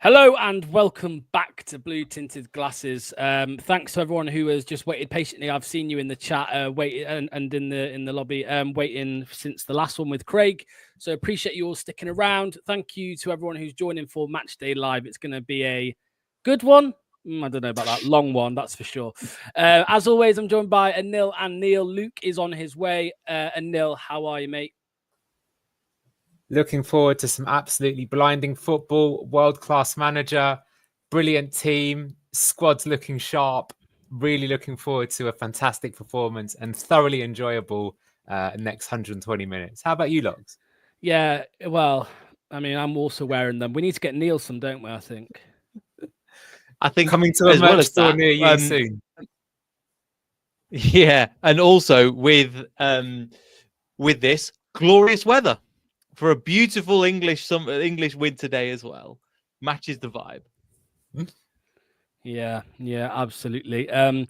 Hello and welcome back to Blue Tinted Glasses. Thanks to everyone who has just waited patiently. I've seen you in the chat, waiting and in the lobby, waiting since the last one with Craig. So appreciate you all sticking around. Thank you to everyone who's joining for Match Day Live. It's going to be a good one. I don't know about that long one, that's for sure. As always, I'm joined by Anil and Neil. Luke is on his way. Anil, how are you, mate? Looking forward to some absolutely blinding football, world-class manager, brilliant team, squad's looking sharp. Really looking forward to a fantastic performance and thoroughly enjoyable next 120 minutes. How about you, Logs? Yeah, well, I mean, I'm also wearing them. We need to get Neil some, don't we, I think? Coming to a merch store near you soon. Yeah, and also with this glorious weather. For a beautiful English winter day as well. Matches the vibe. Yeah, absolutely. I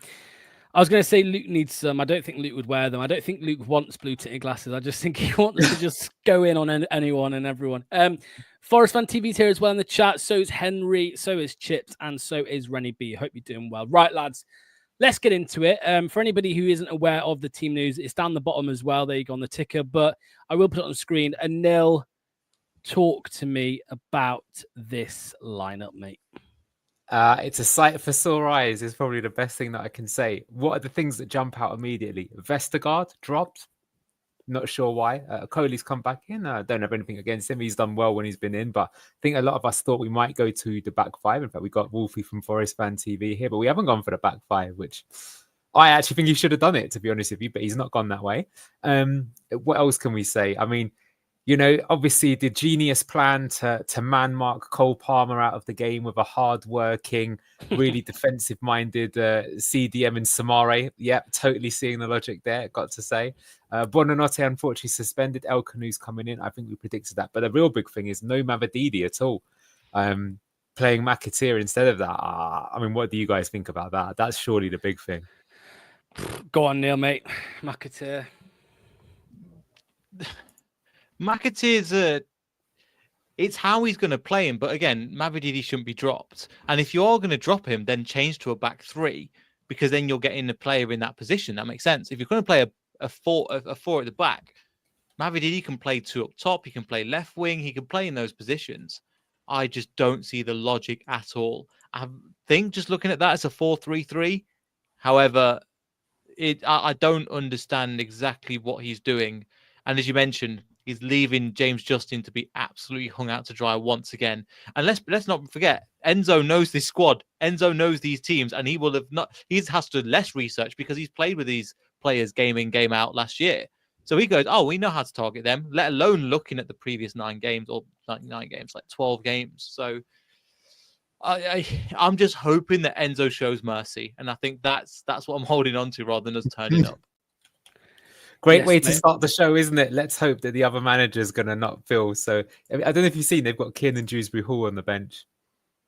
was going to say Luke needs some. I don't think Luke would wear them. I don't think Luke wants blue tinted glasses. I just think he wants to just go in on anyone and everyone. Forest Fan TV's here as well in the chat. So is Henry, so is Chips, and so is Rennie B. Hope you're doing well. Right, lads, let's get into it. For anybody who isn't aware of the team news, it's down the bottom as well. There you go on the ticker, but I will put it on the screen. Anil, talk to me about this lineup, mate. It's a sight for sore eyes is probably the best thing that I can say. What are the things that jump out immediately? Vestergaard dropped. Not sure why. Coley's come back in. I don't have anything against him. He's done well when he's been in, but I think a lot of us thought we might go to the back five. In fact, we got Wolfie from Forest Fan TV here, but we haven't gone for the back five, which I actually think he should have done it, to be honest with you, but he's not gone that way. What else can we say? I mean, you know, obviously the genius plan to man mark Cole Palmer out of the game with a hard-working, really defensive-minded CDM in Samare. Yeah, totally seeing the logic there, got to say. Buonanotte, unfortunately, suspended. El Canu's coming in. I think we predicted that. But the real big thing is no Mavididi at all. Playing McAteer instead of that. I mean, what do you guys think about that? That's surely the big thing. Go on, Neil, mate. McAteer. McAteer's it's how he's going to play him. But again, Mavididi shouldn't be dropped. And if you are going to drop him, then change to a back three, because then you're getting a player in that position. That makes sense. If you're going to play a four at the back, Mavididi can play two up top. He can play left wing. He can play in those positions. I just don't see the logic at all. I think just looking at that, it's a 4-3-3. However, I don't understand exactly what he's doing. And as you mentioned, he's leaving James Justin to be absolutely hung out to dry once again. And let's not forget, Enzo knows this squad. Enzo knows these teams, and he has to do less research because he's played with these players game in, game out last year. So he goes, we know how to target them, let alone looking at the previous 9 games, or not 9 games, like 12 games. So I'm just hoping that Enzo shows mercy. And I think that's what I'm holding on to rather than us turning up. Great way to start the show, isn't it? Let's hope that the other manager's going to not feel so. I don't know if you've seen, they've got Kiernan Dewsbury-Hall on the bench.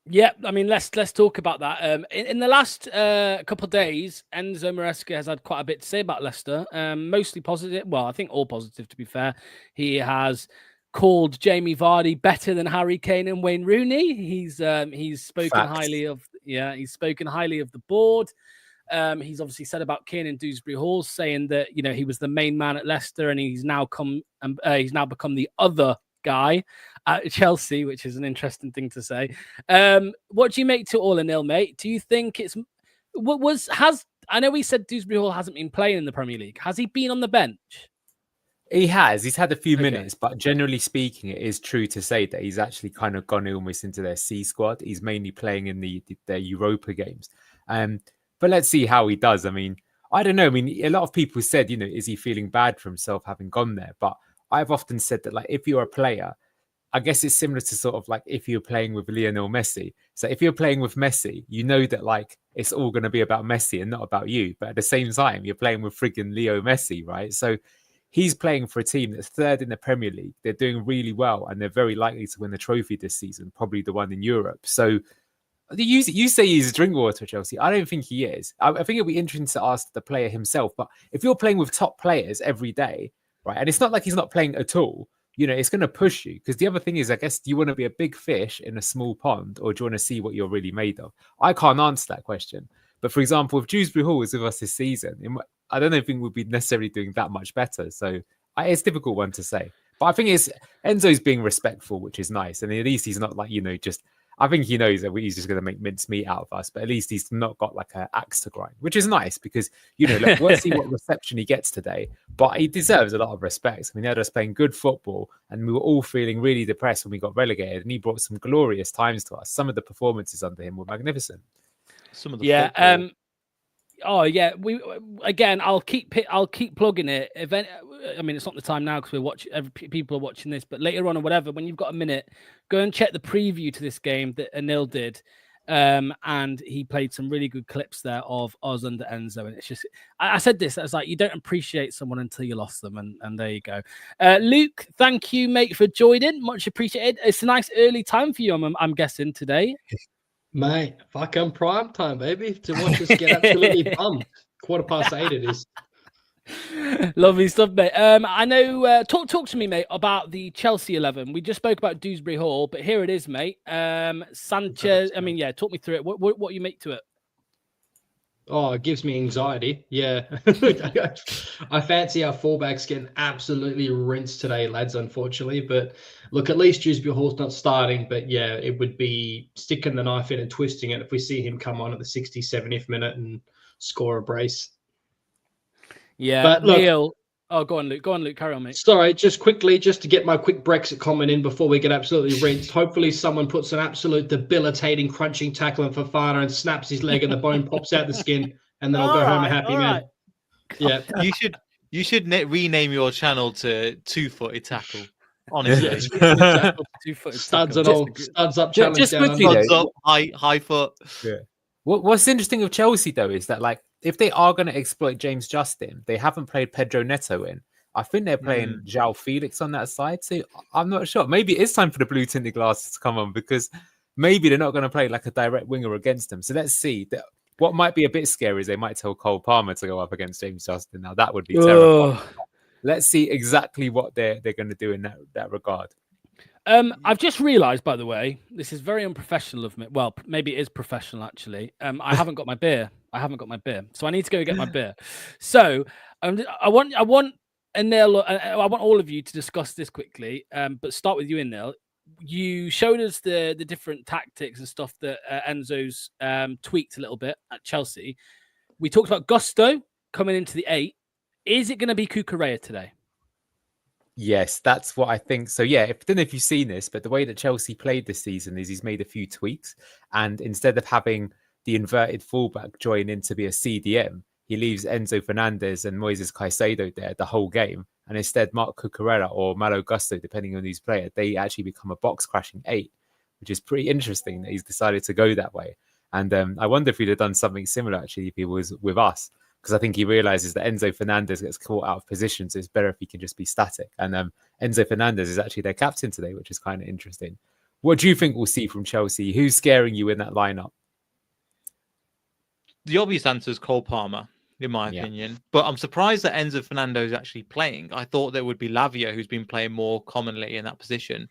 Yeah, I mean, let's talk about that. In the last couple of days, Enzo Maresca has had quite a bit to say about Leicester. Mostly positive. Well, I think all positive, to be fair. He has called Jamie Vardy better than Harry Kane and Wayne Rooney. He's spoken highly of the board. He's obviously said about Kiernan Dewsbury-Hall, saying that he was the main man at Leicester, and he's now become the other guy at Chelsea, which is an interesting thing to say. What do you make to all Anil, mate? Do you think it's I know we said Dewsbury-Hall hasn't been playing in the Premier League. Has he been on the bench? He has. He's had a few minutes, but generally speaking, it is true to say that he's actually kind of gone almost into their C squad. He's mainly playing in their Europa games. But let's see how he does. I mean, I don't know. I mean, a lot of people said, is he feeling bad for himself having gone there? But I've often said that, like, if you're a player, I guess it's similar to sort of like if you're playing with Lionel Messi. So if you're playing with Messi, you know that like it's all going to be about Messi and not about you. But at the same time, you're playing with friggin' Leo Messi, right? So he's playing for a team that's third in the Premier League. They're doing really well, and they're very likely to win the trophy this season, probably the one in Europe. So you say he's Drinkwater, Chelsea. I don't think he is. I think it'll be interesting to ask the player himself. But if you're playing with top players every day, right, and it's not like he's not playing at all, it's going to push you. Because the other thing is, I guess, do you want to be a big fish in a small pond, or do you want to see what you're really made of? I can't answer that question. But for example, if Dewsbury-Hall was with us this season, I don't think we'd be necessarily doing that much better. So it's a difficult one to say. But I think Enzo's being respectful, which is nice. And at least he's not like, just, I think he knows that he's just going to make mincemeat out of us. But at least he's not got like an axe to grind, which is nice because, look, we'll see what reception he gets today. But he deserves a lot of respect. I mean, he had us playing good football and we were all feeling really depressed when we got relegated. And he brought some glorious times to us. Some of the performances under him were magnificent. Some of the Oh yeah, I'll keep plugging it. I mean, it's not the time now because people are watching this, but later on or whatever, when you've got a minute, go and check the preview to this game that Anil did, and he played some really good clips there of us under Enzo. And it's just, I said this, I was like, you don't appreciate someone until you lost them, and there you go. Luke, thank you, mate, for joining. Much appreciated. It's a nice early time for you, I'm guessing today. Mate, fucking prime time, baby, to watch us get absolutely bummed. 8:15 it is. Lovely stuff, mate. I know. Talk to me, mate, about the Chelsea 11. We just spoke about Dewsbury-Hall, but here it is, mate. Sanchez. I mean, talk me through it. What you make to it? Oh, it gives me anxiety. Yeah. I fancy our fullbacks getting absolutely rinsed today, lads, unfortunately. But look, at least Dewsbury-Hall's not starting. But yeah, it would be sticking the knife in and twisting it if we see him come on at the 60th, 70th minute and score a brace. Yeah. But look, Neil. Oh, go on, Luke. Carry on, mate. Sorry, just quickly, just to get my quick Brexit comment in before we get absolutely rinsed. Hopefully someone puts an absolute debilitating, crunching tackle on Fofana and snaps his leg and the bone pops out the skin, and then I'll go home a happy man. Yeah. You should rename your channel to Two-Footed Tackle. Honestly. Two-footed Studs tackle. and all. Studs up challenge. Just down quickly, under. Studs up, high foot. Yeah. What's interesting with Chelsea, though, is that, like, if they are going to exploit James Justin, they haven't played Pedro Neto in. I think they're playing João Felix on that side. So I'm not sure. Maybe it's time for the blue tinted glasses to come on because maybe they're not going to play like a direct winger against them. So let's see. What might be a bit scary is they might tell Cole Palmer to go up against James Justin. Now, that would be terrible. Let's see exactly what they're going to do in that regard. I've just realised, by the way, this is very unprofessional of me. Well, maybe it is professional, actually. I haven't got my beer. So I need to go get my beer. So I want Anil, I want all of you to discuss this quickly. But start with you, Anil. You showed us the different tactics and stuff that Enzo's tweaked a little bit at Chelsea. We talked about Gusto coming into the 8. Is it going to be Cucurella today? Yes, that's what I think. So yeah, I don't know if you've seen this, but the way that Chelsea played this season is he's made a few tweaks, and instead of having the inverted fullback join in to be a CDM, he leaves Enzo Fernandez and Moises Caicedo there the whole game, and instead Marc Cucurella or Malo Gusto, depending on who's player, they actually become a box crashing 8, which is pretty interesting that he's decided to go that way. And I wonder if he'd have done something similar actually if he was with us. Because I think he realizes that Enzo Fernandez gets caught out of position, so it's better if he can just be static. And Enzo Fernandez is actually their captain today, which is kind of interesting. What do you think we'll see from Chelsea? Who's scaring you in that lineup? The obvious answer is Cole Palmer, in my opinion. But I'm surprised that Enzo Fernandez is actually playing. I thought there would be Lavia, who's been playing more commonly in that position.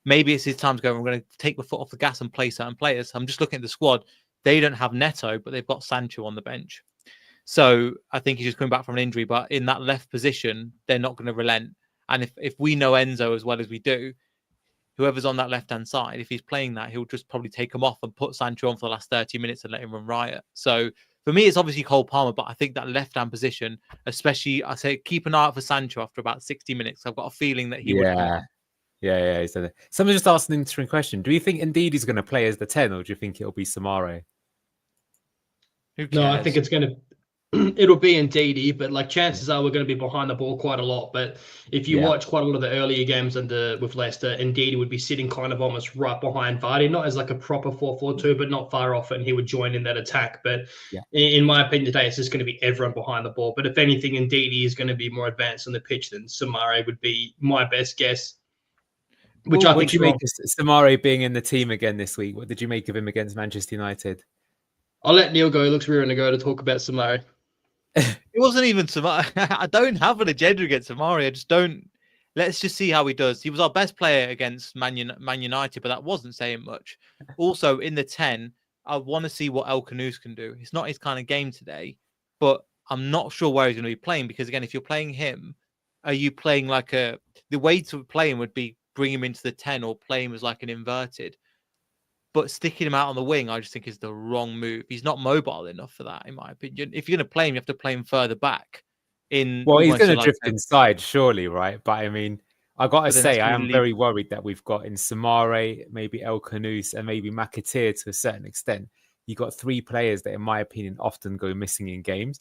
Maybe it's his time to go. I'm going to take my foot off the gas and play certain players. I'm just looking at the squad. They don't have Neto, but they've got Sancho on the bench. So I think he's just coming back from an injury, but in that left position, they're not going to relent. And if we know Enzo as well as we do, whoever's on that left-hand side, if he's playing that, he'll just probably take him off and put Sancho on for the last 30 minutes and let him run riot. So for me, it's obviously Cole Palmer, but I think that left-hand position, especially, I say keep an eye out for Sancho after about 60 minutes. I've got a feeling that he would. Yeah. He said that. Someone just asked an interesting question. Do you think indeed he's going to play as the 10, or do you think it'll be Samare? No, I think it's going to. It'll be Ndidi, but like chances are we're going to be behind the ball quite a lot. But if you watch quite a lot of the earlier games with Leicester, Ndidi would be sitting kind of almost right behind Vardy, not as like a proper 4-4-2, but not far off, and he would join in that attack. But in my opinion today, it's just going to be everyone behind the ball. But if anything, Ndidi is going to be more advanced on the pitch than Samare would be my best guess. Which I think you make of Samare being in the team again this week? What did you make of him against Manchester United? I'll let Neil go. He looks rearing to go to talk about Samare. It wasn't even Samari. I don't have an agenda against Samari. I just don't. let's just see how he does. He was our best player against Man United, but that wasn't saying much. Also, in the 10, I want to see what El Khanous can do. It's not his kind of game today, but I'm not sure where he's going to be playing because, again, if you're playing him, are you playing like the way to play him would be bring him into the 10 or play him as like an inverted. But sticking him out on the wing, I just think is the wrong move. He's not mobile enough for that, in my opinion. If you're going to play him, you have to play him further back. Well, he's going to drift inside, surely, right? But I mean, I got to say, I am very worried that we've got in Samare, maybe El Khanous, and maybe McAteer to a certain extent. You've got 3 players that, in my opinion, often go missing in games.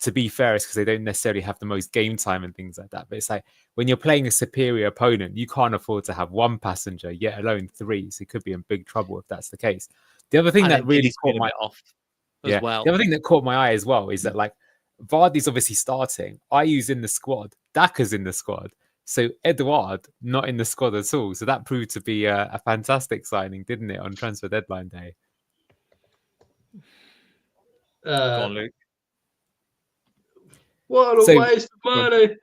To be fair, it's because they don't necessarily have the most game time and things like that. But it's like when you're playing a superior opponent, you can't afford to have 1 passenger, yet alone 3. So you could be in big trouble if that's the case. The other thing that really caught my the other thing that caught my eye as well is that like Vardy's obviously starting. Ayu's in the squad. Daka's in the squad. So Edouard not in the squad at all. So that proved to be a fantastic signing, didn't it, on transfer deadline day? Go on, Luke. What a waste of money.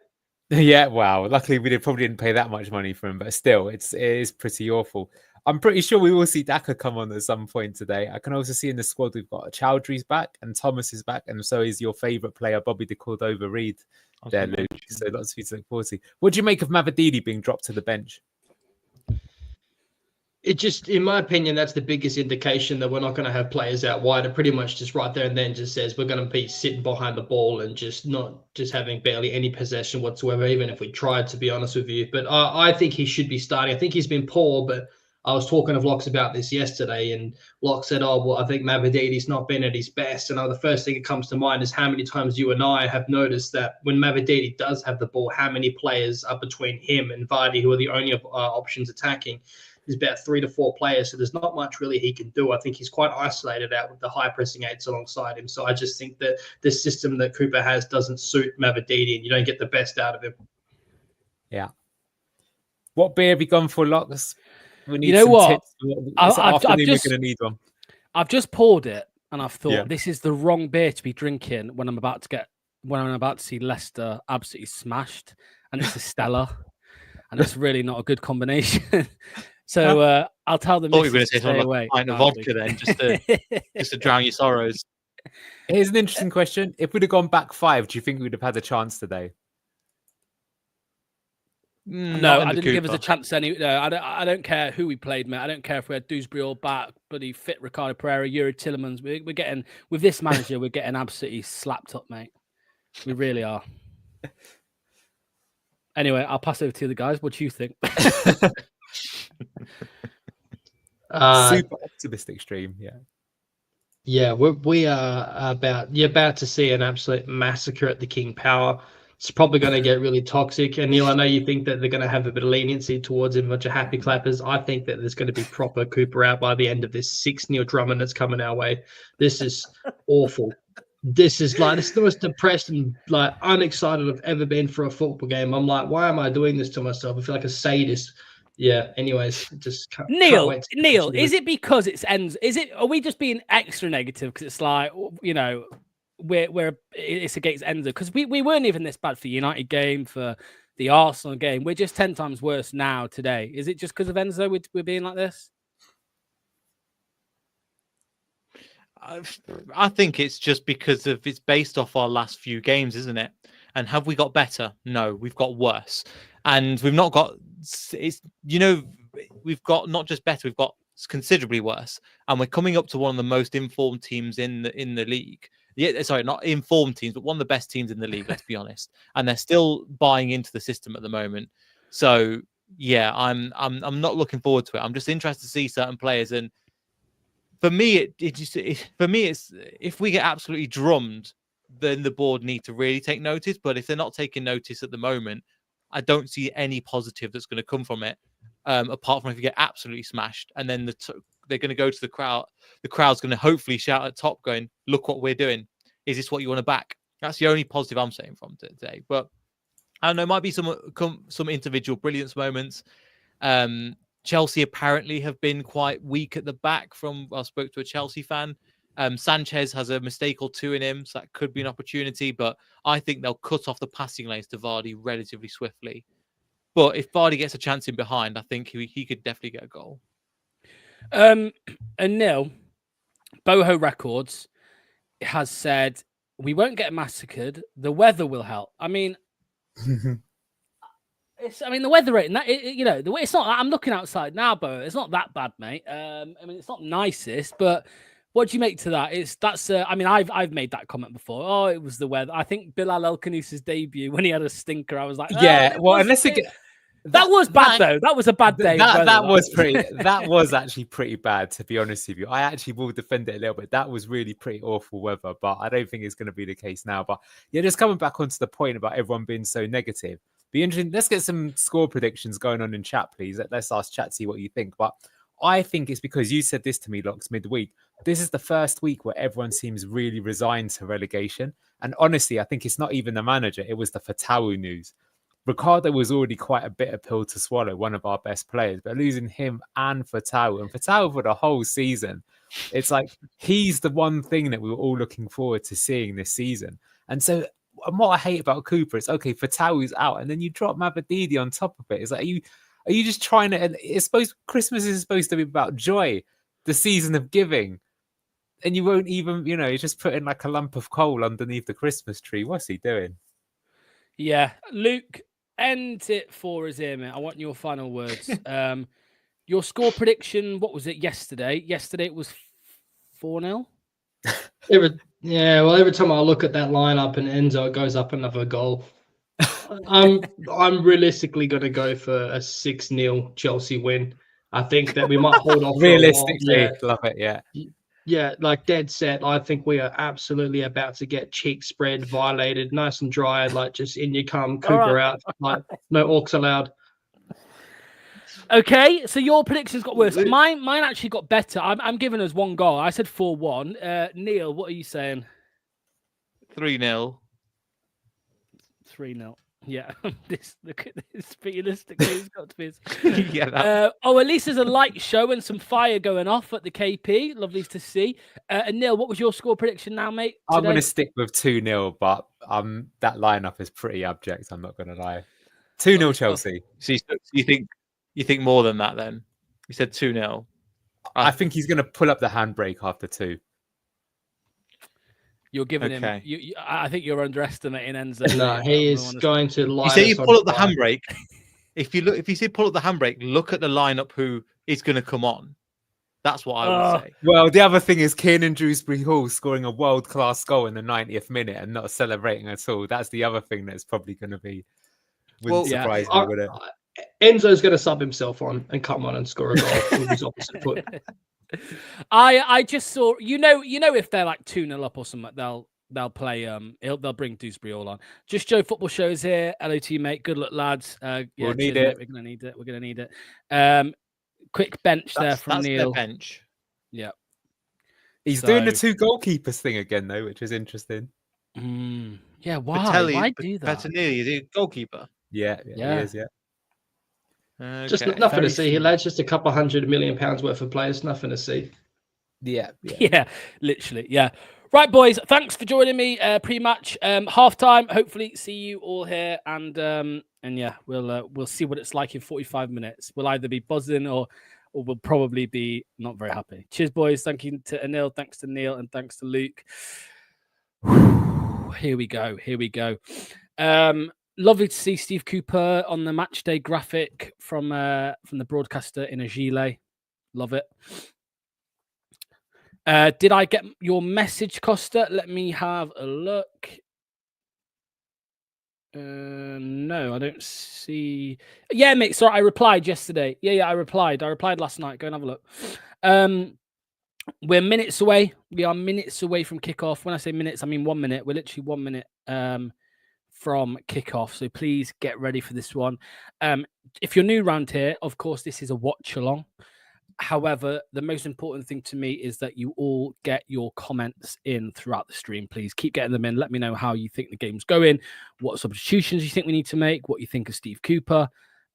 Yeah, wow. Luckily, we probably didn't pay that much money for him, but still, it is pretty awful. I'm pretty sure we will see Daka come on at some point today. I can also see in the squad we've got Chowdhury's back and Thomas is back, and so is your favourite player, Bobby de Cordova-Reid there, Luke. So lots of you to look forward to. What do you make of Mavididi being dropped to the bench? It just, in my opinion, that's the biggest indication that we're not going to have players out wide. It pretty much just right there and then just says we're going to be sitting behind the ball and just having barely any possession whatsoever, even if we tried, to be honest with you. But I think he should be starting. I think he's been poor, but I was talking to Locks about this yesterday, and Locke said, oh, well, I think Mavididi's not been at his best. And the first thing that comes to mind is how many times you and I have noticed that when Mavididi does have the ball, how many players are between him and Vardy, who are the only options attacking. There's about 3 to 4 players, so there's not much really he can do. I think he's quite isolated out with the high pressing 8s alongside him. So I just think that the system that Cooper has doesn't suit Mavididi, and you don't get the best out of him. Yeah. What beer have you gone for, Locks? We need Tips. We're going to need one. I've just poured it, and I've thought this is the wrong beer to be drinking when I'm about to see Leicester absolutely smashed, and it's a Stella, and it's really not a good combination. So I'll tell them. I thought you were going to say something like a pint of vodka then, just to drown your sorrows. Here's an interesting question: if we'd have gone back 5, do you think we'd have had a chance today? No, I didn't give us a chance. I don't care who we played, mate. I don't care if we had Dewsbury-Hall back, bloody fit Ricardo Pereira, Yuri Tillemans. We're getting, with this manager, we're getting absolutely slapped up, mate. We really are. Anyway, I'll pass over to the guys. What do you think? Super optimistic stream, yeah. Yeah, we are about to see an absolute massacre at the King Power. It's probably going to get really toxic. And Neil, I know you think that they're going to have a bit of leniency towards him, a bunch of happy clappers. I think that there's going to be proper Cooper out by the end of this 6 Neil Drummond that's coming our way. This is awful. This is the most depressed and unexcited I've ever been for a football game. I'm like, why am I doing this to myself? I feel like a sadist. Yeah. Anyways, just Neil, is it because it's ends? Are we just being extra negative because it's like, you know, it's against Enzo? Because we weren't even this bad for the United game, for the Arsenal game. We're just 10 times worse now today. Is it just because of Enzo we're being like this? I think it's just because it's based off our last few games, isn't it? And have we got better? No, we've got worse. And we've not got, we've got not just better, we've got considerably worse. And we're coming up to one of the most informed teams in the league. Yeah, sorry, not informed teams, but one of the best teams in the league, let's be honest. And they're still buying into the system at the moment. So yeah, I'm not looking forward to it. I'm just interested to see certain players. And for me, it's if we get absolutely drummed, then the board need to really take notice. But if they're not taking notice at the moment, I don't see any positive that's going to come from it, apart from if you get absolutely smashed. And then they're going to go to the crowd. The crowd's going to hopefully shout at top going, look what we're doing. Is this what you want to back? That's the only positive I'm saying from today. But I don't know, might be some individual brilliance moments. Chelsea apparently have been quite weak at the back I spoke to a Chelsea fan. Sanchez has a mistake or 2 in him, so that could be an opportunity, but I think they'll cut off the passing lanes to Vardy relatively swiftly. But if Vardy gets a chance in behind, I think he could definitely get a goal. And Neil, Boho Records has said we won't get massacred. The weather will help. I mean, the weather rate. It's not. I'm looking outside now, Boho. It's not that bad, mate. It's not nicest, but what do you make to that? I've made that comment before. Oh, it was the weather. I think Bilal El Khanis's debut when he had a stinker. I was like, yeah. Well, unless it. That was bad though. That was a bad day. That was actually pretty bad, to be honest with you. I actually will defend it a little bit. That was really pretty awful weather, but I don't think it's going to be the case now. But yeah, just coming back onto the point about everyone being so negative. Be interesting. Let's get some score predictions going on in chat, please. Let's ask chat, see what you think. But I think it's because you said this to me, Locks, midweek. This is the first week where everyone seems really resigned to relegation. And honestly, I think it's not even the manager. It was the Fatawu news. Ricardo was already quite a bitter pill to swallow, one of our best players, but losing him and Fatawu for the whole season, it's like he's the one thing that we were all looking forward to seeing this season. And so what I hate about Cooper is, okay, Fatawu's out, and then you drop Mabadidi on top of it. It's like, are you just trying to, Christmas is supposed to be about joy, the season of giving, and you won't even, you're just putting like a lump of coal underneath the Christmas tree. What's he doing? Yeah, Luke, end it for us here, mate. I want your final words. Your score prediction, what was it yesterday? Yesterday it was 4-0. Every time I look at that lineup and Enzo goes up another goal. I'm realistically going to go for a 6-0 Chelsea win. I think that we might hold off. Realistically, love it, yeah. Yeah, like dead set. I think we are absolutely about to get cheek spread, violated, nice and dry, like just in you come, Cooper out, like no orcs allowed. Okay, so your predictions got worse. Mine actually got better. I'm giving us one goal. I said 4-1. Neil, what are you saying? 3-0. 3-0. Yeah, look at this. Realistically, it's got to be. Yeah. At least there's a light show and some fire going off at the KP. Lovely to see. And Neil, what was your score prediction now, mate? Today? I'm going to stick with 2-0, but that lineup is pretty abject. I'm not going to lie. 2-0 Chelsea. So you think more than that? Then you said 2-0. I think he's going to pull up the handbrake after 2. You're giving him. I think you're underestimating Enzo. No, he is going to lie. You say you pull up the handbrake. If you say pull up the handbrake, look at the lineup who is going to come on. That's what I would say. Well, the other thing is Kiernan Dewsbury-Hall scoring a world-class goal in the 90th minute and not celebrating at all. That's the other thing that's probably going to be. Wouldn't surprise me, would it? Enzo's going to sub himself on and come on and score a goal with his opposite foot. I just saw if they're like 2-0 up or something, they'll play they'll bring Dewsbury all on. Just Joe Football Shows here. Hello to you, mate. Good luck, lads. We'll need it. Mate. We're gonna need it. Quick bench there from that's Neil. Their bench. Yeah. He's doing the 2 goalkeepers thing again though, which is interesting. Yeah, why? Patelli, Why do that? Petinelli, is he a goalkeeper? Yeah, he is, yeah. Okay. Just nothing to see here, lads. Just a couple £100 million worth of players. Nothing to see. Yeah. Literally. Yeah. Right, boys. Thanks for joining me pre-match. Halftime. Hopefully, see you all here, and yeah, we'll see what it's like in 45 minutes. We'll either be buzzing or we'll probably be not very happy. Cheers, boys. Thank you to Anil. Thanks to Neil, and thanks to Luke. Here we go. Lovely to see Steve Cooper on the match day graphic from the broadcaster in a gilet. Love it. Did I get your message, Costa? Let me have a look. No, I don't see. Yeah, mate. Sorry, I replied yesterday. Yeah, I replied. I replied last night. Go and have a look. We're minutes away. We are minutes away from kickoff. When I say minutes, I mean 1 minute. We're literally 1 minute from kickoff. So please get ready for this one. If you're new around here, of course, this is a watch along. However, the most important thing to me is that you all get your comments in throughout the stream. Please keep getting them in. Let me know how you think the game's going, what substitutions you think we need to make, what you think of Steve Cooper,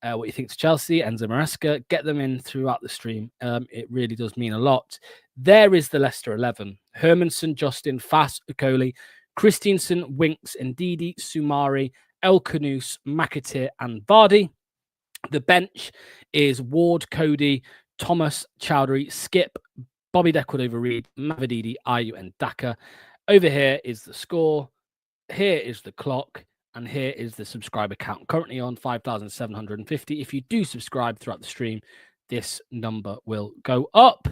what you think to Chelsea, Enzo Maresca. Get them in throughout the stream. It really does mean a lot. There is the Leicester 11. Hermanson, Justin, Fass, Ukoli, Christiansen, Winks, Ndidi, Sumari, El Kanous, McAteer, and Vardy. The bench is Ward, Cody, Thomas, Chowdhury, Skip, Bobby Decordova-Reid, Mavididi, Ayew, and Daka. Over here is the score. Here is the clock. And here is the subscriber count. Currently on 5,750. If you do subscribe throughout the stream, this number will go up.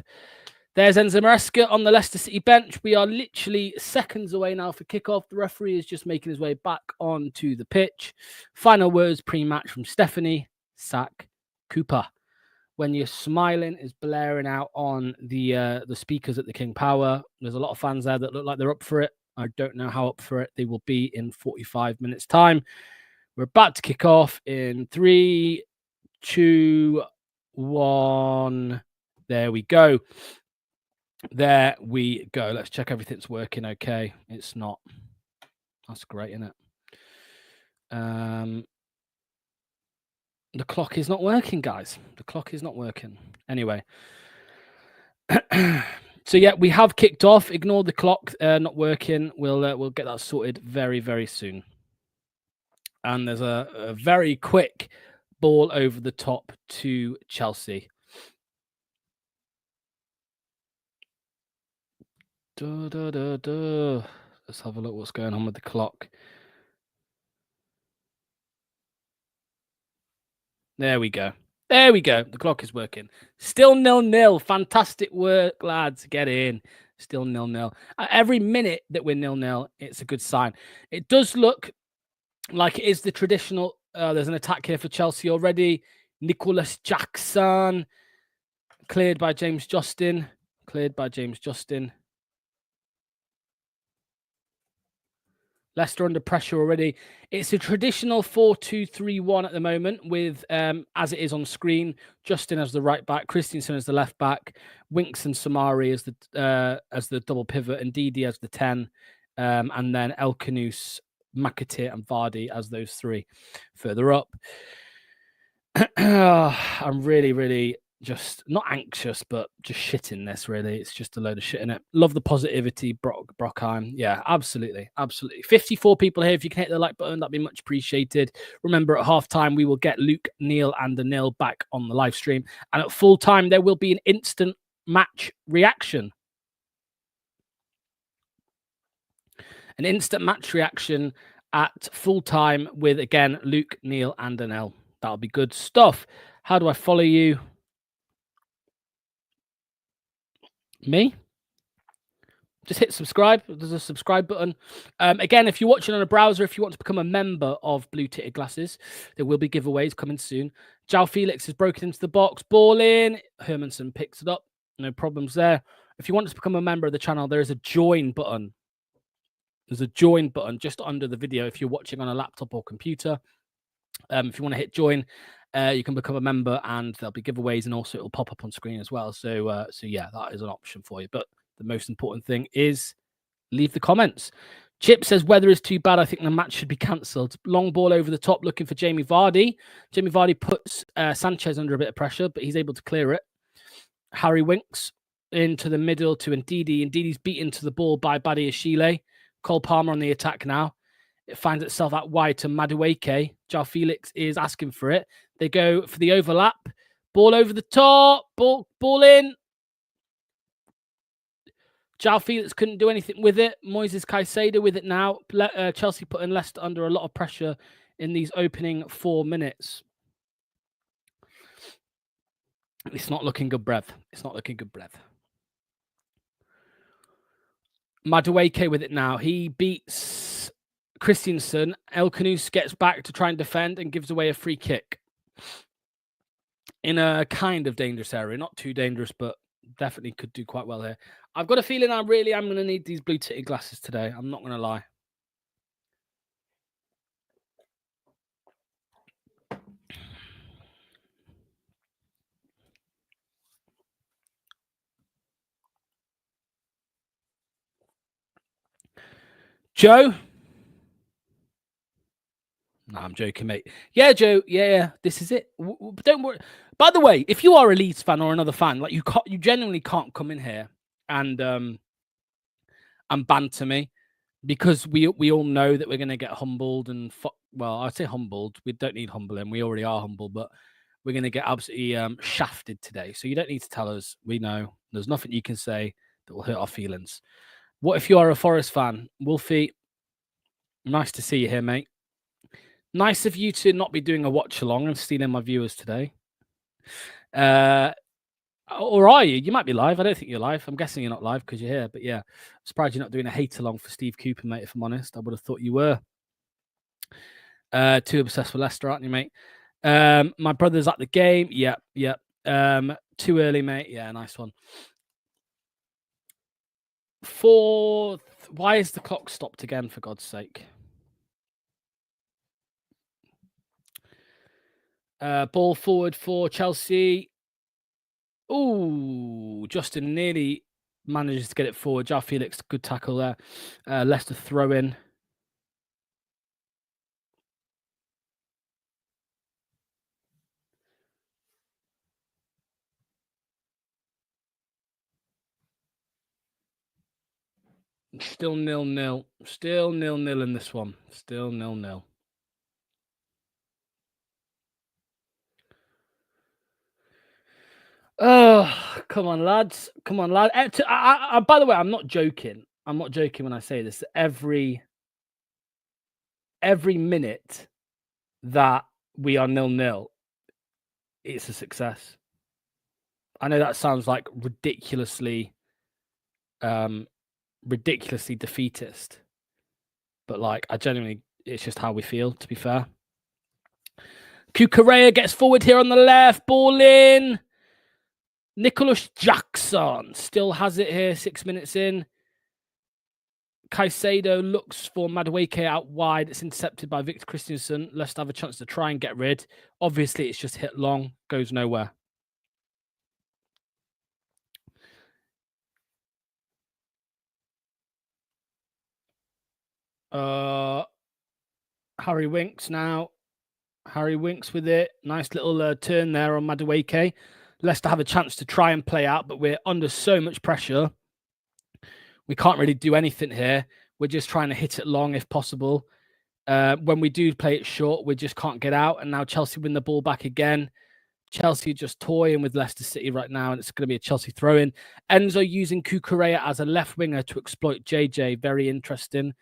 There's Enzo Maresca on the Leicester City bench. We are literally seconds away now for kickoff. The referee is just making his way back onto the pitch. Final words pre-match from Stephanie Sack Cooper. When you're smiling is blaring out on the speakers at the King Power. There's a lot of fans there that look like they're up for it. I don't know how up for it they will be in 45 minutes time. We're about to kick off in 3, 2, 1. There we go. There we go. Let's check everything's working okay. It's not. That's great, isn't it? The clock is not working, guys. The clock is not working. Anyway. So, yeah, we have kicked off. Ignore the clock not working. We'll get that sorted very, very soon. And there's a very quick ball over the top to Chelsea. Let's have a look what's going on with the clock. There we go. There we go. The clock is working. Still 0-0. Fantastic work, lads. Get in. Still 0-0. Every minute that we're 0-0, it's a good sign. It does look like it is the traditional. There's an attack here for Chelsea already. Nicholas Jackson. Cleared by James Justin. Leicester under pressure already. It's a traditional 4-2-3-1 at the moment with, as it is on screen, Justin as the right back, Christensen as the left back, Winks and Samari as the double pivot, and Didi as the 10, and then El Kanous, McAteer, and Vardy as those three further up. I'm really, really just not anxious, but just shitting this, really. It's just a load of shit in it. Love the positivity, Brockheim. Yeah, absolutely. 54 people here. If you can hit the like button, that'd be much appreciated. Remember, at halftime, we will get Luke, Neil, and Anil back on the live stream. And at full time, there will be an instant match reaction. An instant match reaction at full time with, again, Luke, Neil, and Anil. That'll be good stuff. How do I follow you? Me? Just hit subscribe. There's a subscribe button. Again, if you're watching on a browser, if you want to become a member of Blue Ticket Glasses, there will be giveaways coming soon. João Felix has broken into the box. Ball in. Hermanson picks it up. No problems there. If you want to become a member of the channel, there is a join button. There's a join button just under the video if you're watching on a laptop or computer. If you want to hit join, you can become a member and there'll be giveaways, and also it'll pop up on screen as well. So yeah, that is an option for you. But the most important thing is leave the comments. Chip says weather is too bad. I think the match should be cancelled. Long ball over the top looking for Jamie Vardy. Jamie Vardy puts Sanchez under a bit of pressure, but he's able to clear it. Harry Winks into the middle to Ndidi. Ndidi's beaten to the ball by Badiashile. Cole Palmer on the attack now. It finds itself out wide to Madueke. João Felix is asking for it. They go for the overlap. Ball over the top. Ball in. João Felix couldn't do anything with it. Moises Caicedo with it now. Chelsea putting Leicester under a lot of pressure in these opening 4 minutes. It's not looking good, Brev. It's not looking good, Brev. Madueke with it now. He beats Christensen. El Kanous gets back to try and defend and gives away a free kick in a kind of dangerous area. Not too dangerous, but definitely could do quite well here. I've got a feeling I really am going to need these blue ticket glasses today. I'm not going to lie. Joe? No, I'm joking, mate. Yeah, Joe. Yeah, this is it. Don't worry. By the way, if you are a Leeds fan or another fan, like you genuinely can't come in here and banter me, because we all know that we're going to get humbled and well, I'd say humbled. We don't need humbling. We already are humble, but we're going to get absolutely shafted today. So you don't need to tell us. We know there's nothing you can say that will hurt our feelings. What if you are a Forest fan? Wolfie, nice to see you here, mate. Nice of you to not be doing a watch along and stealing my viewers today. Or are you? You might be live. I don't think you're live. I'm guessing you're not live because you're here. But yeah, I'm surprised you're not doing a hate along for Steve Cooper, mate, if I'm honest. I would have thought you were. Too obsessed with Leicester, aren't you, mate? My brother's at the game. Yep. Too early, mate. Yeah, nice one. Fourth. Why is the clock stopped again, for God's sake? Ball forward for Chelsea. Ooh, Justin nearly manages to get it forward. João Felix, good tackle there. Leicester throw in. Still 0-0. Still 0-0 in this one. Still 0-0. Oh, come on, lads. Come on, lad. By the way, I'm not joking. I'm not joking when I say this. Every minute that we are 0-0, it's a success. I know that sounds like ridiculously defeatist, but like I genuinely, it's just how we feel, to be fair. Cucurella gets forward here on the left, ball in. Nicholas Jackson still has it here, 6 minutes in. Caicedo looks for Madueke out wide. It's intercepted by Victor Christensen. Leicester have a chance to try and get rid. Obviously, it's just hit long, goes nowhere. Harry Winks now. Harry Winks with it. Nice little turn there on Madueke. Leicester have a chance to try and play out, but we're under so much pressure. We can't really do anything here. We're just trying to hit it long if possible. When we do play it short, we just can't get out. And now Chelsea win the ball back again. Chelsea just toying with Leicester City right now, and it's going to be a Chelsea throw-in. Enzo using Cucurella as a left winger to exploit JJ. Very interesting.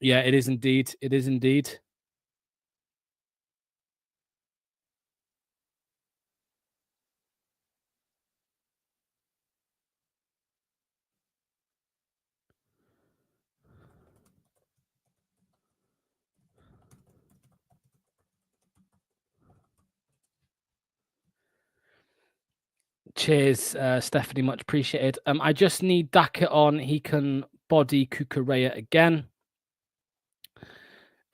Yeah, it is indeed. It is indeed. Cheers, Stephanie. Much appreciated. I just need Daka on. He can body Cucurella again.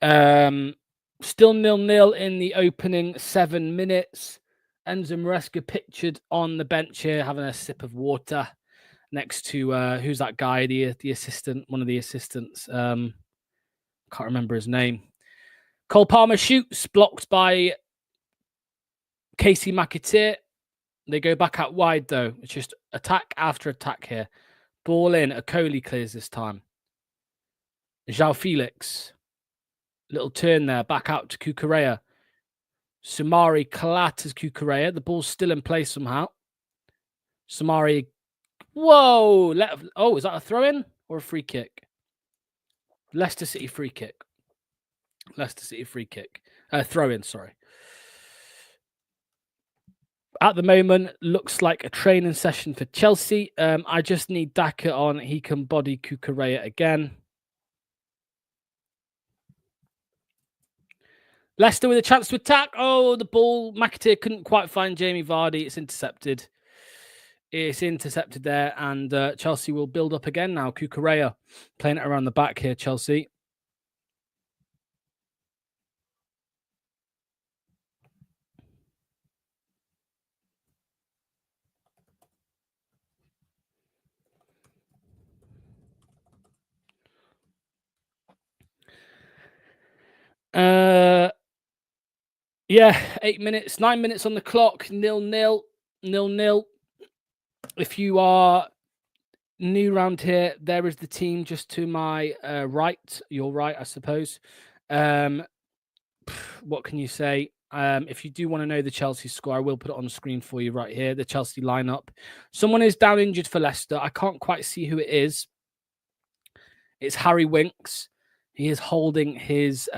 Still 0-0 in the opening 7 minutes. Enzo Maresca pictured on the bench here, having a sip of water next to who's that guy? The assistant, one of the assistants. Can't remember his name. Cole Palmer shoots, blocked by Casey McAteer. They go back out wide, though. It's just attack after attack here. Ball in. Okoli clears this time. João Felix. Little turn there. Back out to Cucurella. Sumari clatters Cucurella. The ball's still in place somehow. Sumari. Whoa. Is that a throw-in or a free kick? Leicester City free kick. Leicester City free kick. Throw-in, sorry. At the moment, looks like a training session for Chelsea. I just need Daka on. He can body Cucurella again. Leicester with a chance to attack. Oh, the ball. McAteer couldn't quite find Jamie Vardy. It's intercepted. It's intercepted there. And Chelsea will build up again now. Cucurella playing it around the back here, Chelsea. Yeah, 8 minutes, 9 minutes on the clock, 0-0, 0-0. If you are new round here, there is the team just to my right, your right, I suppose. What can you say? If you do want to know the Chelsea score, I will put it on the screen for you right here. The Chelsea lineup. Someone is down injured for Leicester. I can't quite see who it is. It's Harry Winks. He is holding his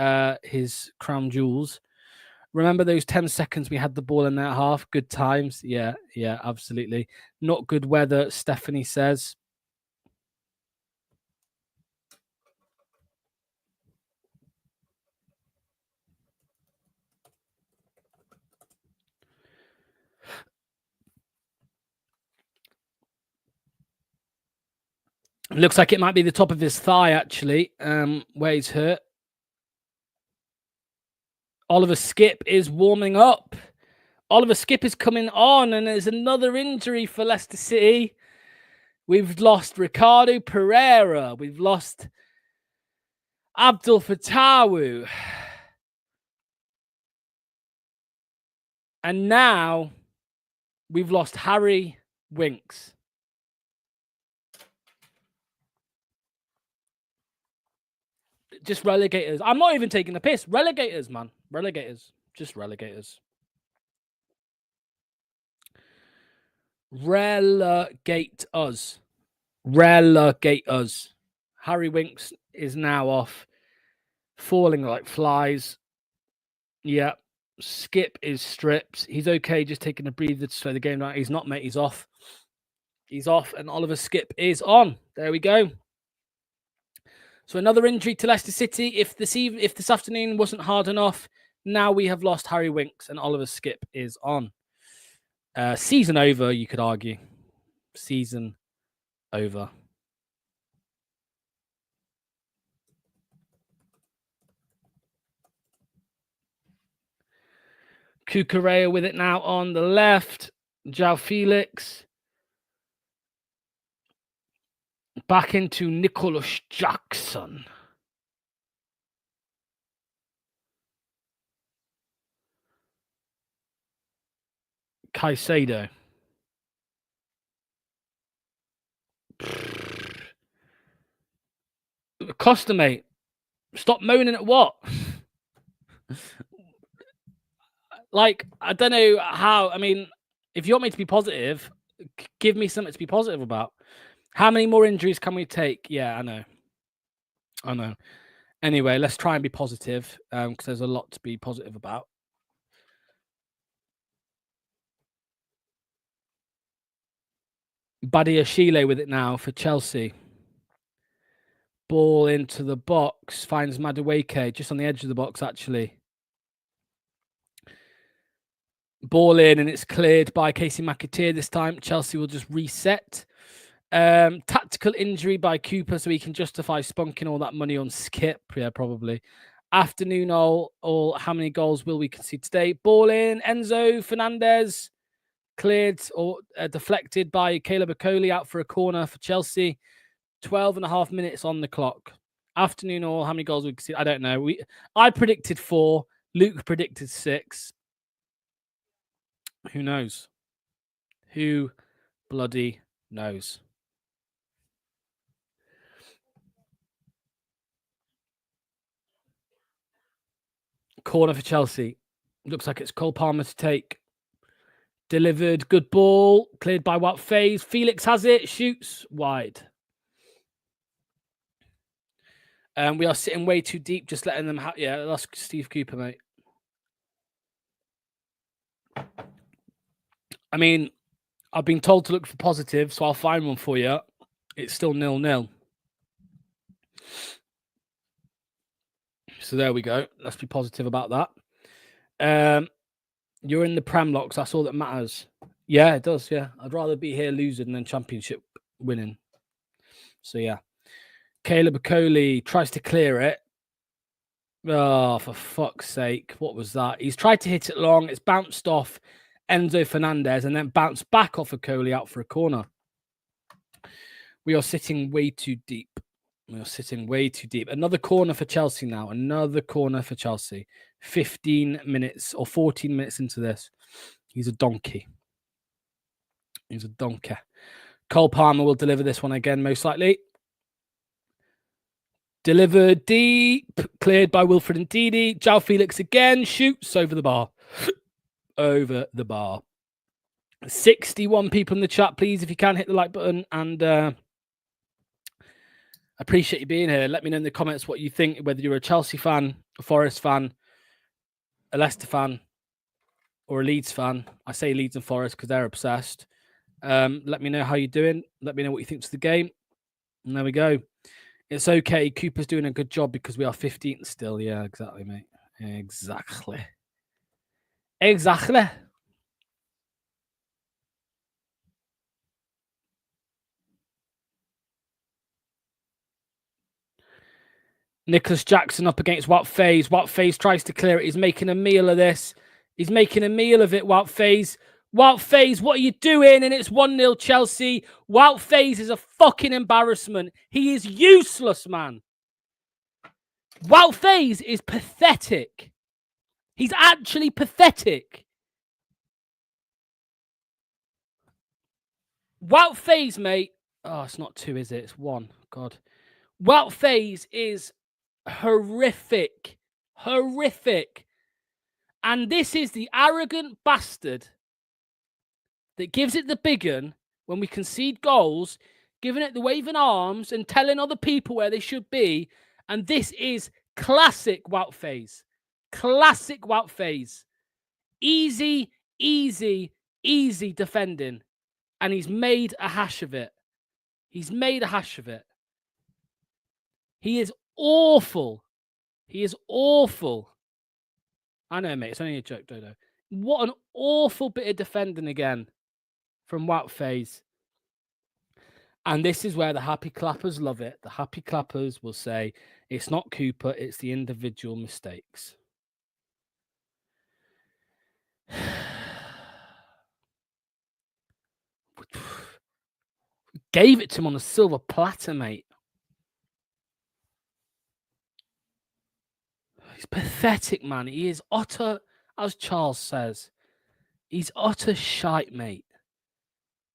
crown jewels. Remember those 10 seconds we had the ball in that half? Good times. Yeah, absolutely. Not good weather, Stephanie says. Looks like it might be the top of his thigh, actually, where he's hurt. Oliver Skipp is warming up. Oliver Skipp is coming on, and there's another injury for Leicester City. We've lost Ricardo Pereira. We've lost Abdul Fatawu. And now we've lost Harry Winks. Just relegators. I'm not even taking the piss. Relegators, man. Relegators. Just relegators. Relegate us. Relegate us. Harry Winks is now off. Falling like flies. Yeah. Skipp is stripped. He's okay, just taking a breather to slow the game down. He's not, mate. He's off. He's off, and Oliver Skipp is on. There we go. So another injury to Leicester City. If this afternoon wasn't hard enough, now we have lost Harry Winks and Oliver Skipp is on. Season over, you could argue. Season over. Cucurella with it now on the left. João Felix. Back into Nicholas Jackson. Caicedo. Costa, mate. Stop moaning at what? Like, I don't know how. I mean, if you want me to be positive, give me something to be positive about. How many more injuries can we take? Yeah, I know. Anyway, let's try and be positive because there's a lot to be positive about. Badiashile with it now for Chelsea. Ball into the box. Finds Madueke just on the edge of the box, actually. Ball in, and it's cleared by Casey McAteer this time. Chelsea will just reset. Tactical injury by Cooper, so he can justify spunking all that money on Skipp. Yeah, probably. Afternoon all how many goals will we concede today? Ball in. Enzo Fernandez cleared or deflected by Caleb Okoli out for a corner for Chelsea. 12 and a half minutes on the clock. Afternoon all how many goals we concede? I don't know. I predicted 4. Luke predicted 6. Who knows? Who bloody knows? Corner for Chelsea. Looks like it's Cole Palmer to take. Delivered. Good ball. Cleared by Wout Faes. Felix has it. Shoots wide. We are sitting way too deep. Just letting them have. Yeah, that's Steve Cooper, mate. I mean, I've been told to look for positive, so I'll find one for you. It's still 0-0. So there we go. Let's be positive about that. You're in the Prem locks. That's all that matters. Yeah, it does. Yeah, I'd rather be here losing than championship winning. So yeah, Caleb Okoli tries to clear it. Oh, for fuck's sake! What was that? He's tried to hit it long. It's bounced off Enzo Fernandez and then bounced back off Okoli out for a corner. We are sitting way too deep. We are sitting way too deep. Another corner for Chelsea now. Another corner for Chelsea. 15 minutes or 14 minutes into this. He's a donkey. He's a donkey. Cole Palmer will deliver this one again, most likely. Delivered deep, cleared by Wilfred and Didi. João Felix again, shoots over the bar. Over the bar. 61 people in the chat, please, if you can, hit the like button. And appreciate you being here. Let me know in the comments what you think, whether you're a Chelsea fan, a Forest fan, a Leicester fan, or a Leeds fan. I say Leeds and Forest because they're obsessed. Let me know how you're doing. Let me know what you think to the game. And there we go. It's okay. Cooper's doing a good job because we are 15th still. Yeah, exactly, mate. Exactly. Exactly. Nicholas Jackson up against Wout Faes. Wout Faes tries to clear it. He's making a meal of this. He's making a meal of it, Wout Faes. Wout Faes, what are you doing? And it's 1-0 Chelsea. Wout Faes is a fucking embarrassment. He is useless, man. Wout Faes is pathetic. He's actually pathetic. Wout Faes, mate. Oh, it's not 2, is it? It's 1. God. Wout Faes is horrific. Horrific. And this is the arrogant bastard that gives it the big un when we concede goals, giving it the waving arms and telling other people where they should be. And this is classic Wout Faes. Classic Wout Faes. Easy, easy, easy defending. And he's made a hash of it. He's made a hash of it. He is awful. He is awful. I know, mate. It's only a joke, Dodo. What an awful bit of defending again from Wout Faes. And this is where the happy clappers love it. The happy clappers will say, it's not Cooper, it's the individual mistakes. Gave it to him on a silver platter, mate. He's pathetic, man. He is utter, as Charles says, he's utter shite, mate.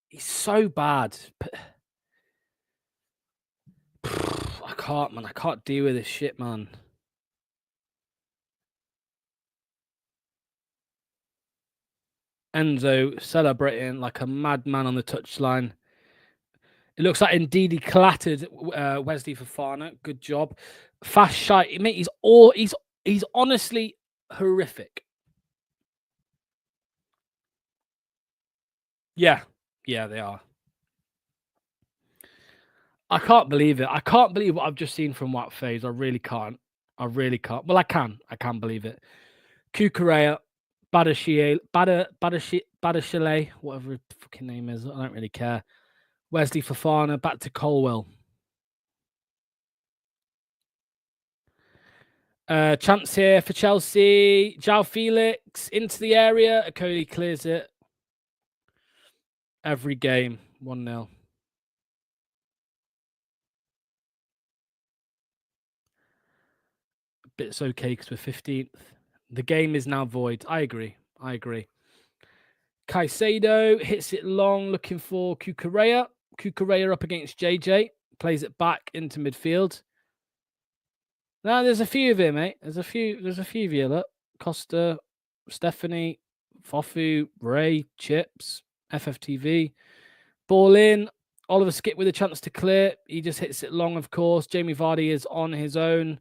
He's so bad. I can't, man. I can't deal with this shit, man. Enzo celebrating like a madman on the touchline. It looks like indeed he clattered Wesley Fofana. Good job. Fast shite, mate. He's honestly horrific. Yeah, they are. I can't believe it. I can't believe what I've just seen from Wout Faes. I really can't. Well, I can. I can believe it. Cucurella, Badashile, whatever his fucking name is. I don't really care. Wesley Fofana, back to Colwell. Chance here for Chelsea. João Felix into the area. Akoli clears it. Every game, 1-0. Bit's okay because we're 15th. The game is now void. I agree. Caicedo hits it long, looking for Cucurella. Cucurella up against JJ. Plays it back into midfield. Now there's a few of here, mate. There's a few of you. Look. Costa, Stephanie, Fofu, Ray, Chips, FFTV. Ball in. Oliver Skip with a chance to clear. He just hits it long, of course. Jamie Vardy is on his own.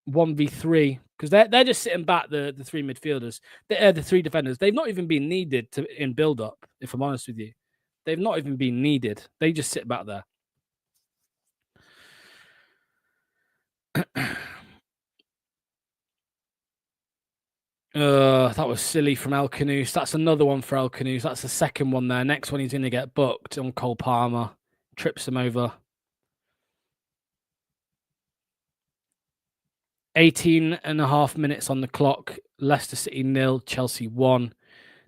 1v3 because they're just sitting back, the three midfielders, the three defenders. They've not even been needed in build up, if I'm honest with you. They've not even been needed. They just sit back there. That was silly from El Canoes. That's another one for El Canoes. That's the second one there. Next one he's going to get booked on Cole Palmer. Trips him over. 18.5 minutes on the clock. Leicester City 0, Chelsea 1.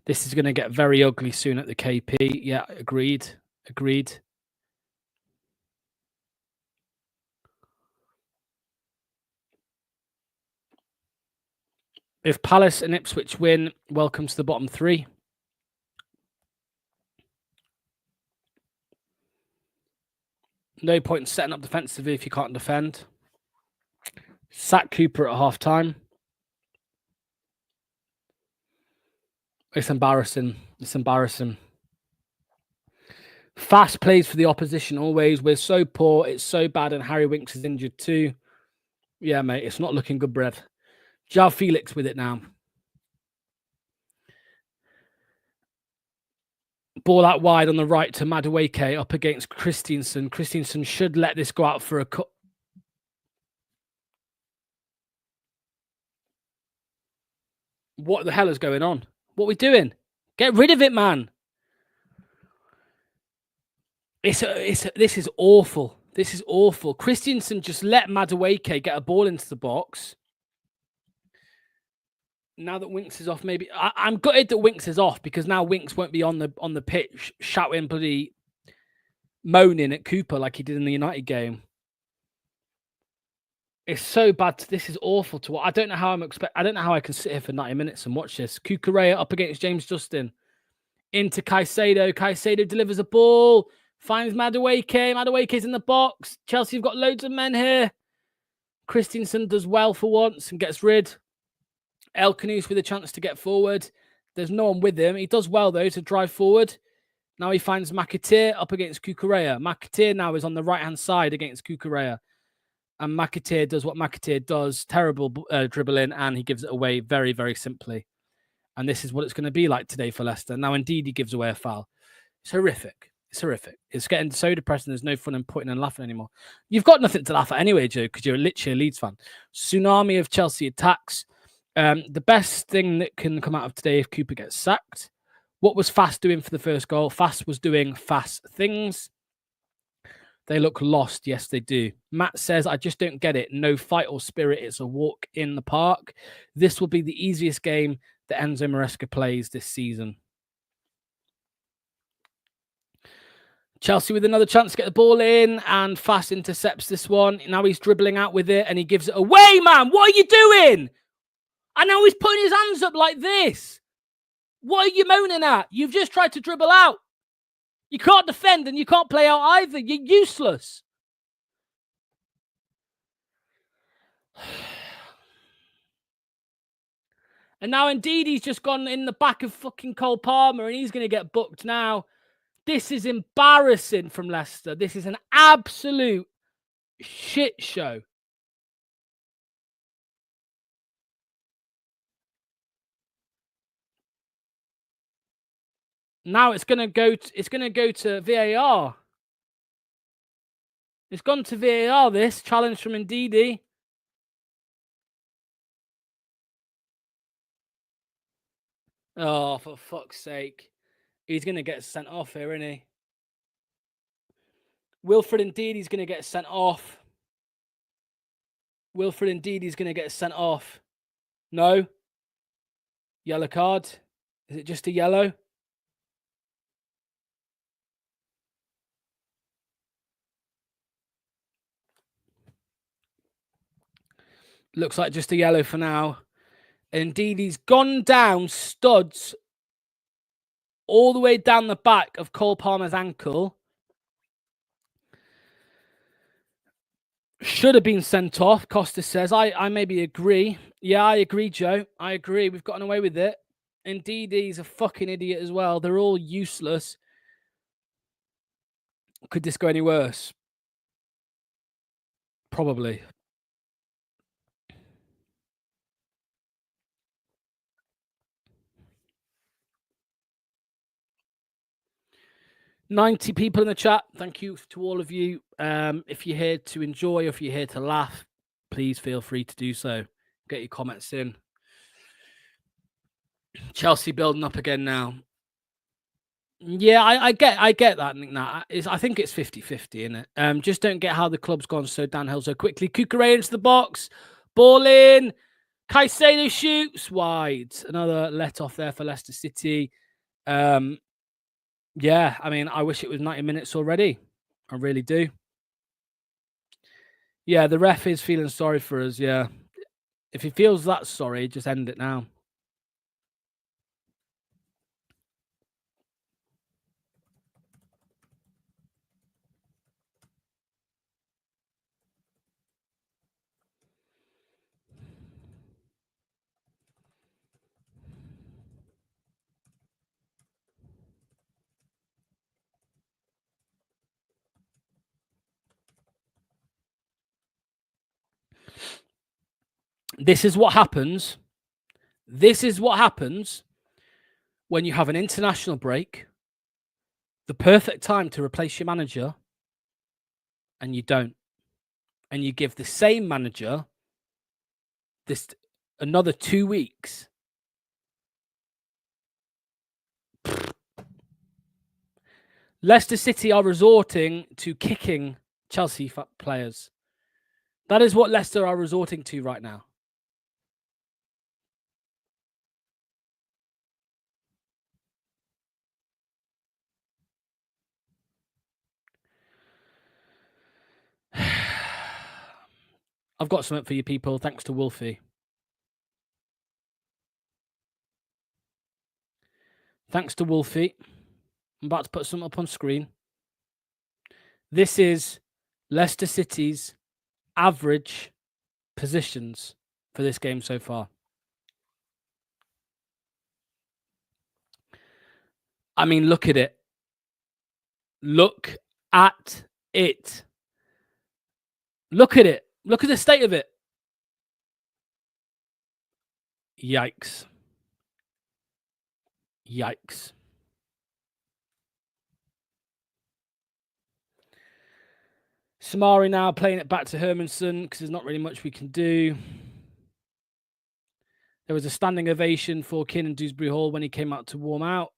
This is going to get very ugly soon at the KP. Yeah, agreed. If Palace and Ipswich win, welcome to the bottom three. No point in setting up defensively if you can't defend. Sack Cooper at half time. It's embarrassing. It's embarrassing. Fast plays for the opposition always. We're so poor. It's so bad. And Harry Winks is injured too. Yeah, mate. It's not looking good, Brev. Joao Felix with it now. Ball out wide on the right to Madueke up against Christensen. Christensen should let this go out for a cut. What the hell is going on? What are we doing? Get rid of it, man. This is awful. This is awful. Christensen just let Madueke get a ball into the box. Now that Winks is off, maybe I'm gutted that Winks is off because now Winks won't be on the pitch shouting bloody moaning at Cooper like he did in the United game. It's so bad. This is awful to watch. I don't know how I don't know how I can sit here for 90 minutes and watch this. Cucurella up against James Justin. Into Caicedo. Caicedo delivers a ball. Finds Madueke. Madueke's in the box. Chelsea have got loads of men here. Christensen does well for once and gets rid. El Canus with a chance to get forward. There's no one with him. He does well, though, to drive forward. Now he finds McAteer up against Cucurella. McAteer now is on the right-hand side against Cucurella. And McAteer does what McAteer does. Terrible dribbling, and he gives it away very, very simply. And this is what it's going to be like today for Leicester. Now, indeed, he gives away a foul. It's horrific. It's horrific. It's getting so depressing. There's no fun in pointing and laughing anymore. You've got nothing to laugh at anyway, Joe, because you're literally a Leeds fan. Tsunami of Chelsea attacks. The best thing that can come out of today if Cooper gets sacked. What was Fast doing for the first goal? Fast was doing fast things. They look lost. Yes, they do. Matt says, I just don't get it. No fight or spirit. It's a walk in the park. This will be the easiest game that Enzo Maresca plays this season. Chelsea with another chance to get the ball in, and Fast intercepts this one. Now he's dribbling out with it, and he gives it away, man. What are you doing? And now he's putting his hands up like this. What are you moaning at? You've just tried to dribble out. You can't defend and you can't play out either. You're useless. And now, indeed, he's just gone in the back of fucking Cole Palmer and he's going to get booked now. This is embarrassing from Leicester. This is an absolute shit show. Now it's going to go to VAR. It's gone to VAR, this challenge from Ndidi. Oh, for fuck's sake. He's going to get sent off here, isn't he? Wilfred Ndidi's going to get sent off. Wilfred Ndidi's going to get sent off. No. Yellow card. Is it just a yellow? Looks like just a yellow for now. Indeed, he's gone down studs all the way down the back of Cole Palmer's ankle. Should have been sent off, Costa says. I maybe agree. Yeah, I agree, Joe. I agree. We've gotten away with it. Indeed, he's a fucking idiot as well. They're all useless. Could this go any worse? Probably. $90 people in the chat. Thank you to all of you. If you're here to enjoy, or if you're here to laugh, please feel free to do so. Get your comments in. Chelsea building up again now. Yeah, I get that, Nick. I think it's 50-50, isn't it? Just don't get how the club's gone so downhill so quickly. Cucurella into the box. Ball in. Caicedo shoots wide. Another let off there for Leicester City. Yeah, I mean, I wish it was 90 minutes already. I really do. Yeah, the ref is feeling sorry for us, yeah. If he feels that sorry, just end it now. This is what happens. This is what happens when you have an international break, the perfect time to replace your manager, and you don't. And you give the same manager this another 2 weeks. Leicester City are resorting to kicking Chelsea players. That is what Leicester are resorting to right now. I've got something for you people, thanks to Wolfie. Thanks to Wolfie. I'm about to put something up on screen. This is Leicester City's average positions for this game so far. I mean, look at it. Look at it. Look at it. Look at the state of it. Yikes. Yikes. Samari now playing it back to Hermanson because there's not really much we can do. There was a standing ovation for Kin and Dewsbury-Hall when he came out to warm up.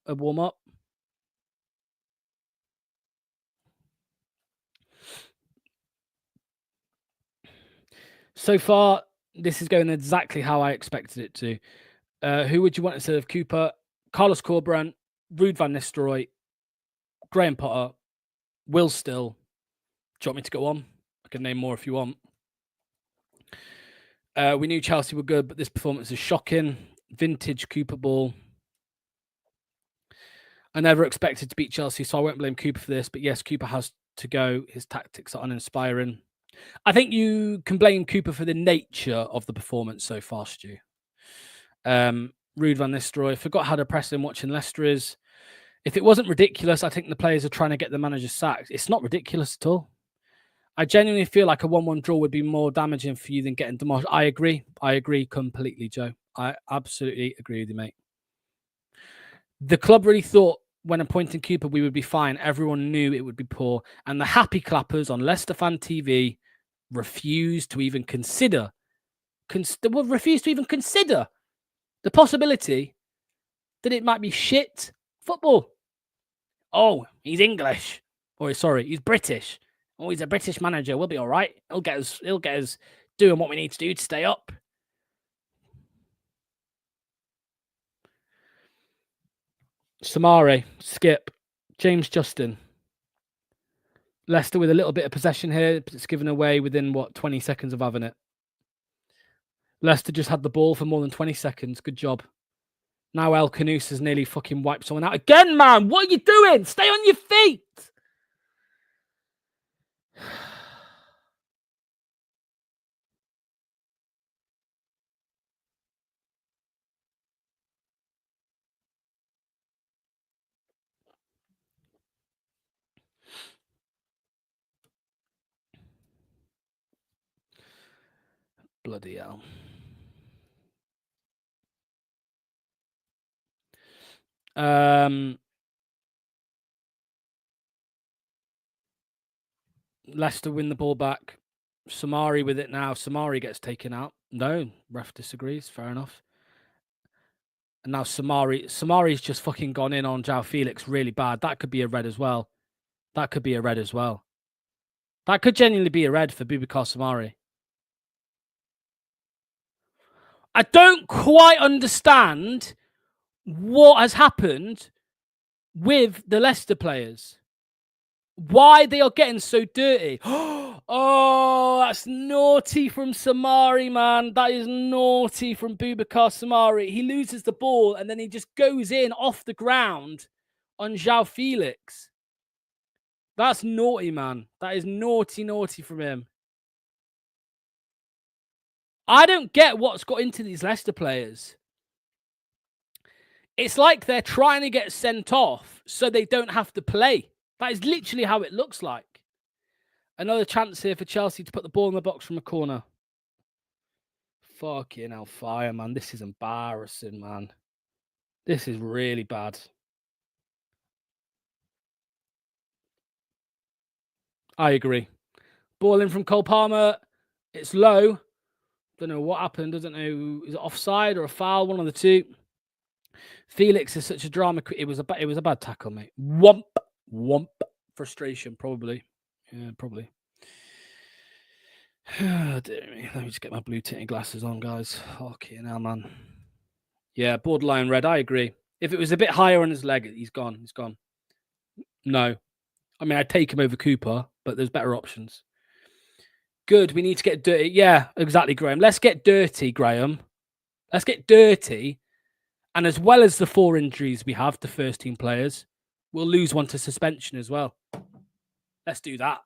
So far, this is going exactly how I expected it to. Who would you want instead of Cooper? Carlos Corberán, Ruud van Nistelrooy, Graham Potter, Will Still. Do you want me to go on? I can name more if you want. We knew Chelsea were good, but this performance is shocking. Vintage Cooper ball. I never expected to beat Chelsea, so I won't blame Cooper for this. But yes, Cooper has to go. His tactics are uninspiring. I think you can blame Cooper for the nature of the performance so far, Stu. Ruud van Nistelrooy. Forgot how depressing watching Leicester is. If it wasn't ridiculous, I think the players are trying to get the manager sacked. It's not ridiculous at all. I genuinely feel like a 1-1 draw would be more damaging for you than getting demolished. I agree. I agree completely, Joe. I absolutely agree with you, mate. The club really thought when appointing Cooper we would be fine. Everyone knew it would be poor. And the happy clappers on Leicester Fan TV refused to even consider the possibility that it might be shit football. Oh, he's English. Or sorry, he's British. Oh, he's a British manager. We'll be all right. He'll get us doing what we need to do to stay up. Samari, Skip, James Justin. Leicester with a little bit of possession here. But it's given away within, 20 seconds of having it. Leicester just had the ball for more than 20 seconds. Good job. Now El Canus has nearly fucking wiped someone out. Again, man, what are you doing? Stay on your feet. Bloody hell. Leicester win the ball back. Samari with it now. Samari gets taken out. No, ref disagrees. Fair enough. And now Samari's just fucking gone in on João Felix really bad. That could be a red as well. That could genuinely be a red for Boubacar Samari. I don't quite understand what has happened with the Leicester players. Why they are getting so dirty. Oh, that's naughty from Samari, man. That is naughty from Boubacar Samari. He loses the ball and then he just goes in off the ground on João Felix. That's naughty, man. That is naughty from him. I don't get what's got into these Leicester players. It's like they're trying to get sent off so they don't have to play. That is literally how it looks like. Another chance here for Chelsea to put the ball in the box from a corner. Fucking hell, fire, man. This is embarrassing, man. This is really bad. I agree. Ball in from Cole Palmer. It's low. Don't know what happened. Doesn't know. Is it offside or a foul? One of the two. Felix is such a drama. It was a bad tackle, mate. Womp. Frustration, probably. Yeah, probably. Oh, dear me. Let me just get my blue tinted glasses on, guys. Fucking hell, man. Yeah, borderline red. I agree. If it was a bit higher on his leg, he's gone. He's gone. No. I mean, I'd take him over Cooper, but there's better options. Good. We need to get dirty. Yeah, exactly, Graham. Let's get dirty, Graham. Let's get dirty. And as well as the 4 injuries we have, the first team players, we'll lose one to suspension as well. Let's do that.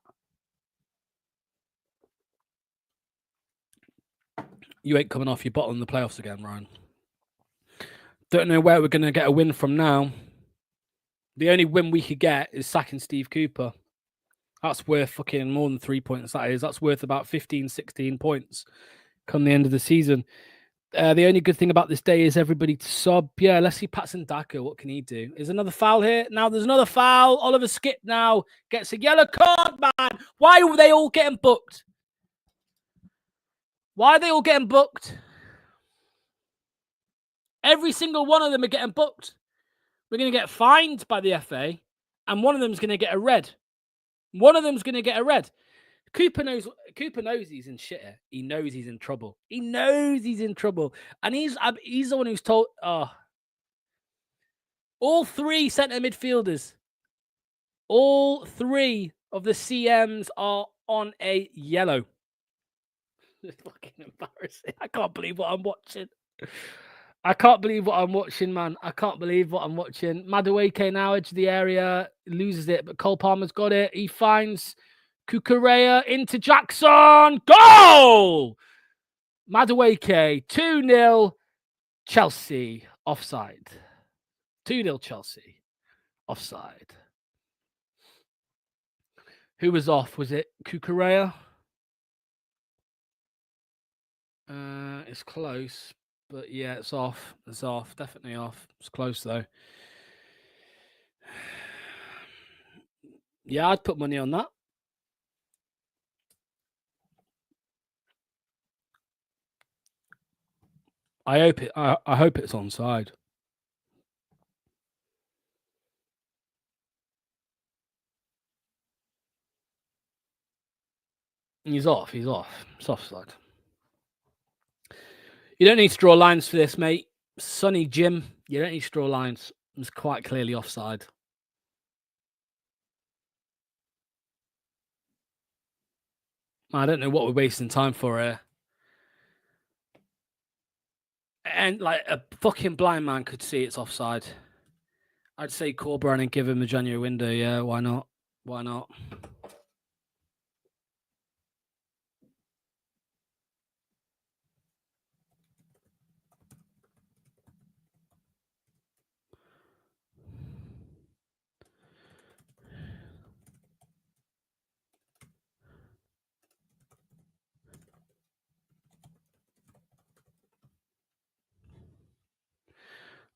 You ain't coming off your bottle in the playoffs again, Ryan. Don't know where we're going to get a win from now. The only win we could get is sacking Steve Cooper. That's worth fucking more than 3 points. That's worth about 15, 16 points come the end of the season. The only good thing about this day is everybody to sub. Yeah, let's see Patson Daka. What can he do? Is another foul here? Now there's another foul. Oliver Skip now gets a yellow card, man. Why are they all getting booked? Why are they all getting booked? Every single one of them are getting booked. We're going to get fined by the FA, and one of them's going to get a red. One of them's going to get a red. Cooper knows he's in shit here. He knows he's in trouble. He knows he's in trouble. And he's the one who's told... all 3 centre midfielders, all 3 of the CMs are on a yellow. It's fucking embarrassing. I can't believe what I'm watching. I can't believe what I'm watching, man. I can't believe what I'm watching. Madueke now, edge of the area, loses it, but Cole Palmer's got it. He finds Kukurea into Jackson. Goal! Madueke, 2-0 Chelsea, offside. 2-0 Chelsea, offside. Who was off? Was it Kukurea? It's close. But yeah, it's off. It's off. Definitely off. It's close though. Yeah, I'd put money on that. I hope it's onside. He's off. He's off. It's offside. You don't need to draw lines for this, mate. Sonny Jim, you don't need to draw lines. It's quite clearly offside. I don't know what we're wasting time for here. And like a fucking blind man could see it's offside. I'd say Corberán and give him a January window. Yeah, why not? Why not?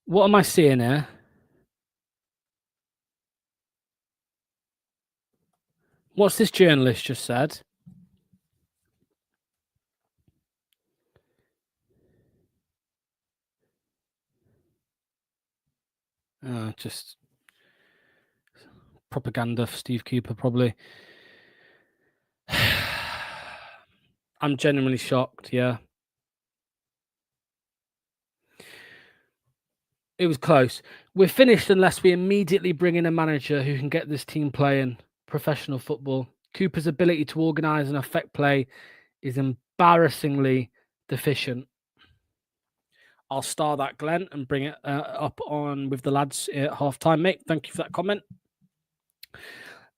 What am I seeing here? What's this journalist just said? Just propaganda for Steve Cooper, probably. I'm genuinely shocked, yeah. It was close. We're finished unless we immediately bring in a manager who can get this team playing professional football. Cooper's ability to organise and affect play is embarrassingly deficient. I'll star that, Glenn, and bring it up on with the lads at half-time, mate. Thank you for that comment.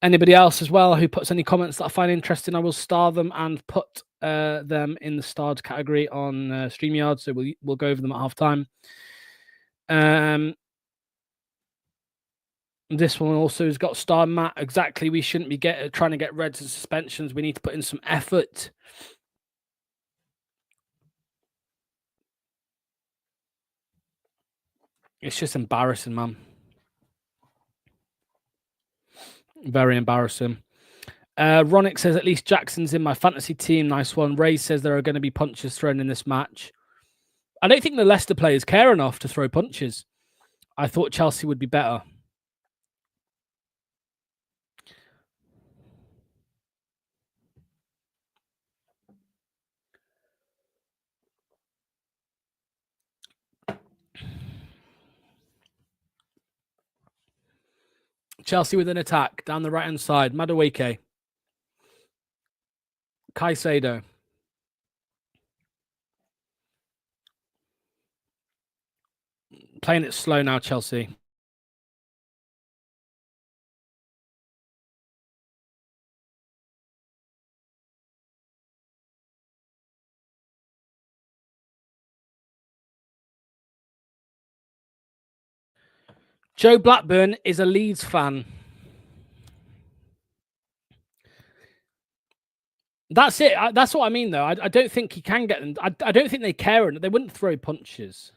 Anybody else as well who puts any comments that I find interesting, I will star them and put them in the starred category on StreamYard. So we'll go over them at half-time. This one also has got star Matt. Exactly. We shouldn't be trying to get reds and suspensions. We need to put in some effort. It's just embarrassing, man. Very embarrassing. Ronick says, at least Jackson's in my fantasy team. Nice one. Ray says there are going to be punches thrown in this match. I don't think the Leicester players care enough to throw punches. I thought Chelsea would be better. Chelsea with an attack down the right-hand side. Madueke. Caicedo. Playing it slow now, Chelsea. Joe Blackburn is a Leeds fan. That's it. That's what I mean, though. I don't think he can get them. I don't think they care. They wouldn't throw punches.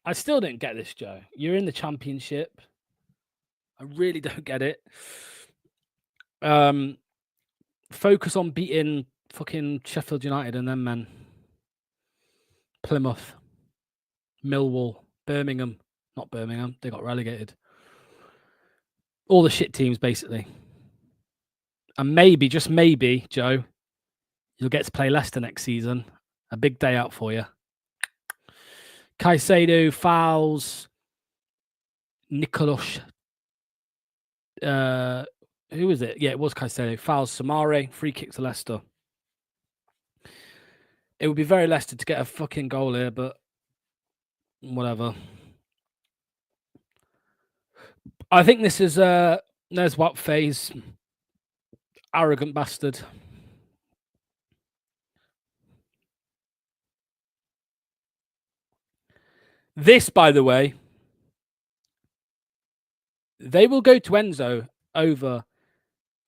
I still don't get this, Joe. You're in the Championship. I really don't get it. Focus on beating fucking Sheffield United and then, man. Plymouth. Millwall. Birmingham. Not Birmingham. They got relegated. All the shit teams, basically. And maybe, just maybe, Joe, you'll get to play Leicester next season. A big day out for you. Caicedo fouls Nicolas. Who was it? Yeah, it was Caicedo. Fouls Samare. Free kick to Leicester. It would be very Leicester to get a fucking goal here, but whatever. I think this is there's what phase. Arrogant bastard. This, by the way, they will go to Enzo over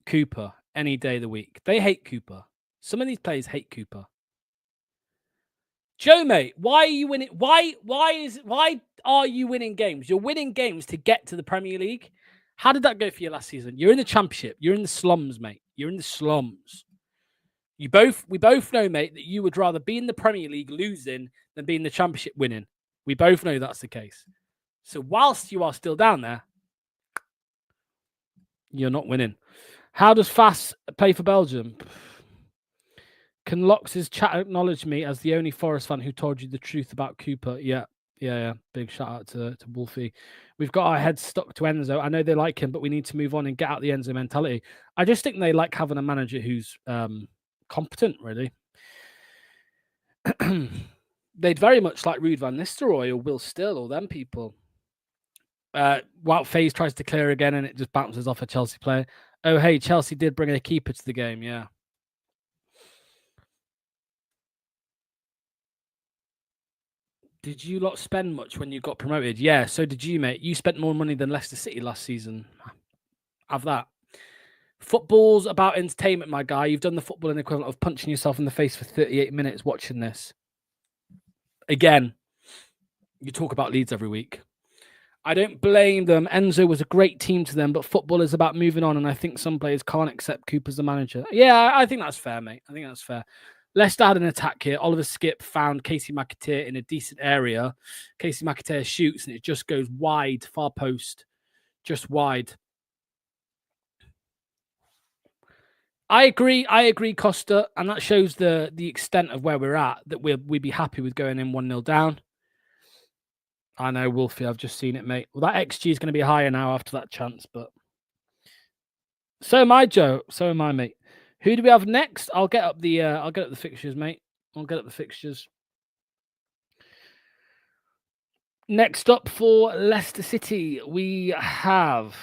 Cooper any day of the week. They hate Cooper. Some of these players hate Cooper. Joe, mate, why are you winning? Why are you winning games? You're winning games to get to the Premier League. How did that go for you last season? You're in the Championship. You're in the slums, mate. You're in the slums. We both know, mate, that you would rather be in the Premier League losing than be in the Championship winning. We both know that's the case. So whilst you are still down there, you're not winning. How does Fass play for Belgium? Can Lox's chat acknowledge me as the only Forest fan who told you the truth about Cooper? Yeah. Big shout out to Wolfie. We've got our heads stuck to Enzo. I know they like him, but we need to move on and get out the Enzo mentality. I just think they like having a manager who's competent, really. They'd very much like Ruud van Nistelrooy or Will Still or them people. Wout Faze tries to clear again and it just bounces off a Chelsea player. Oh, hey, Chelsea did bring a keeper to the game, yeah. Did you lot spend much when you got promoted? Yeah, so did you, mate. You spent more money than Leicester City last season. Have that. Football's about entertainment, my guy. You've done the footballing equivalent of punching yourself in the face for 38 minutes watching this. Again, you talk about Leeds every week. I don't blame them. Enzo was a great team to them, but football is about moving on, and I think some players can't accept Cooper as the manager. Yeah, I think that's fair, mate. I think that's fair. Leicester had an attack here. Oliver Skipp found Casey McAteer in a decent area. Casey McAteer shoots, and it just goes wide, far post, just wide. I agree, Costa, and that shows the extent of where we're at, that we'd be happy with going in 1-0 down. I know, Wolfie, I've just seen it, mate. Well, that XG is going to be higher now after that chance, but so am I, Joe. So am I, mate. Who do we have next? I'll get up the fixtures, mate. I'll get up the fixtures. Next up for Leicester City, we have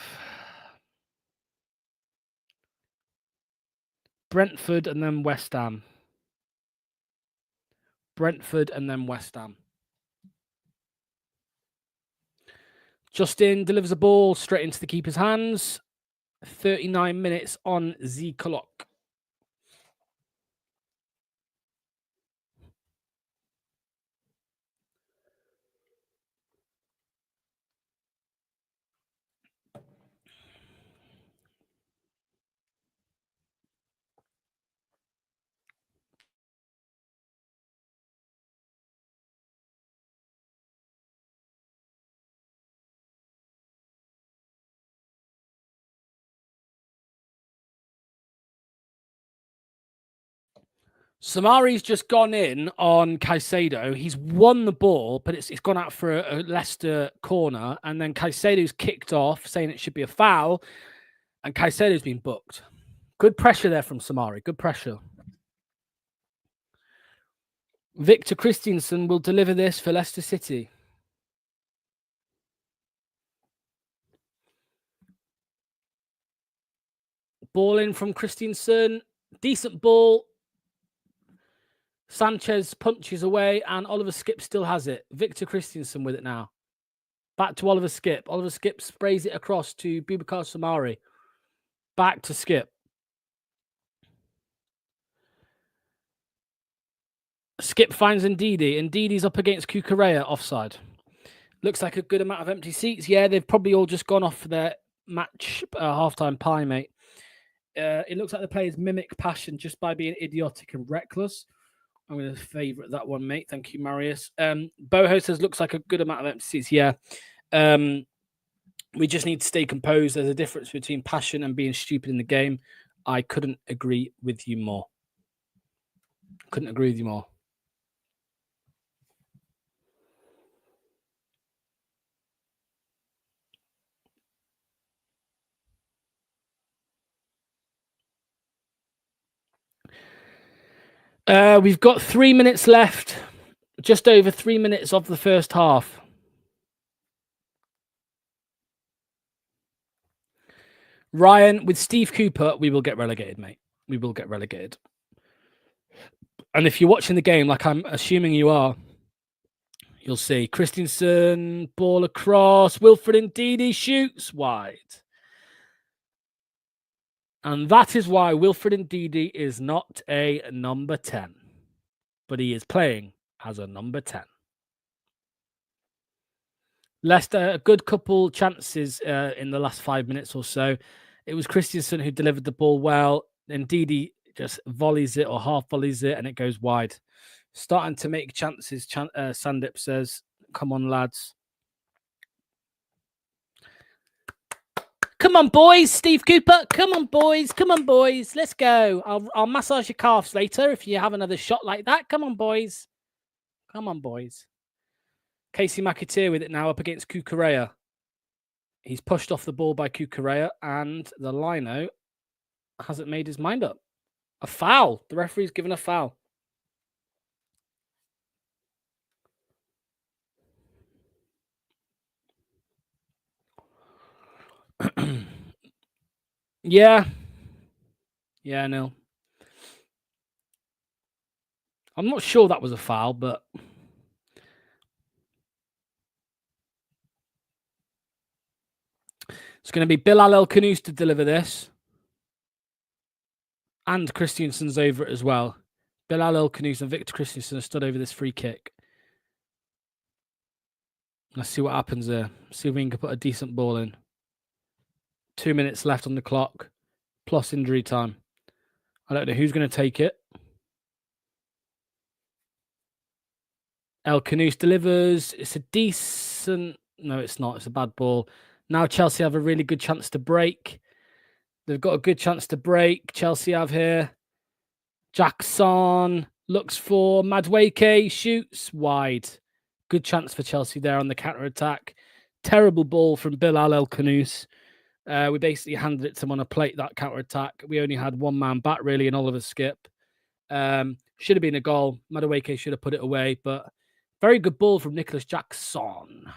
Brentford and then West Ham. Brentford and then West Ham. Justin delivers a ball straight into the keeper's hands. 39 minutes on the clock. Samari's just gone in on Caicedo. He's won the ball, but it's gone out for a Leicester corner. And then Caicedo's kicked off, saying it should be a foul. And Caicedo's been booked. Good pressure there from Samari. Good pressure. Victor Christiansen will deliver this for Leicester City. Ball in from Christiansen. Decent ball. Sanchez punches away, and Oliver Skip still has it. Victor Christiansen with it now. Back to Oliver Skip. Oliver Skip sprays it across to Boubacar Samari. Back to Skip. Skip finds Ndidi. Ndidi's up against Cucurella, offside. Looks like a good amount of empty seats. Yeah, they've probably all just gone off for their match halftime pie, mate. It looks like the players mimic passion just by being idiotic and reckless. I'm going to favourite that one, mate. Thank you, Marius. Boho says, looks like a good amount of empty seats. Yeah. We just need to stay composed. There's a difference between passion and being stupid in the game. I couldn't agree with you more. Couldn't agree with you more. We've got 3 minutes left. Just over 3 minutes of the first half. Ryan, with Steve Cooper, we will get relegated, mate. We will get relegated. And if you're watching the game, like I'm assuming you are, you'll see Christensen, ball across, Wilfred Ndidi shoots wide. And that is why Wilfred Ndidi is not a number 10. But he is playing as a number 10. Leicester, a good couple chances in the last 5 minutes or so. It was Christensen who delivered the ball well. Ndidi just volleys it or half volleys it and it goes wide. Starting to make chances, Sandip says. Come on, lads. Come on, boys. Steve Cooper. Come on, boys. Come on, boys. Let's go. I'll massage your calves later if you have another shot like that. Come on, boys. Come on, boys. Casey McAteer with it now up against Cucurella. He's pushed off the ball by Cucurella and the lino hasn't made his mind up. A foul. The referee's given a foul. Yeah, Neil. I'm not sure that was a foul, but it's going to be Bilal El Khanous to deliver this. And Christiansen's over it as well. Bilal El Khanous and Victor Christiansen have stood over this free kick. Let's see what happens there. See if we can put a decent ball in. 2 minutes left on the clock, plus injury time. I don't know who's going to take it. El Khanous delivers. It's a decent... No, it's not. It's a bad ball. Now Chelsea have a really good chance to break. They've got a good chance to break. Chelsea have here. Jackson looks for Madueke. Shoots wide. Good chance for Chelsea there on the counter-attack. Terrible ball from Bilal El Khanous. We basically handed it to him on a plate, that counter-attack. We only had one man back, really, in Oliver Skip. Should have been a goal. Madueke should have put it away, but very good ball from Nicholas Jackson.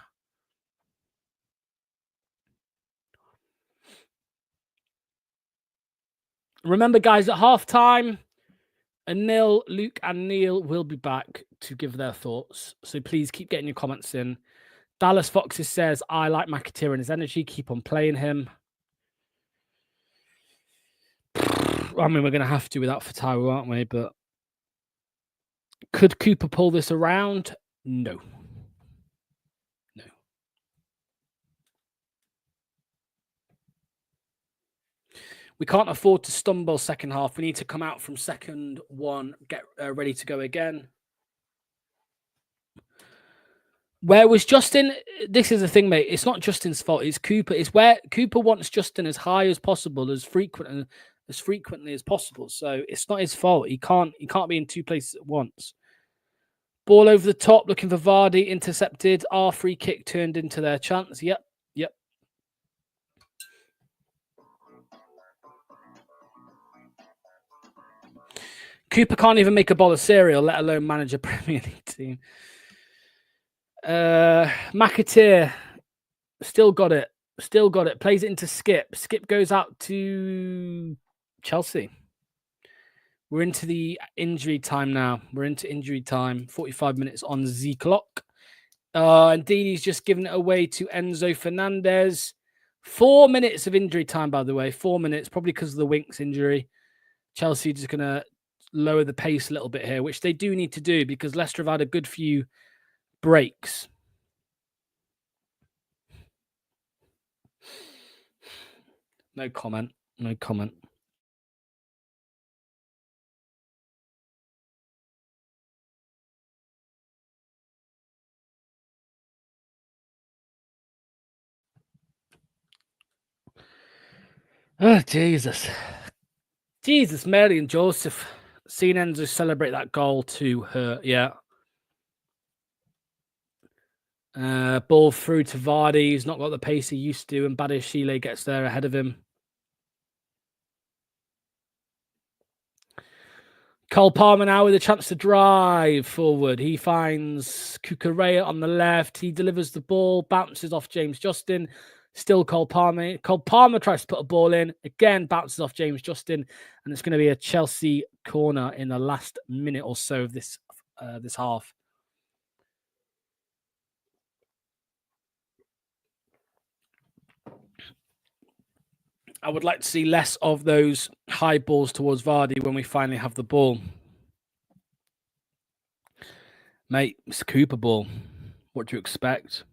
Remember, guys, at halftime, Luke and Neil will be back to give their thoughts. So please keep getting your comments in. Dallas Foxes says, I like McAteer and his energy. Keep on playing him. I mean, we're going to have to without Fatawu, aren't we? But could Cooper pull this around? No. No. We can't afford to stumble second half. We need to come out from second one, get ready to go again. Where was Justin? This is the thing, mate. It's not Justin's fault. It's Cooper. It's where Cooper wants Justin as high as possible, as frequent as frequently as possible. So it's not his fault. He can't be in two places at once. Ball over the top, looking for Vardy, intercepted. Our free kick turned into their chance. Yep. Cooper can't even make a bowl of cereal, let alone manage a Premier League team. McAteer still got it. Plays it into Skip. Skip goes out to Chelsea. We're into the injury time now. 45 minutes on the clock. And Dini's just given it away to Enzo Fernandez. 4 minutes of injury time, by the way. 4 minutes, probably because of the Winks injury. Chelsea just going to lower the pace a little bit here, which they do need to do because Leicester have had a good few breaks. No comment. Oh, Jesus, Mary and Joseph. Seeing Enzo celebrate that goal to her, yeah. Ball through to Vardy. He's not got the pace he used to, and Badiashile gets there ahead of him. Cole Palmer now with a chance to drive forward. He finds Cucurella on the left. He delivers the ball, bounces off James Justin. Still Cole Palmer. Cole Palmer tries to put a ball in. Again, bounces off James Justin. And it's going to be a Chelsea corner in the last minute or so of this half. I would like to see less of those high balls towards Vardy when we finally have the ball. Mate, it's a Cooper ball. What do you expect?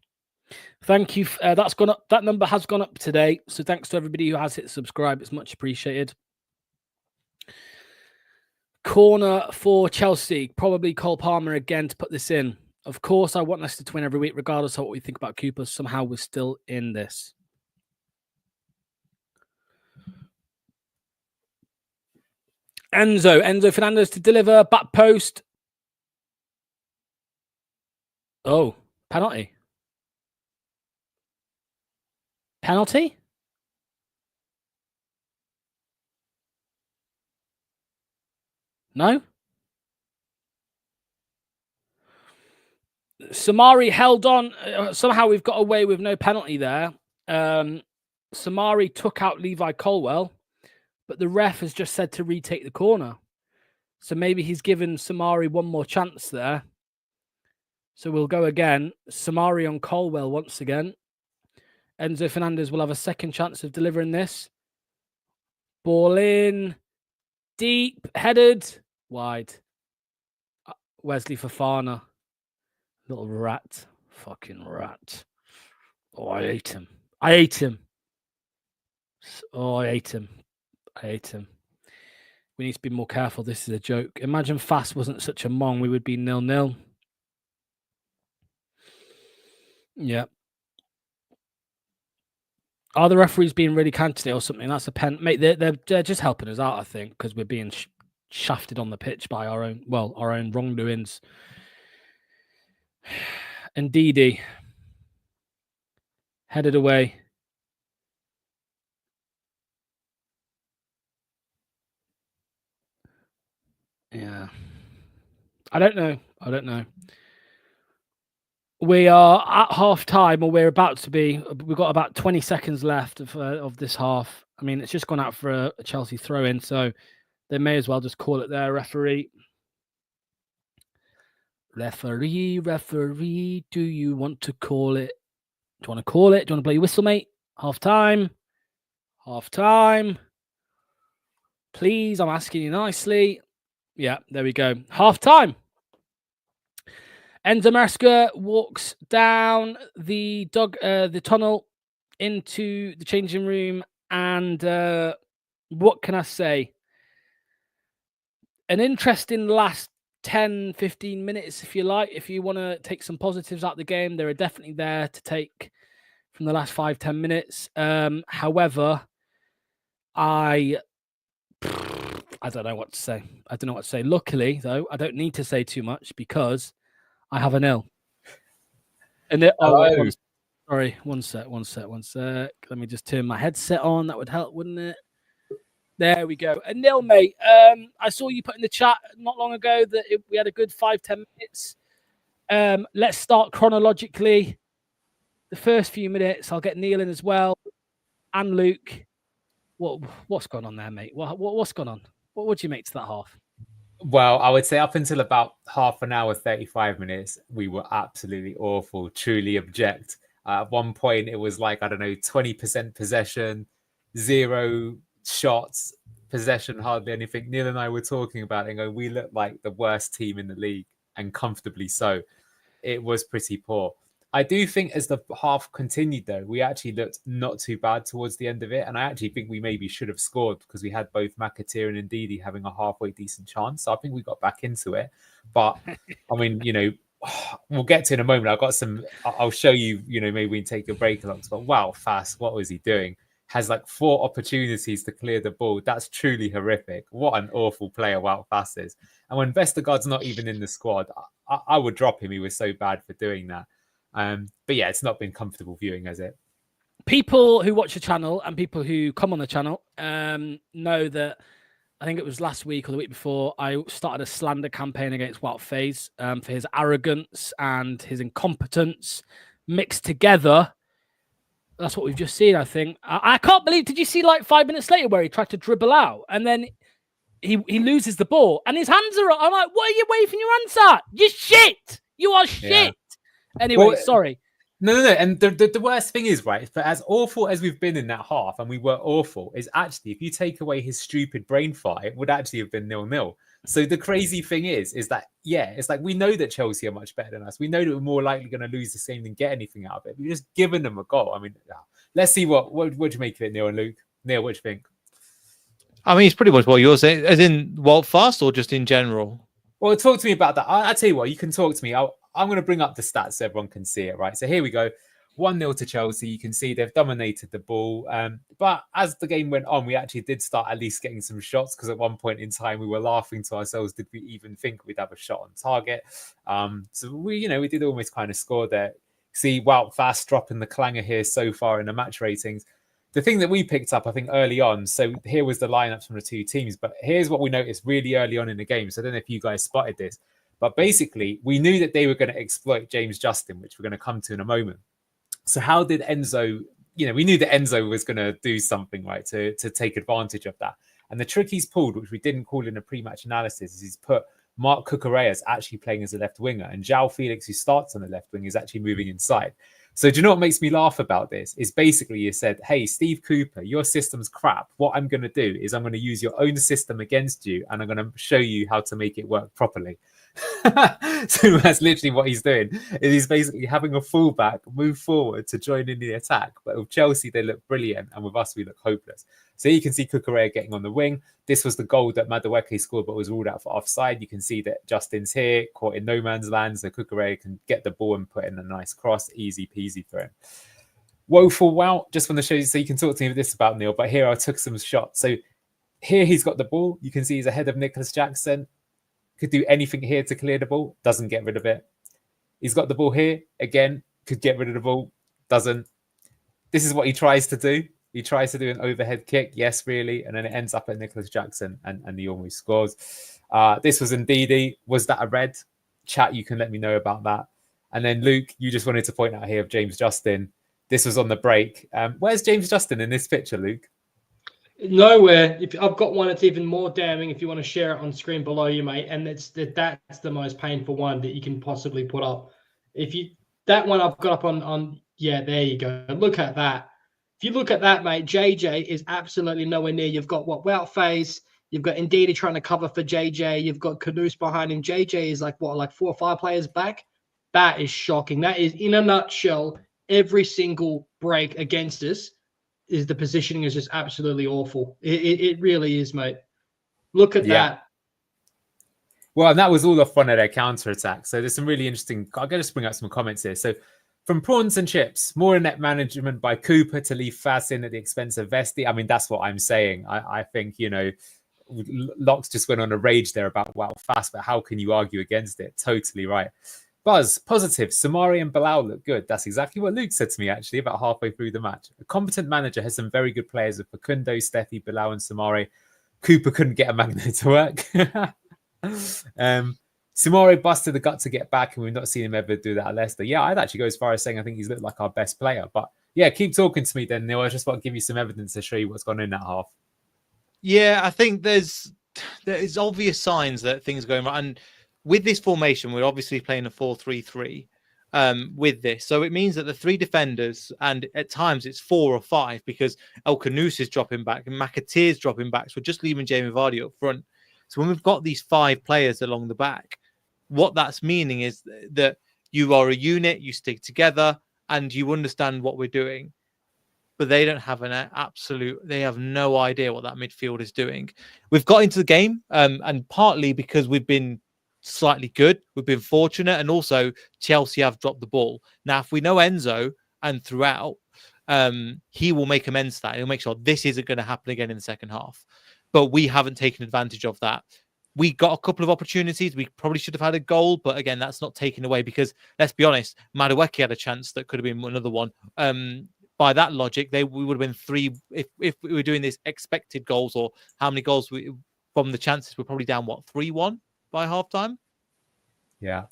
Thank you. That's gone up. That number has gone up today. So thanks to everybody who has hit subscribe. It's much appreciated. Corner for Chelsea. Probably Cole Palmer again to put this in. Of course, I want Leicester to win every week, regardless of what we think about Cooper. Somehow we're still in this. Enzo Fernandez to deliver. Back post. Oh, penalty. Penalty? No? Samari held on. Somehow we've got away with no penalty there. Samari took out Levi Colwell, but the ref has just said to retake the corner. So maybe he's given Samari one more chance there. So we'll go again. Samari on Colwell once again. Enzo Fernandez will have a second chance of delivering this. Ball in. Deep. Headed. Wide. Wesley Fofana. Little rat. Fucking rat. Oh, I hate him. Oh, I hate him. We need to be more careful. This is a joke. Imagine Fast wasn't such a mong. We would be 0-0. Yeah. Are the referees being really kind today or something? That's a pen. Mate, they're just helping us out, I think, because we're being shafted on the pitch by our own wrongdoings. And Didi headed away. Yeah. I don't know. We are at half time, or we're about to be. We've got about 20 seconds left of this half. I mean, it's just gone out for a Chelsea throw-in, so they may as well just call it there, referee. Referee, do you want to call it? Do you want to call it? Do you want to blow your whistle, mate? Half time. Please, I'm asking you nicely. Yeah, there we go. Half time. Enzo Maresca walks down the tunnel into the changing room, and what can I say? An interesting last 10, 15 minutes, if you like. If you want to take some positives out of the game, there are definitely there to take from the last 5-10 minutes. However, I I don't know what to say. Luckily, though, I don't need to say too much because I have a nil. And sorry, one sec. Let me just turn my headset on. That would help, wouldn't it? There we go. A nil, mate. I saw you put in the chat not long ago that we had a good 5-10 minutes. Let's start chronologically. The first few minutes, I'll get Neil in as well, and Luke. What's going on there, mate? What's going on? What do you make to that half? Well, I would say up until about half an hour, 35 minutes, we were absolutely awful, truly abject. At one point, it was like, 20% possession, 0 shots, possession, hardly anything. Neil and I were talking about it and going, we look like the worst team in the league, and comfortably so. It was pretty poor. I do think as the half continued, though, we actually looked not too bad towards the end of it. And I actually think we maybe should have scored because we had both McAteer and Ndidi having a halfway decent chance. So I think we got back into it. But, I mean, we'll get to in a moment. I'll show you, maybe we can take a break along. But wow, Fast, what was he doing? Has like 4 opportunities to clear the ball. That's truly horrific. What an awful player Wout Faes is. And when Vestergaard's not even in the squad, I would drop him. He was so bad for doing that. But yeah, it's not been comfortable viewing, has it? People who watch the channel and people who come on the channel know that I think it was last week or the week before, I started a slander campaign against Wout Faes for his arrogance and his incompetence mixed together. That's what we've just seen, I think. I can't believe, did you see like 5 minutes later where he tried to dribble out and then he loses the ball and his hands are up. I'm like, what are you waving your hands at? You're shit. You are shit. Yeah. Anyway, sorry. No. And the worst thing is, right, but as awful as we've been in that half, and we were awful, is actually, if you take away his stupid brain fart, it would actually have been 0-0. So the crazy thing is that, yeah, it's like we know that Chelsea are much better than us. We know that we're more likely going to lose this game than get anything out of it. We've just given them a goal. I mean, let's see what do you make of it, Neil and Luke? Neil, what do you think? I mean, it's pretty much what you're saying, as in Wout Faes or just in general? Well, talk to me about that. I'll tell you what, you can talk to me. I'm going to bring up the stats so everyone can see it, right? So here we go. 1-0 to Chelsea. You can see they've dominated the ball. But as the game went on, we actually did start at least getting some shots because at one point in time, we were laughing to ourselves. Did we even think we'd have a shot on target? So we did almost kind of score there. See Wout Faes dropping the clanger here so far in the match ratings. The thing that we picked up, I think, early on, so here was the lineups from the two teams, but here's what we noticed really early on in the game. So I don't know if you guys spotted this, but basically we knew that they were going to exploit James Justin, which we're going to come to in a moment. So how did Enzo, we knew that Enzo was going to do something, right, to take advantage of that. And the trick he's pulled, which we didn't call in a pre-match analysis, is he's put Marc Cucurella as actually playing as a left winger, and João Felix, who starts on the left wing, is actually moving inside. So do you know what makes me laugh about this? Is basically you said, hey, Steve Cooper, your system's crap. What I'm going to do is I'm going to use your own system against you, and I'm going to show you how to make it work properly. So that's literally what he's doing. He's basically having a fullback move forward to join in the attack. But with Chelsea, they look brilliant, and with us, we look hopeless. So you can see Cucurella getting on the wing. This was the goal that Madueke scored, but was ruled out for offside. You can see that Justin's here, caught in no man's land, so Cucurella can get the ball and put in a nice cross. Easy peasy for him. Woeful Wout, just want to show you, so you can talk to me with this about Neil, but here I took some shots. So here he's got the ball. You can see he's ahead of Nicholas Jackson. Could do anything here to clear the ball. Doesn't get rid of it. He's got the ball here. Again, could get rid of the ball. Doesn't. This is what he tries to do. He tries to do an overhead kick. Yes, really. And then it ends up at Nicholas Jackson and he almost scores. This was Ndidi. Was that a red? Chat, you can let me know about that. And then Luke, you just wanted to point out here of James Justin. This was on the break. Where's James Justin in this picture, Luke? Nowhere. If I've got one, it's even more damning. If you want to share it on screen below you, mate, and that's the most painful one that you can possibly put up. That one I've got up on yeah, there you go. Look at that. If you look at that, mate, JJ is absolutely nowhere near. You've got Wout Faes. You've got Ndidi trying to cover for JJ. You've got Kudus behind him. JJ is like 4 or 5 players back. That is shocking. That is, in a nutshell, every single break against us. Is the positioning is just absolutely awful. It really is, mate. Look at that. Well, and that was all the fun of their counter-attack. So there's some really interesting... I'll just bring up some comments here. So from Prawns and Chips, more net management by Cooper to leave Faes in at the expense of Vesti. I mean, that's what I'm saying. I think, Locks just went on a rage there about wow, fast, but how can you argue against it? Totally right. Buzz, positive. Samari and Bilal look good. That's exactly what Luke said to me, actually, about halfway through the match. A competent manager has some very good players with Facundo, Steffi, Bilal, and Samari. Cooper couldn't get a magnet to work. Samari busted the gut to get back, and we've not seen him ever do that at Leicester. Yeah, I'd actually go as far as saying I think he's looked like our best player. But yeah, keep talking to me then, Neil. I just want to give you some evidence to show you what's gone in that half. Yeah, I think there is obvious signs that things are going right. And with this formation, we're obviously playing a 4-3-3 with this. So it means that the three defenders, and at times it's 4 or 5 because El Kanous is dropping back and McAteer's dropping back. So we're just leaving Jamie Vardy up front. So when we've got these 5 players along the back, what that's meaning is that you are a unit, you stick together, and you understand what we're doing. But they don't have they have no idea what that midfield is doing. We've got into the game, and partly because we've been slightly good, we've been fortunate, and also Chelsea have dropped the ball. Now, if we know Enzo and throughout, he will make amends to that. He'll make sure this isn't going to happen again in the second half. But we haven't taken advantage of that. We got a couple of opportunities. We probably should have had a goal, but again, that's not taken away because, let's be honest, Madueke had a chance that could have been another one. By that logic, we would have been 3 if we were doing this expected goals or how many goals from the chances. We're probably down 3-1 by halftime. Yeah.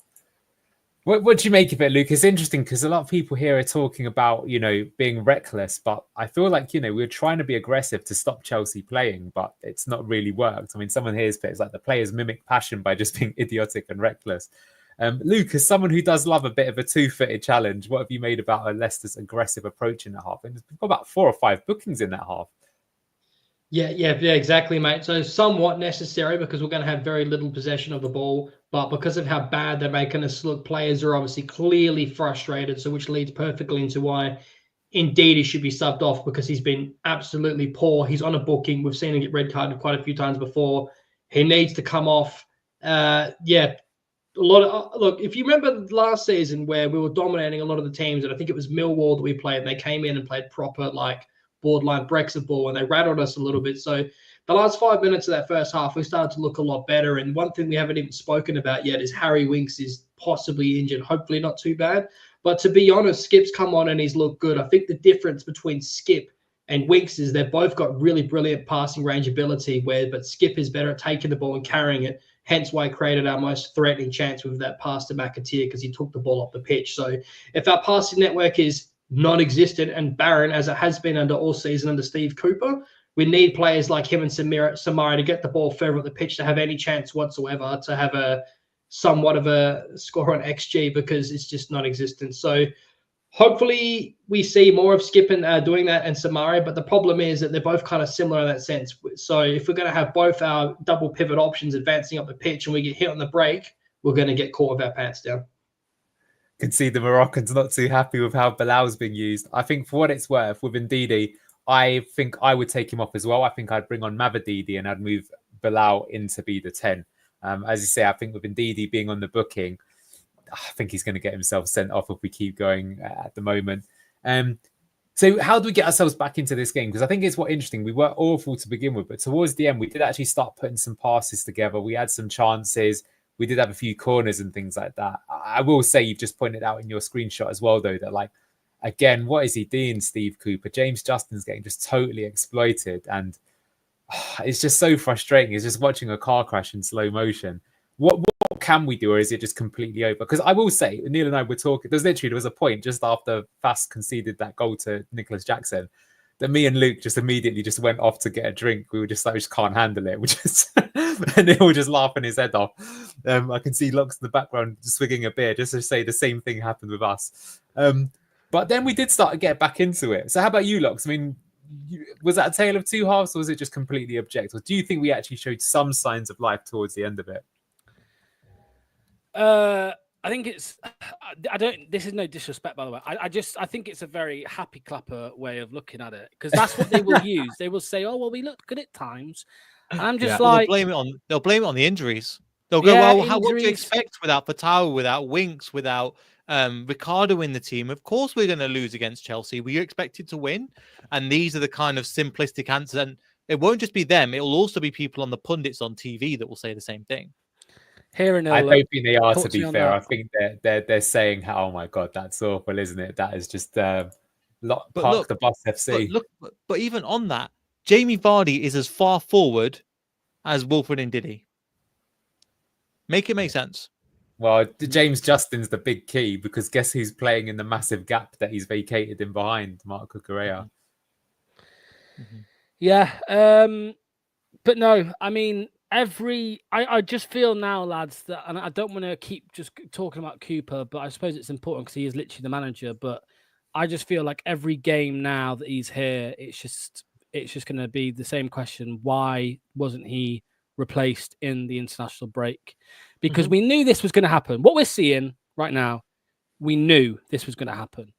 What do you make of it, Luke? It's interesting because a lot of people here are talking about, being reckless, but I feel like, we're trying to be aggressive to stop Chelsea playing, but it's not really worked. I mean, someone here's it's like the players mimic passion by just being idiotic and reckless. Luke, as someone who does love a bit of a two-footed challenge, what have you made about Leicester's aggressive approach in that half? And we've got about 4 or 5 bookings in that half. Yeah, exactly, mate. So somewhat necessary because we're going to have very little possession of the ball, but because of how bad they're making us look, players are obviously clearly frustrated, so which leads perfectly into why indeed he should be subbed off because he's been absolutely poor. He's on a booking. We've seen him get red carded quite a few times before. He needs to come off. Look, if you remember last season where we were dominating a lot of the teams, and I think it was Millwall that we played, and they came in and played proper, borderline Brexit ball, and they rattled us a little bit. So the last 5 minutes of that first half, we started to look a lot better. And one thing we haven't even spoken about yet is Harry Winks is possibly injured. Hopefully not too bad. But to be honest, Skip's come on and he's looked good. I think the difference between Skip and Winks is they've both got really brilliant passing range ability, but Skip is better at taking the ball and carrying it. Hence why he created our most threatening chance with that pass to McAteer because he took the ball off the pitch. So if our passing network is non-existent and barren as it has been under all season under Steve Cooper, we need players like him and Samari to get the ball further up the pitch to have any chance whatsoever to have a somewhat of a score on XG because it's just non-existent. So hopefully we see more of Skip and doing that and Samari, but the problem is that they're both kind of similar in that sense. So if we're going to have both our double pivot options advancing up the pitch and we get hit on the break, we're going to get caught with our pants down. Can see the Moroccans not too happy with how Bilal's being used. I think for what it's worth, with Ndidi, I think I would take him off as well. I think I'd bring on Mavididi and I'd move Bilal in to be the 10. As you say, I think with Ndidi being on the booking, I think he's going to get himself sent off if we keep going at the moment. So how do we get ourselves back into this game? Because I think it's what's interesting. We were awful to begin with, but towards the end, we did actually start putting some passes together. We had some chances. We did have a few corners and things like that. I will say you've just pointed out in your screenshot as well, though, that again, what is he doing, Steve Cooper? James Justin's getting just totally exploited. And it's just so frustrating. It's just watching a car crash in slow motion. What can we do, or is it just completely over? Because I will say, Neil and I were talking, there was a point just after Fast conceded that goal to Nicholas Jackson that me and Luke just immediately just went off to get a drink. We were just like, we just can't handle it. We just and Neil just laughing his head off. I can see Lux in the background just swigging a beer just to say the same thing happened with us. But then we did start to get back into it. So how about you, Lux? I mean, was that a tale of two halves, or was it just completely objective? Or do you think we actually showed some signs of life towards the end of it? I think it's. This is no disrespect, by the way. I think it's a very happy clapper way of looking at it because that's what they will use. They will say, "Oh well, we looked good at times." And I'm just like, they'll blame it on the injuries. They'll go, what do you expect without Fatau, without Winks, without Ricardo in the team? Of course, we're going to lose against Chelsea. We expected to win, and these are the kind of simplistic answers. And it won't just be them. It will also be people on the pundits on TV that will say the same thing. Here and I don't think they are, to thoughts be on fair. that? I think they're saying, "Oh my god, that's awful, isn't it?" That is just park the bus FC. But even on that, Jamie Vardy is as far forward as Wilfred and Diddy. Make it make sense. Well, James Justin's the big key, because guess who's playing in the massive gap that he's vacated in behind? Marc Cucurella. Yeah, but no, I mean, I just feel now, lads, that, and I don't want to keep just talking about Cooper, but I suppose it's important because he is literally the manager. But I just feel like every game now that he's here, it's just going to be the same question: why wasn't he replaced in the international break? Because we knew this was going to happen. What we're seeing right now, we knew this was going to happen,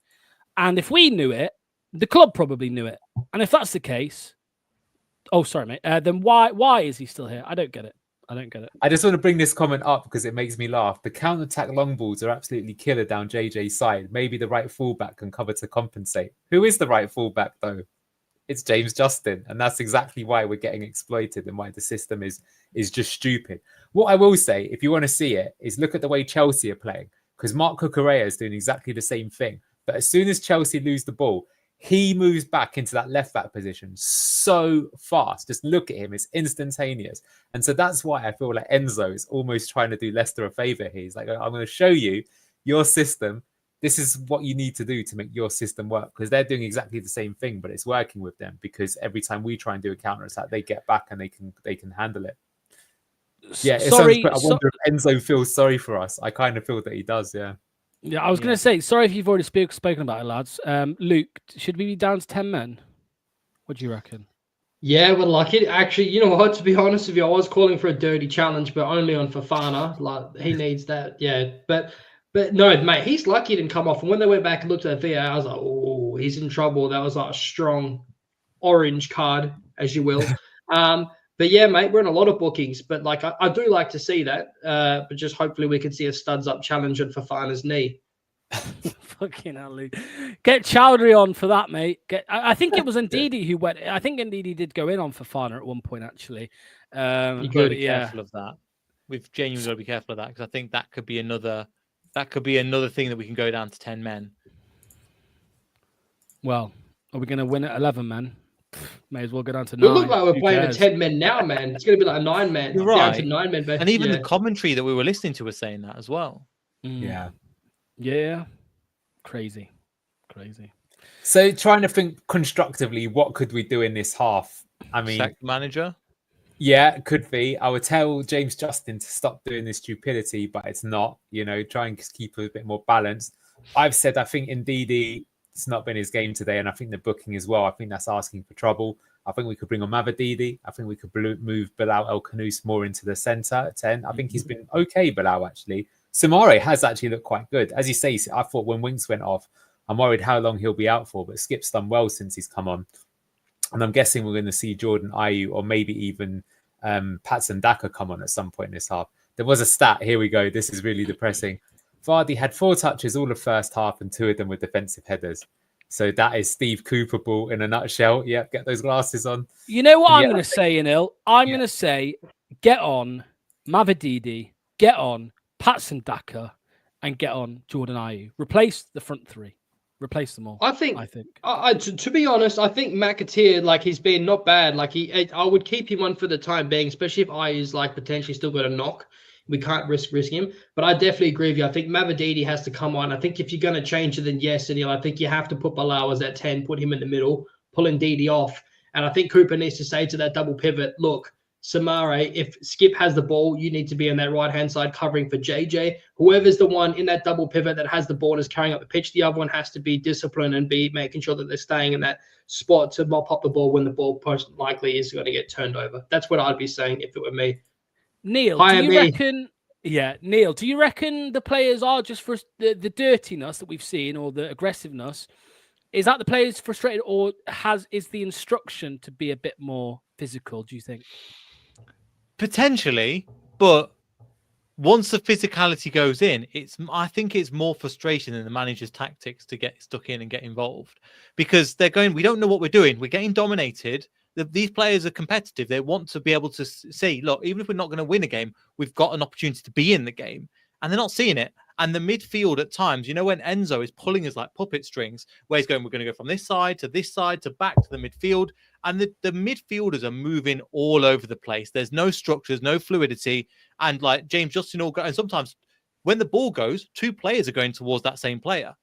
and if we knew it, the club probably knew it. And if that's the case, oh, sorry, mate. Then why is he still here? I don't get it. I just want to bring this comment up because it makes me laugh. The counter-attack long balls are absolutely killer down JJ's side. Maybe the right fullback can cover to compensate. Who is the right fullback, though? It's James Justin. And that's exactly why we're getting exploited and why the system is just stupid. What I will say, if you want to see it, is look at the way Chelsea are playing. Because Marc Cucurella is doing exactly the same thing. But as soon as Chelsea lose the ball, he moves back into that left back position so fast. Just look at him. It's instantaneous. And so that's why I feel like Enzo is almost trying to do Leicester a favour here. He's like, I'm going to show you your system. This is what you need to do to make your system work. Because they're doing exactly the same thing, but it's working with them. Because every time we try and do a counter attack, they get back and they can handle it. Yeah, I wonder if Enzo feels sorry for us. I kind of feel that he does, yeah. Yeah, I was going to say, sorry if you've already spoken about it, lads. Luke, should we be down to 10 men? What do you reckon? Yeah, well, like it actually, you know what? To be honest with you, I was calling for a dirty challenge, but only on Fofana. Like he needs that, yeah. But no, mate, he's lucky he didn't come off. And when they went back and looked at the VAR, I was like, oh, he's in trouble. That was like a strong orange card, as you will. But yeah, mate, we're in a lot of bookings. But like, I do like to see that. But just hopefully we can see a studs up challenge on Fofana's knee. Fucking hell, Luke. Get Chowdhury on for that, mate. I think it was Ndidi who went. I think Ndidi did go in on Fofana at one point, actually. You've got to be careful of that. We've genuinely got to be careful of that because I think that could be another thing that we can go down to 10 men. Well, are we going to win at 11 men? May as well go down to 9. We look like we're playing at 10 men now, man. It's going to be like 9 men. You're right. Down to 9 men. And even the commentary that we were listening to was saying that as well. Yeah. Yeah. Crazy. So trying to think constructively, what could we do in this half? I mean, sack the manager? Yeah, it could be. I would tell James Justin to stop doing this stupidity, but it's not. Try and keep a bit more balanced. I've said I think Ndidi, it's not been his game today, and I think the booking as well. I think that's asking for trouble. I think we could bring on Mavididi. I think we could move Bilal El Khanous more into the centre at 10. I think he's been okay, Bilal, actually. Samare has actually looked quite good. As you say, I thought when Winks went off, I'm worried how long he'll be out for, but Skip's done well since he's come on. And I'm guessing we're going to see Jordan Ayew or maybe even Patson Daka come on at some point in this half. There was a stat. Here we go. This is really depressing. Vardy had 4 touches all the first half and 2 of them were defensive headers. So that is Steve Cooper ball in a nutshell. Yep, get those glasses on. You know what I'm going to say, Anil? I'm going to say, get on Mavididi, get on Patson Daka, and get on Jordan Ayew. Replace the front 3. Replace them all. I think. To be honest, I think McAteer, like he's been not bad. Like I would keep him on for the time being, especially if Ayew's like potentially still got a knock. We can't risk him. But I definitely agree with you. I think Mavididi has to come on. I think if you're going to change it, then yes, and I think you have to put Bilal as at 10, put him in the middle, pull Ndidi off. And I think Cooper needs to say to that double pivot, look, Samare, if Skip has the ball, you need to be on that right-hand side covering for JJ. Whoever's the one in that double pivot that has the ball and is carrying up the pitch, the other one has to be disciplined and be making sure that they're staying in that spot to mop up the ball when the ball most likely is going to get turned over. That's what I'd be saying if it were me. Neil, do you reckon... Yeah, Neil, do you reckon the players are just for the dirtiness that we've seen or the aggressiveness? Is that the players frustrated or is the instruction to be a bit more physical, do you think? Potentially, but once the physicality goes in, I think it's more frustration than the manager's tactics to get stuck in and get involved because they're going, we don't know what we're doing. We're getting dominated. these players are competitive. They want to be able to see, look, even if we're not going to win a game, we've got an opportunity to be in the game. And they're not seeing it. And the midfield at times, you know, when Enzo is pulling us like puppet strings, where he's going, we're going to go from this side to back to the midfield. And the midfielders are moving all over the place. There's no structures, no fluidity. And like James Justin, and sometimes when the ball goes, two players are going towards that same player.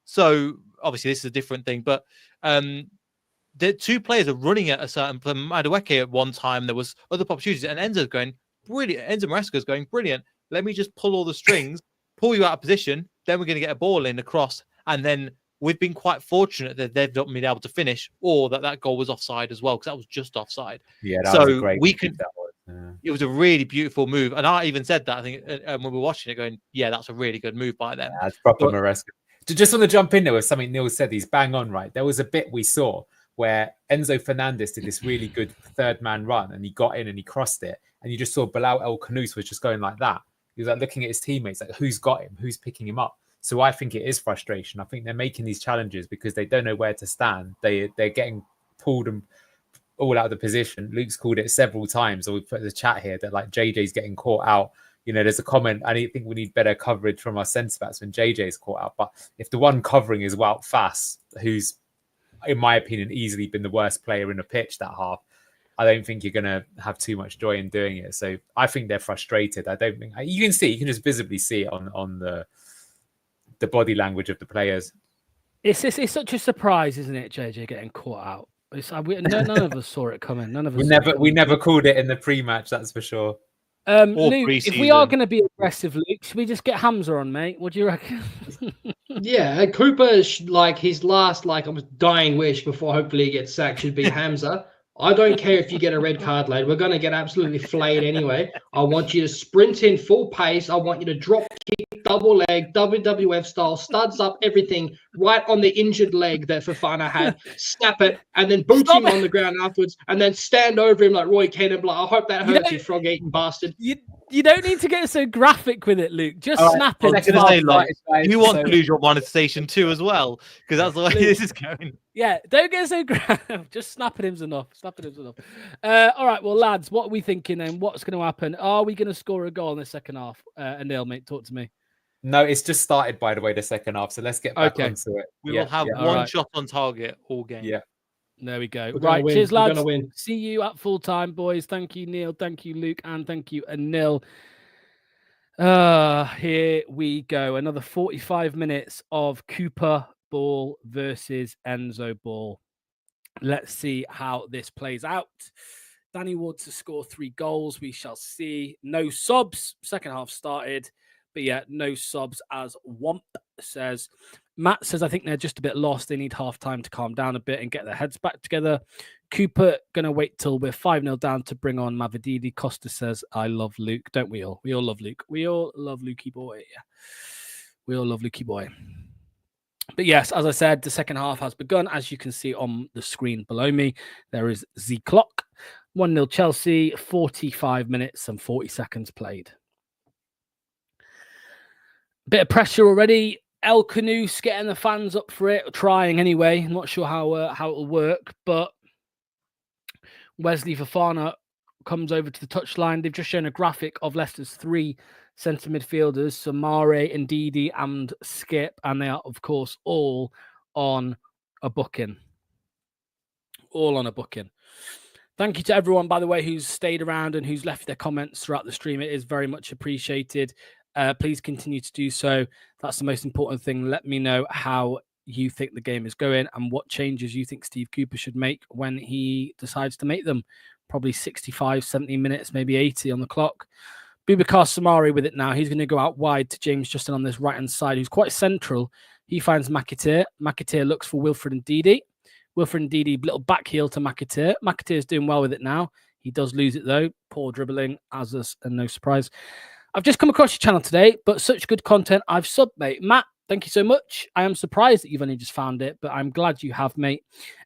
So obviously this is a different thing, but the two players are running at a certain, for Madueke at one time, there was other opportunities, and Enzo's going, brilliant. Enzo Maresca's going, brilliant. Let me just pull all the strings, pull you out of position, then we're going to get a ball in across. And then we've been quite fortunate that they've not been able to finish, or that goal was offside as well, because that was just offside. Yeah, that was a great It was a really beautiful move. And I even said that, I think, when we were watching it, going, yeah, that's a really good move by them. Yeah, that's proper Maresca. Just want to jump in there with something Neil said. He's bang on, right? There was a bit we saw where Enzo Fernandez did this really good third man run, and he got in and he crossed it. And you just saw Bilal El Khanous was just going like that. He was like looking at his teammates, like who's got him, who's picking him up. So I think it is frustration. I think they're making these challenges because they don't know where to stand. They're getting pulled and all out of the position. Luke's called it several times, or we put in the chat here that like JJ's getting caught out. You know, there's a comment. I think we need better coverage from our centre backs when JJ's caught out. But if the one covering is Wout Fass, who's, in my opinion, easily been the worst player in the pitch that half, I don't think you're going to have too much joy in doing it. So I think they're frustrated. I don't think you can just visibly see it on the body language of the players. It's such a surprise, isn't it, JJ getting caught out? None of us saw it coming. None of us. We never called it in the pre-match. That's for sure. Luke, if we are going to be aggressive, Luke, should we just get Hamza on, mate? What do you reckon? Yeah, Cooper, like his last, dying wish before hopefully he gets sacked should be Hamza. I don't care if you get a red card, lad. We're going to get absolutely flayed anyway. I want you to sprint in full pace. I want you to drop kick, double leg, WWF style, studs up everything right on the injured leg that Fofana had. Snap it, and then boot him on the ground afterwards, and then stand over him like Roy Keane and be like, I hope that hurts you, frog-eating bastard. You don't need to get so graphic with it, Luke. Just snap it. You want to lose your monetization too as well, because that's the way this is going. Yeah, don't get so graphic. Just snapping him's enough. All right, well, lads, what are we thinking then? What's going to happen? Are we going to score a goal in the second half? Anil, mate, talk to me. No, it's just started, by the way, the second half. So let's get back onto it. We will have one shot on target all game. Yeah. There we go. Right, cheers, lads. See you at full time, boys. Thank you, Neil. Thank you, Luke. And thank you, Anil. Here we go. Another 45 minutes of Cooper ball versus Enzo ball. Let's see how this plays out. Danny Ward to score 3 goals. We shall see. No subs. Second half started. But yeah, no subs, as Womp says. Matt says, I think they're just a bit lost. They need half time to calm down a bit and get their heads back together. Cooper going to wait till we're 5-0 down to bring on Mavididi. Costa says, I love Luke. Don't we all? We all love Luke. We all love Lukey boy. We all love Lukey boy. But yes, as I said, the second half has begun. As you can see on the screen below me, there is the clock. 1-0 Chelsea, 45 minutes and 40 seconds played. Bit of pressure already. El Khanous getting the fans up for it, trying anyway. I'm not sure how it'll work, but Wesley Fofana comes over to the touchline. They've just shown a graphic of Leicester's 3 centre midfielders, Samare, Ndidi, and Skip, and they are, of course, all on a booking. All on a booking. Thank you to everyone, by the way, who's stayed around and who's left their comments throughout the stream. It is very much appreciated. Please continue to do so. That's the most important thing. Let me know how you think the game is going and what changes you think Steve Cooper should make when he decides to make them. Probably 65, 70 minutes, maybe 80 on the clock. Boubacar Samari with it now. He's going to go out wide to James Justin on this right-hand side, who's quite central. He finds McAteer. McAteer looks for Wilfred Ndidi. Wilfred Ndidi, little back heel to McAteer. McAteer is doing well with it now. He does lose it, though. Poor dribbling, as and no surprise. I've just come across your channel today, but such good content. I've subbed, mate. Matt, thank you so much. I am surprised that you've only just found it, but I'm glad you have, mate.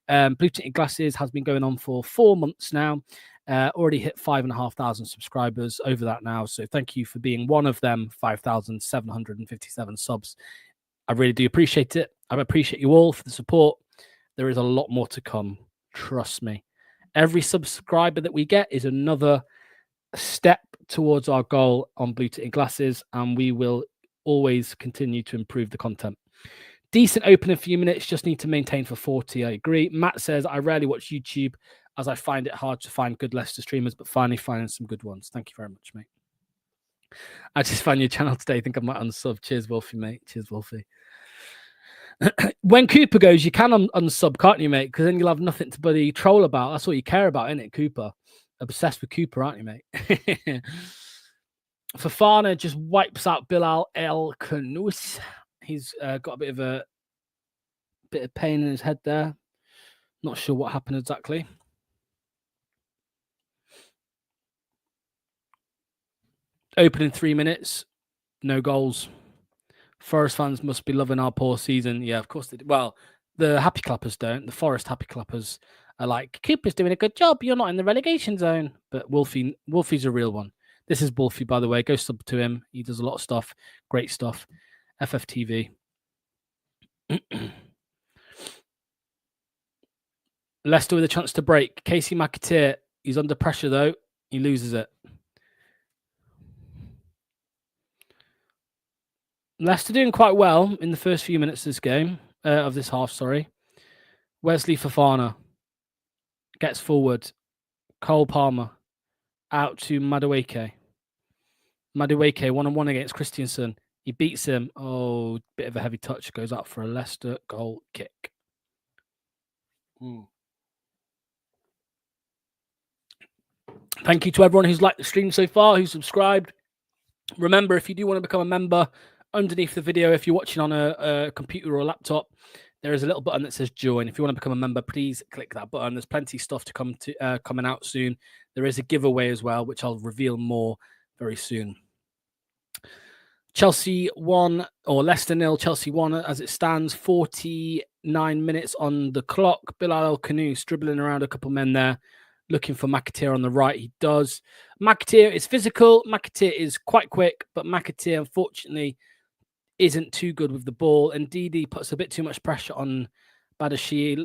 Blue Tinted Glasses has been going on for 4 months now. Already hit 5,500 subscribers over that now. So thank you for being one of them 5,757 subs. I really do appreciate it. I appreciate you all for the support. There is a lot more to come. Trust me. Every subscriber that we get is another step towards our goal on Blue Tinted Glasses, and we will always continue to improve the content. Decent opening few minutes, just need to maintain for 40. I agree. Matt says, I rarely watch YouTube as I find it hard to find good Leicester streamers, but finally finding some good ones. Thank you very much, mate. I just found your channel today. I think I might unsub. Cheers, Wolfie, mate. Cheers, Wolfie. When Cooper goes, you can unsub, can't you, mate? Because then you'll have nothing to bloody troll about. That's what you care about, isn't it, Cooper? Obsessed with Cooper, aren't you, mate? Fofana just wipes out Bilal El Khanous. He's got a bit of pain in his head there. Not sure what happened exactly. Opening 3 minutes, no goals. Forest fans must be loving our poor season. Yeah, of course they do. Well, the happy clappers don't. The Forest happy clappers are like, Cooper's doing a good job. You're not in the relegation zone. But Wolfie's a real one. This is Wolfie, by the way. Go sub to him. He does a lot of stuff. Great stuff. FFTV. Leicester with a chance to break. Casey McAteer, he's under pressure, though. He loses it. Leicester doing quite well in the first few minutes of this game, of this half, sorry. Wesley Fofana gets forward. Cole Palmer out to Madueke. Madueke one-on-one against Christiansen. He beats him. Oh, bit of a heavy touch. Goes out for a Leicester goal kick. Thank you to everyone who's liked the stream so far, who's subscribed. Remember, if you do want to become a member, underneath the video, if you're watching on a computer or a laptop, there is a little button that says join. If you want to become a member, please click that button. There's plenty of stuff to coming out soon. There is a giveaway as well, which I'll reveal more very soon. Chelsea 1 or Leicester 0, Chelsea 1 as it stands. 49 minutes on the clock. Bilal El Khanous dribbling around a couple men there, looking for McAteer on the right. He does. McAteer is physical. McAteer is quite quick, but McAteer, unfortunately, isn't too good with the ball. And Didi puts a bit too much pressure on Badashi,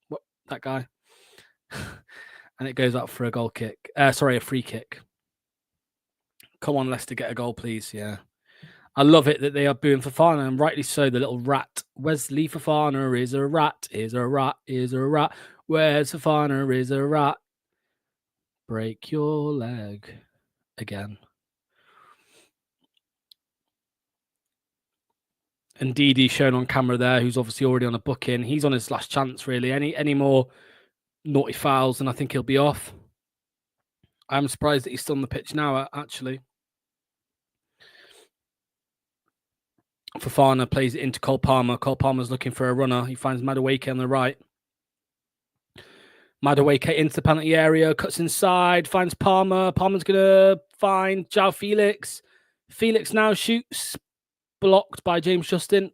what, that guy. And it goes out for a goal kick. A free kick. Come on, Leicester, get a goal, please. Yeah. I love it that they are booing Fofana, and rightly so, the little rat. Wesley Fofana is a rat, is a rat, is a rat. Where's Fofana is a rat? Break your leg again. And Didi shown on camera there, who's obviously already on a booking. He's on his last chance, really. Any more naughty fouls, and I think he'll be off. I'm surprised that he's still on the pitch now, actually. Fofana plays it into Cole Palmer. Cole Palmer's looking for a runner. He finds Madueke on the right. Madueke into the penalty area, cuts inside, finds Palmer. Palmer's going to find João Felix. Felix now shoots. Blocked by James Justin.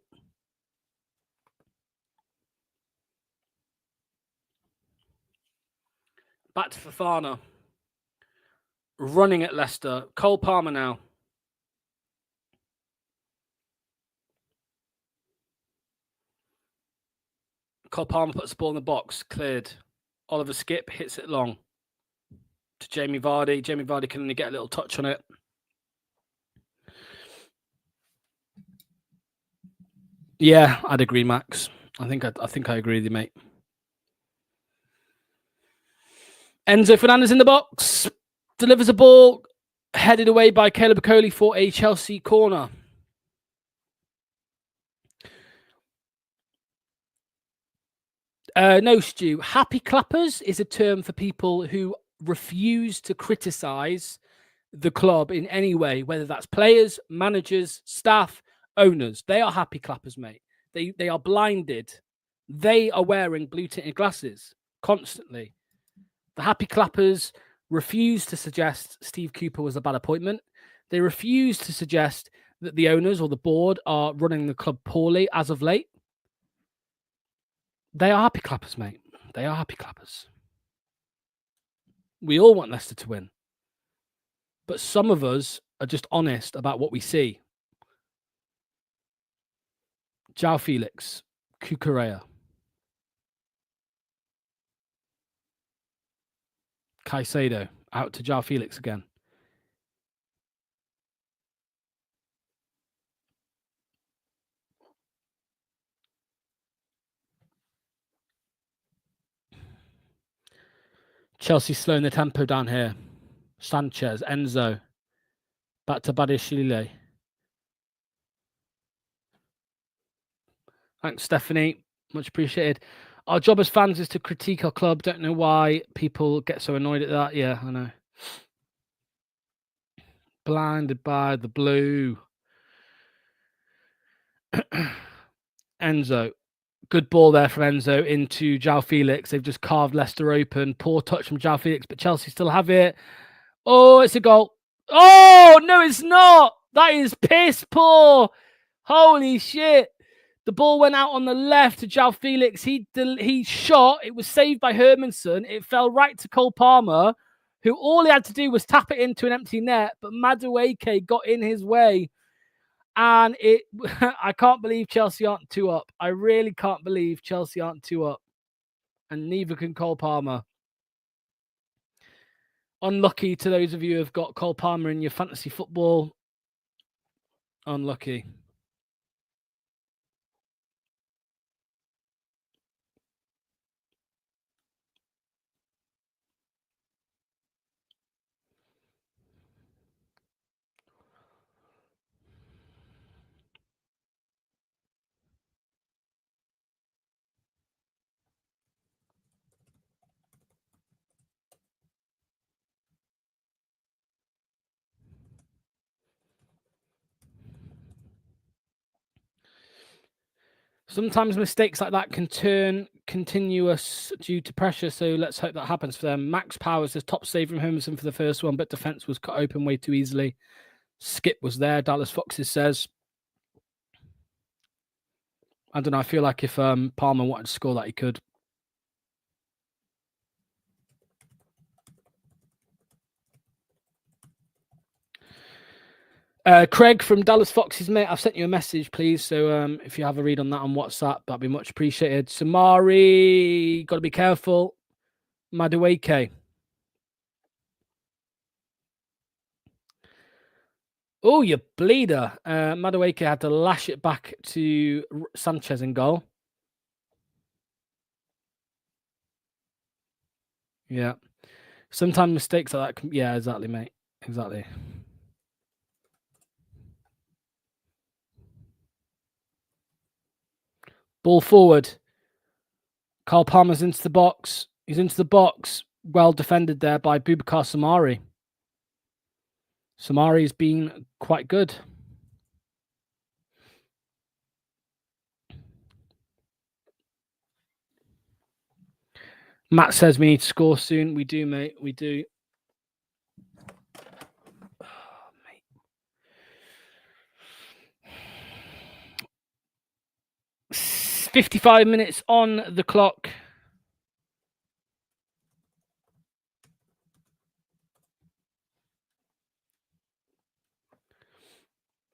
Back to Fofana. Running at Leicester. Cole Palmer now. Cole Palmer puts the ball in the box. Cleared. Oliver Skip hits it long to Jamie Vardy. Jamie Vardy can only get a little touch on it. Yeah, I'd agree, Max. I think I agree with you, mate. Enzo Fernandez in the box. Delivers a ball. Headed away by Caleb Okoli for a Chelsea corner. No, Stu. Happy clappers is a term for people who refuse to criticize the club in any way, whether that's players, managers, staff, owners. They are happy clappers, mate. They are blinded. They are wearing blue tinted glasses constantly. The happy clappers refuse to suggest Steve Cooper was a bad appointment. They refuse to suggest that the owners or the board are running the club poorly as of late. They are happy clappers, mate. They are happy clappers. We all want Leicester to win. But some of us are just honest about what we see. João Felix, Cucurella. Caicedo out to João Felix again. Chelsea slowing the tempo down here. Sanchez, Enzo. Back to Badiashile. Thanks, Stephanie. Much appreciated. Our job as fans is to critique our club. Don't know why people get so annoyed at that. Yeah, I know. Blinded by the blue. Enzo. Good ball there from Enzo into João Felix. They've just carved Leicester open. Poor touch from João Felix, but Chelsea still have it. Oh, it's a goal. Oh, no, it's not. That is piss poor. Holy shit. The ball went out on the left to João Felix. He shot. It was saved by Hermanson. It fell right to Cole Palmer, who all he had to do was tap it into an empty net, but Madueke got in his way. And I can't believe Chelsea aren't 2 up. I really can't believe Chelsea aren't 2 up. And neither can Cole Palmer. Unlucky to those of you who have got Cole Palmer in your fantasy football. Unlucky. Sometimes mistakes like that can turn continuous due to pressure, so let's hope that happens for them. Max Powers says top save from Hermanson for the first one, but defence was cut open way too easily. Skip was there, Dallas Foxes says. I don't know, I feel like if Palmer wanted to score that, he could. Craig from Dallas Foxes, mate, I've sent you a message, please. So if you have a read on that on WhatsApp, that'd be much appreciated. Samari, got to be careful. Madueke. Oh, you bleeder. Madueke had to lash it back to Sanchez in goal. Yeah. Sometimes mistakes like that. Yeah, exactly, mate. Exactly. Ball forward. Carl Palmer's into the box. He's into the box. Well defended there by Boubacar Samari. Samari's been quite good. Matt says we need to score soon. We do, mate. We do. Oh, mate. 55 minutes on the clock.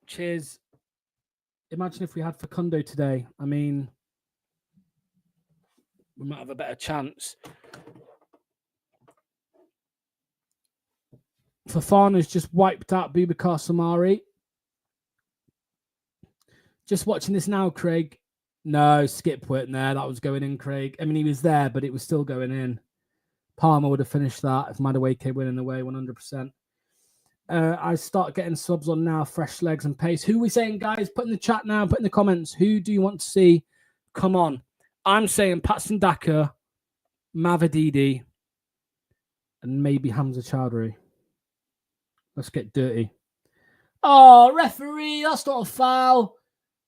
Cheers. Imagine if we had Facundo today. I mean, we might have a better chance. Fafana's just wiped out Boubacar Samari. Just watching this now, Craig. No, Skip weren't there. That was going in, Craig. I mean, he was there, but it was still going in. Palmer would have finished that if Madueke winning the way 100%. I start getting subs on now, fresh legs and pace. Who are we saying, guys? Put in the chat now, put in the comments. Who do you want to see? Come on. I'm saying Patson Daka, Mavididi, and maybe Hamza Chowdhury. Let's get dirty. Oh, referee, that's not a foul.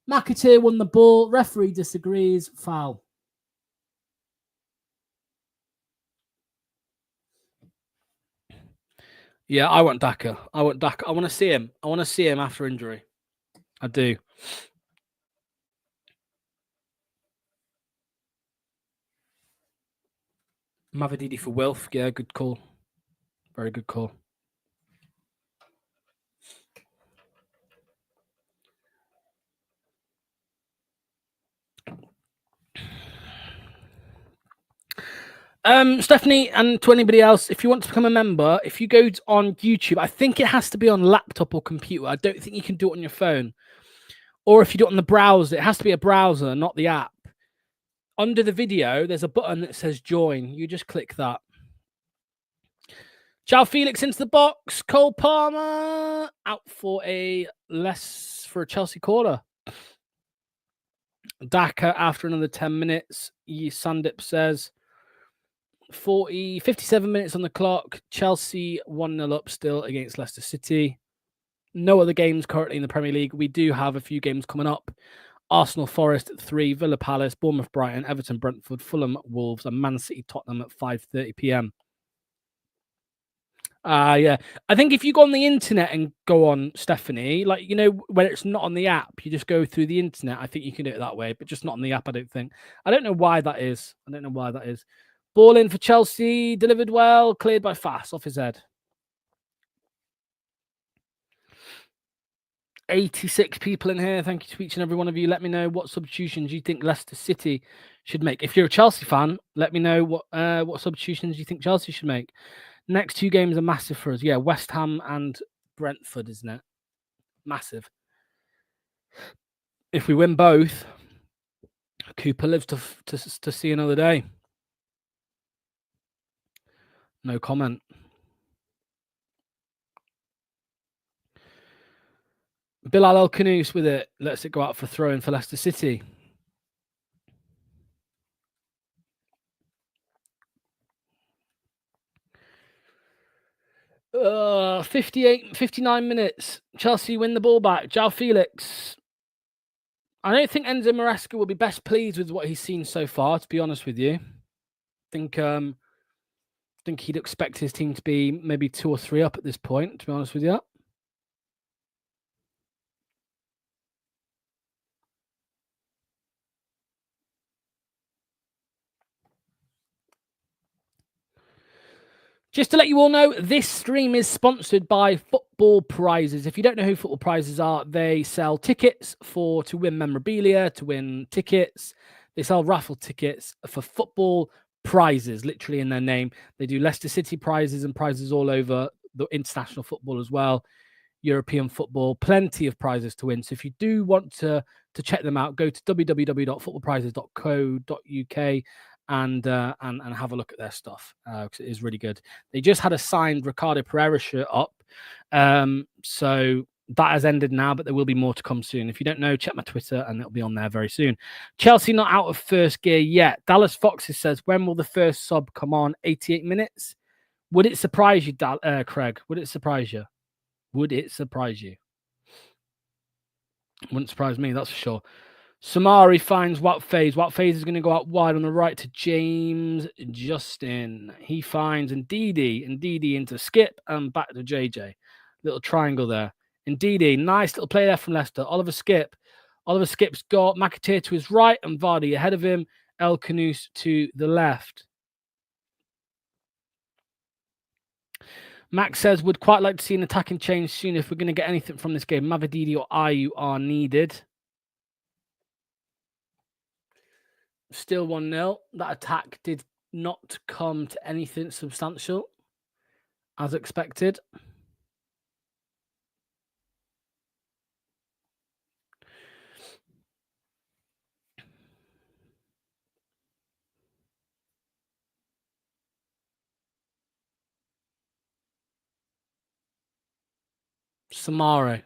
McAteer won the ball. Referee disagrees. Foul. Yeah, I want Daka. I want Daka. I want to see him. I want to see him after injury. I do. Mavididi for Wilf. Yeah, good call. Very good call. Stephanie, and to anybody else, if you want to become a member, if you go on YouTube, I think it has to be on laptop or computer. I don't think you can do it on your phone. Or if you do it on the browser, it has to be a browser, not the app. Under the video, there's a button that says join. You just click that. João Felix into the box. Cole Palmer out for a Chelsea corner. Daka after another 10 minutes. Sandip says 57 minutes on the clock. Chelsea 1-0 up still against Leicester City. No other games currently in the Premier League. We do have a few games coming up. Arsenal Forest at 3, Villa Palace, Bournemouth Brighton, Everton Brentford, Fulham Wolves, and Man City Tottenham at 5:30 p.m. Yeah. I think if you go on the internet and go on, Stephanie, like, you know, when it's not on the app, you just go through the internet. I think you can do it that way, but just not on the app, I don't think. I don't know why that is. Ball in for Chelsea, delivered well, cleared by Fass off his head. 86 people in here. Thank you to each and every one of you. Let me know what substitutions you think Leicester City should make. If you're a Chelsea fan, let me know what substitutions you think Chelsea should make. Next 2 games are massive for us. Yeah, West Ham and Brentford, isn't it? Massive. If we win both, Cooper lives to see another day. No comment. Bilal El Khanous with it. Lets it go out for throw-in for Leicester City. Uh, 59 minutes. Chelsea win the ball back. João Felix. I don't think Enzo Maresca will be best pleased with what he's seen so far, to be honest with you. I think he'd expect his team to be maybe 2 or 3 up at this point, to be honest with you. Just to let you all know, this stream is sponsored by Football Prizes. If you don't know who Football Prizes are, they sell tickets to win memorabilia, to win tickets. They sell raffle tickets for football prizes, literally in their name. They do Leicester City prizes and prizes all over the international football as well, European football, plenty of prizes to win. So if you do want to check them out, go to www.footballprizes.co.uk and have a look at their stuff, because it is really good. They just had a signed Ricardo Pereira shirt up, so that has ended now, but there will be more to come soon. If you don't know, check my Twitter and it'll be on there very soon. Chelsea not out of first gear yet. Dallas Foxes says, when will the first sub come on? 88 minutes. Would it surprise you, Craig? Would it surprise you? Wouldn't surprise me, that's for sure. Samari finds Wout Faze. Wout Faze is going to go out wide on the right to James Justin. He finds Ndidi into Skip and back to JJ. Little triangle there. Ndidi, nice little play there from Leicester. Oliver Skip's got McAteer to his right and Vardy ahead of him. El Khanous to the left. Max says, would quite like to see an attacking change soon if we're going to get anything from this game. Mavididi or Ayew are needed. Still 1-0. That attack did not come to anything substantial, as expected. Samari.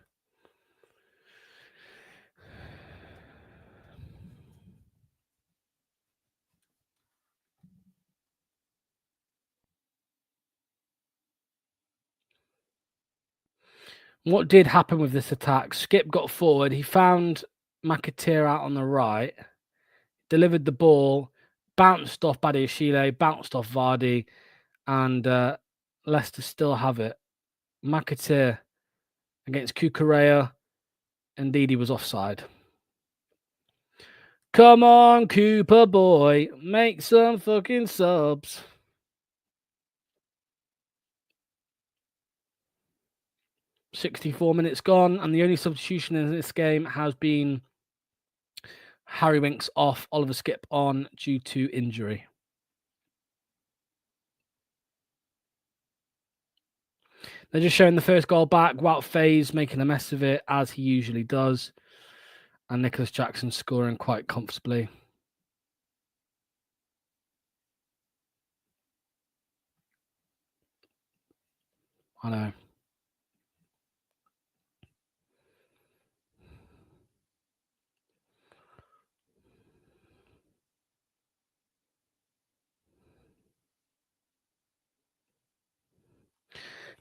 What did happen with this attack? Skip got forward. He found McAteer out on the right, delivered the ball, bounced off Badiashile, bounced off Vardy, and Leicester still have it. McAteer against Cucurella, and Ndidi was offside. Come on, Cooper boy, make some fucking subs. .64 minutes gone, and the only substitution in this game has been Harry Winks off, Oliver Skip on due to injury. They're just showing the first goal back. Wout Faes making a mess of it, as he usually does. And Nicholas Jackson scoring quite comfortably. I know.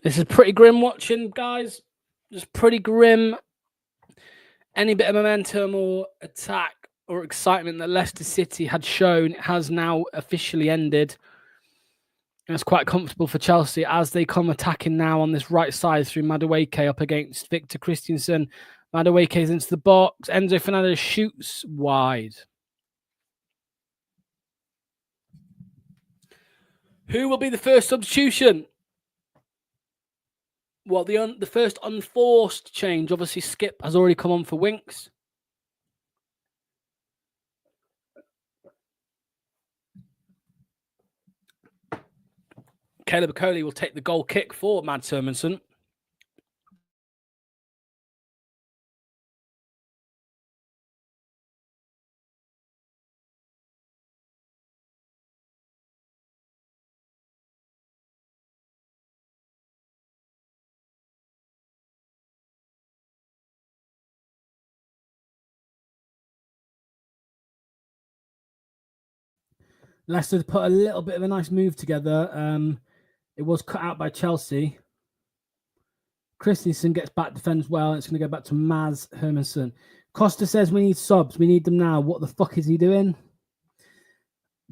This is pretty grim watching, guys. Just pretty grim. Any bit of momentum or attack or excitement that Leicester City had shown has now officially ended. And it's quite comfortable for Chelsea as they come attacking now on this right side through Madueke up against Victor Christensen. Madueke's into the box. Enzo Fernandez shoots wide. Who will be the first substitution? Well, the first unforced change, obviously Skip has already come on for Winks. Caleb Okoli will take the goal kick for Mads Hermansen. Leicester put a little bit of a nice move together. It was cut out by Chelsea. Christensen gets back, defends well. It's going to go back to Mads Hermansen. Costa says we need subs. We need them now. What the fuck is he doing?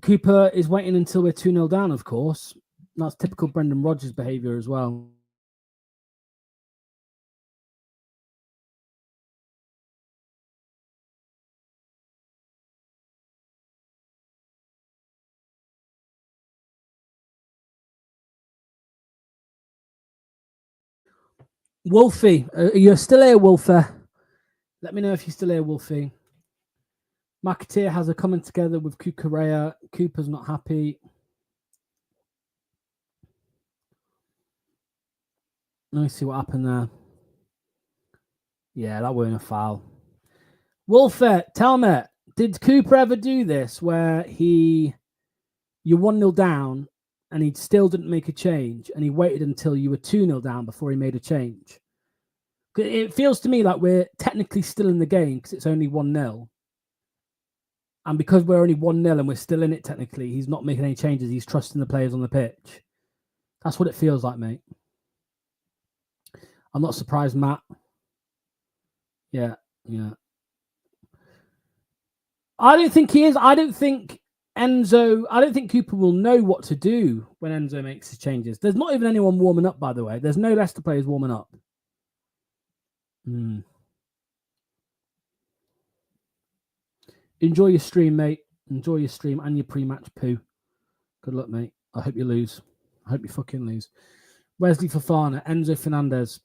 Cooper is waiting until we're 2-0 down, of course. That's typical Brendan Rodgers behaviour as well. Wolfie, you're still here, Wolfie. Let me know if you're still here, Wolfie. McAteer has a comment together with Kukurea. Cooper's not happy. Let me see what happened there. Yeah, that weren't a foul. Wolfie, tell me, did Cooper ever do this where you're 1-0 down and he still didn't make a change and he waited until you were 2-0 down before he made a change? It feels to me like we're technically still in the game because it's only 1-0. And because we're only 1-0 and we're still in it technically, he's not making any changes. He's trusting the players on the pitch. That's what it feels like, mate. I'm not surprised, Matt. Yeah. I don't think he is. I don't think Cooper will know what to do when Enzo makes his changes. There's not even anyone warming up, by the way. There's no Leicester players warming up. Enjoy your stream, mate. Enjoy your stream and your pre-match poo. Good luck, mate. I hope you lose. I hope you fucking lose. Wesley Fofana, Enzo Fernandez.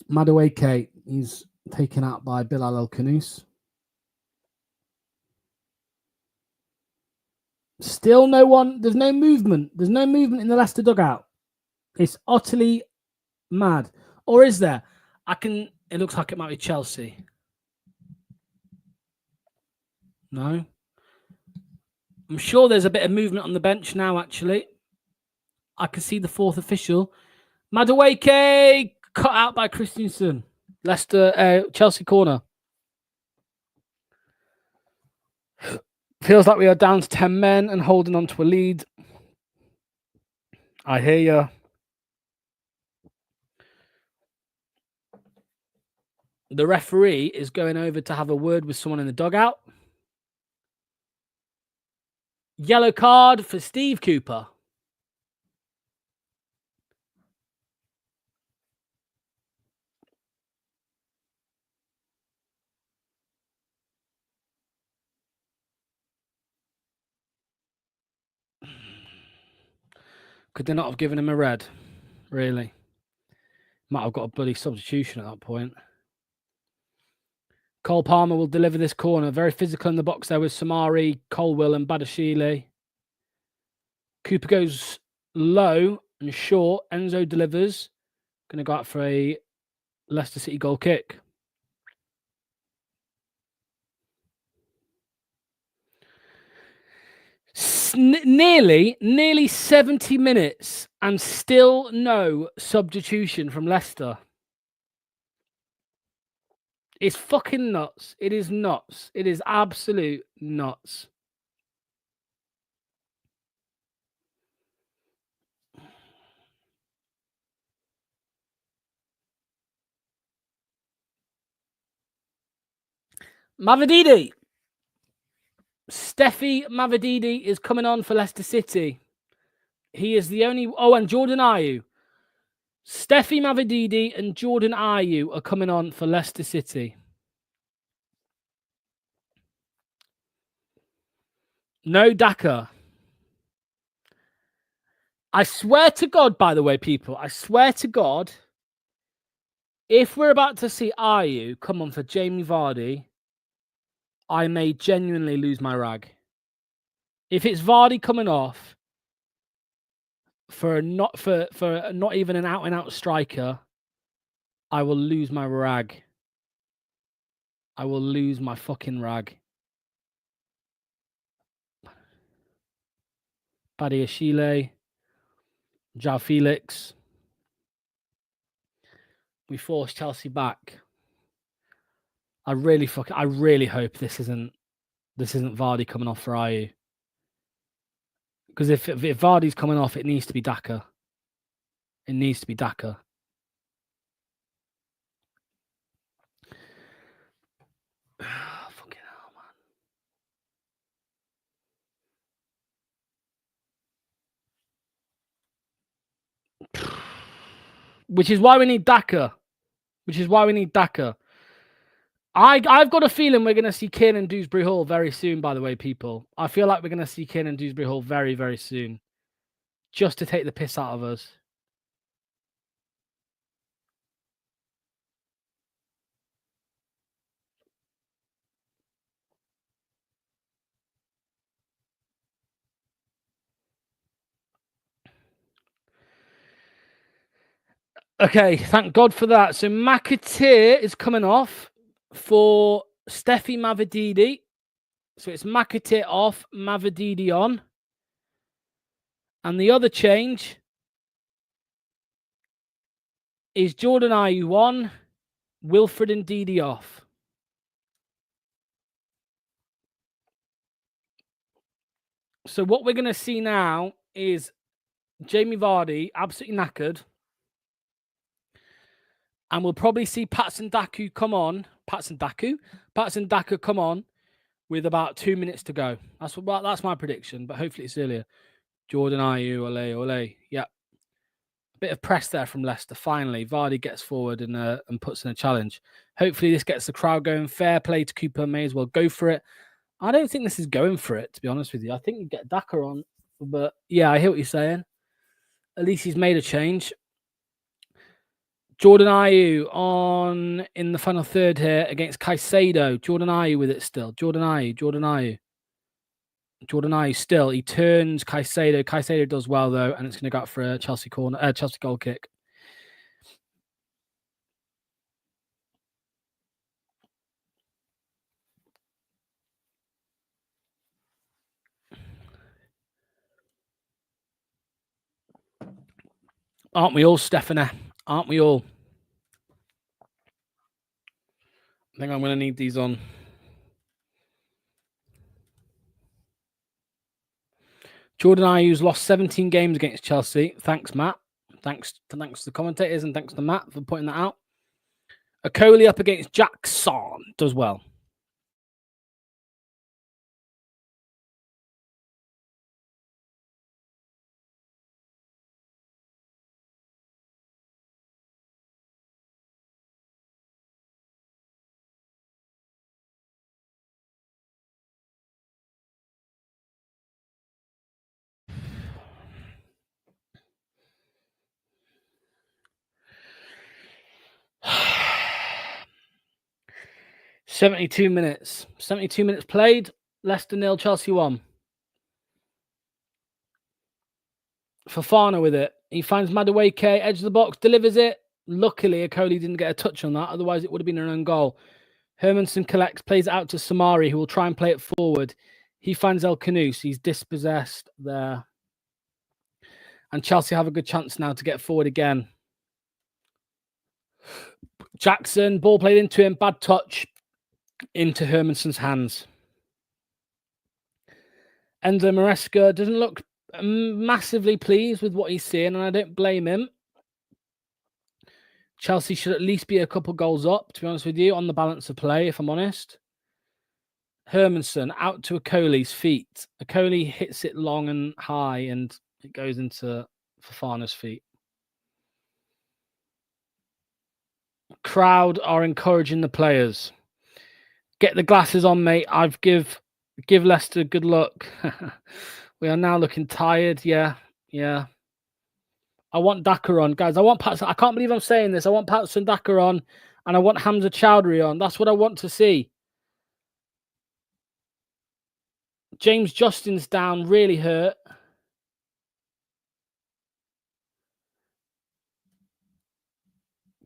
Madueke, he's taken out by Bilal El Khanous. Still no one. There's no movement. There's no movement in the Leicester dugout. It's utterly mad. Or is there? It looks like it might be Chelsea. No. I'm sure there's a bit of movement on the bench now, actually. I can see the fourth official. Madueke cut out by Christensen. Leicester, Chelsea corner. Feels like we are down to 10 men and holding on to a lead. I hear you. The referee is going over to have a word with someone in the dugout. Yellow card for Steve Cooper. Could they not have given him a red? Really? Might have got a bloody substitution at that point. Cole Palmer will deliver this corner. Very physical in the box there with Samari, Colwill and Badashile. Cooper goes low and short. Enzo delivers. Going to go out for a Leicester City goal kick. Nearly 70 minutes and still no substitution from Leicester. It's fucking nuts. It is nuts. It is absolute nuts. Mavididi. Steffi Mavididi is coming on for Leicester City. He is the only... Oh, and Jordan Ayew. Steffi Mavididi and Jordan Ayew are coming on for Leicester City. No Daka. I swear to God, by the way, people, I swear to God, if we're about to see Ayew come on for Jamie Vardy, I may genuinely lose my rag. If it's Vardy coming off for not even an out and out striker, I will lose my rag. I will lose my fucking rag. Badiashile, João Felix. We force Chelsea back. I really hope this isn't Vardy coming off for Ayew. Because if Vardy's coming off, it needs to be Daka. It needs to be Daka. Fucking hell, man. Which is why we need Daka. I've got a feeling we're going to see Kiernan Dewsbury-Hall very soon, by the way, people. I feel like we're going to see Kiernan Dewsbury-Hall very, very soon. Just to take the piss out of us. Okay, thank God for that. So McAteer is coming off for Steffi Mavididi. So it's McAteer off, Mavididi on. And the other change is Jordan Ayew on, Wilfred and Ndidi off. So what we're going to see now is Jamie Vardy absolutely knackered. And we'll probably see Patson Daka come on with about 2 minutes to go. That's my prediction, but hopefully it's earlier. Jordan Ayew, ole. Yeah. A bit of press there from Leicester. Finally, Vardy gets forward and puts in a challenge. Hopefully this gets the crowd going. Fair play to Cooper. May as well go for it. I don't think this is going for it, to be honest with you. I think you get Daka on. But yeah, I hear what you're saying. At least he's made a change. Jordan Ayew on in the final third here against Caicedo. Jordan Ayew with it still. Jordan Ayew still. He turns Caicedo. Caicedo does well though, and it's going to go out for a Chelsea goal kick. Aren't we all, Stephanie? Aren't we all? I think I'm going to need these on. Jordan Ayew's lost 17 games against Chelsea. Thanks, Matt. Thanks to the commentators and thanks to Matt for pointing that out. Okoli up against Jackson does well. $72 minutes. 72 minutes played. Leicester 0, Chelsea 1. Fofana with it. He finds Madueke, edge of the box, delivers it. Luckily, Akoli didn't get a touch on that. Otherwise, it would have been an own goal. Hermanson collects, plays it out to Samari, who will try and play it forward. He finds El Canoes. He's dispossessed there. And Chelsea have a good chance now to get forward again. Jackson, ball played into him, bad touch into Hermanson's hands. Enzo Maresca doesn't look massively pleased with what he's seeing, and I don't blame him. Chelsea should at least be a couple goals up, to be honest with you, on the balance of play, if I'm honest. Hermanson out to Akoli's feet. Akoli hits it long and high, and it goes into Fofana's feet. Crowd are encouraging the players. Get the glasses on, mate. Give Leicester good luck. We are now looking tired. Yeah. I want Daka on, guys. I can't believe I'm saying this. I want Patson Daka on, and I want Hamza Chowdhury on. That's what I want to see. James Justin's down, really hurt.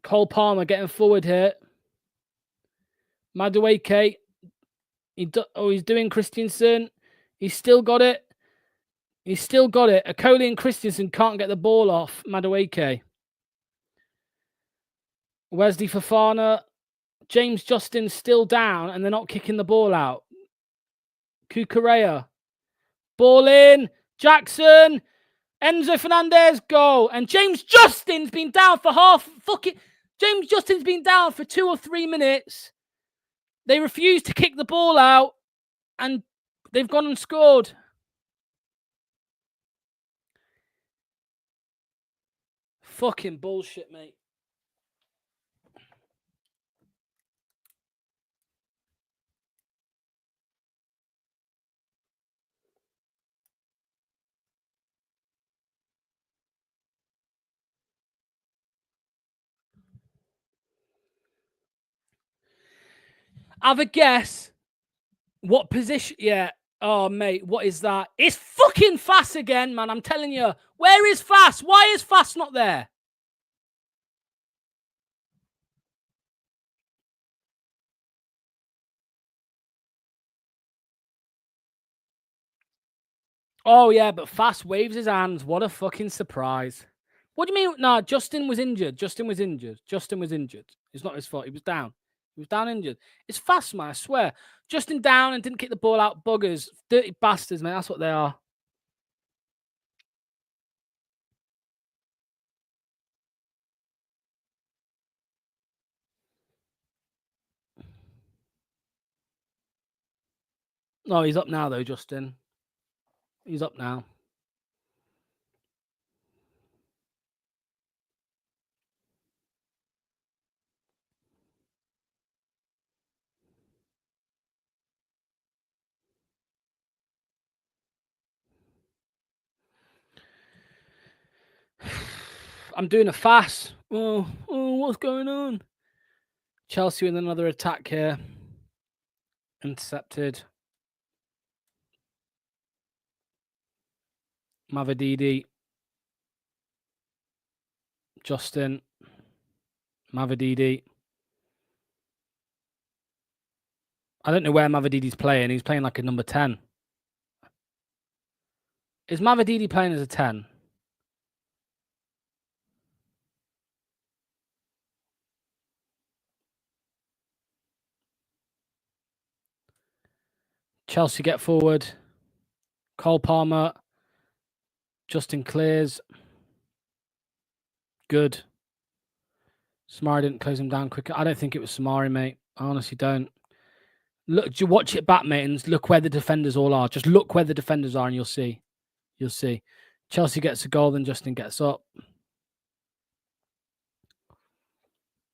Cole Palmer getting forward here. Madueke. He's doing Christensen. He's still got it. Akoli and Christensen can't get the ball off Madueke. Wesley Fofana. James Justin's still down, and they're not kicking the ball out. Kukurea. Ball in. Jackson. Enzo Fernandez, goal. And James Justin's been down for James Justin's been down for 2 or 3 minutes. They refuse to kick the ball out, and they've gone and scored. Fucking bullshit, mate. Have a guess. What position? Yeah. Oh, mate, what is that? It's fucking Fass again, man. I'm telling you. Where is Fass? Why is Fass not there? Oh, yeah, but Fass waves his hands. What a fucking surprise. What do you mean? Nah, Justin was injured. It's not his fault. He was down. Injured. It's Fass, man, I swear. Justin down and didn't kick the ball out. Buggers. Dirty bastards, man. That's what they are. No, he's up now, though, Justin. He's up now. I'm doing a Fass. Oh, what's going on? Chelsea with another attack here. Intercepted. Mavididi. Justin. Mavididi. I don't know where Mavididi's playing. He's playing like a number 10. Is Mavididi playing as a 10? Chelsea get forward. Cole Palmer. Justin clears. Good. Samari didn't close him down quicker. I don't think it was Samari, mate. I honestly don't. Look, watch it back, mate, and look where the defenders all are. Just look where the defenders are, and you'll see. You'll see. Chelsea gets a goal, then Justin gets up.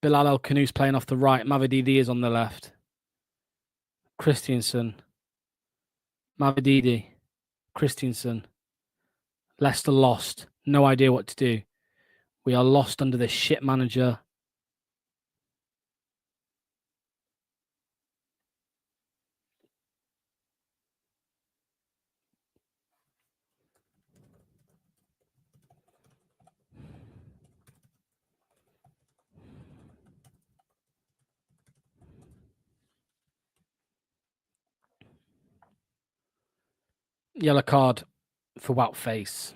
Bilal El Canoes playing off the right. Mavididi is on the left. Christensen. Mavididi. Christensen. Leicester lost. No idea what to do. We are lost under this shit manager. Yellow card for Wout Face.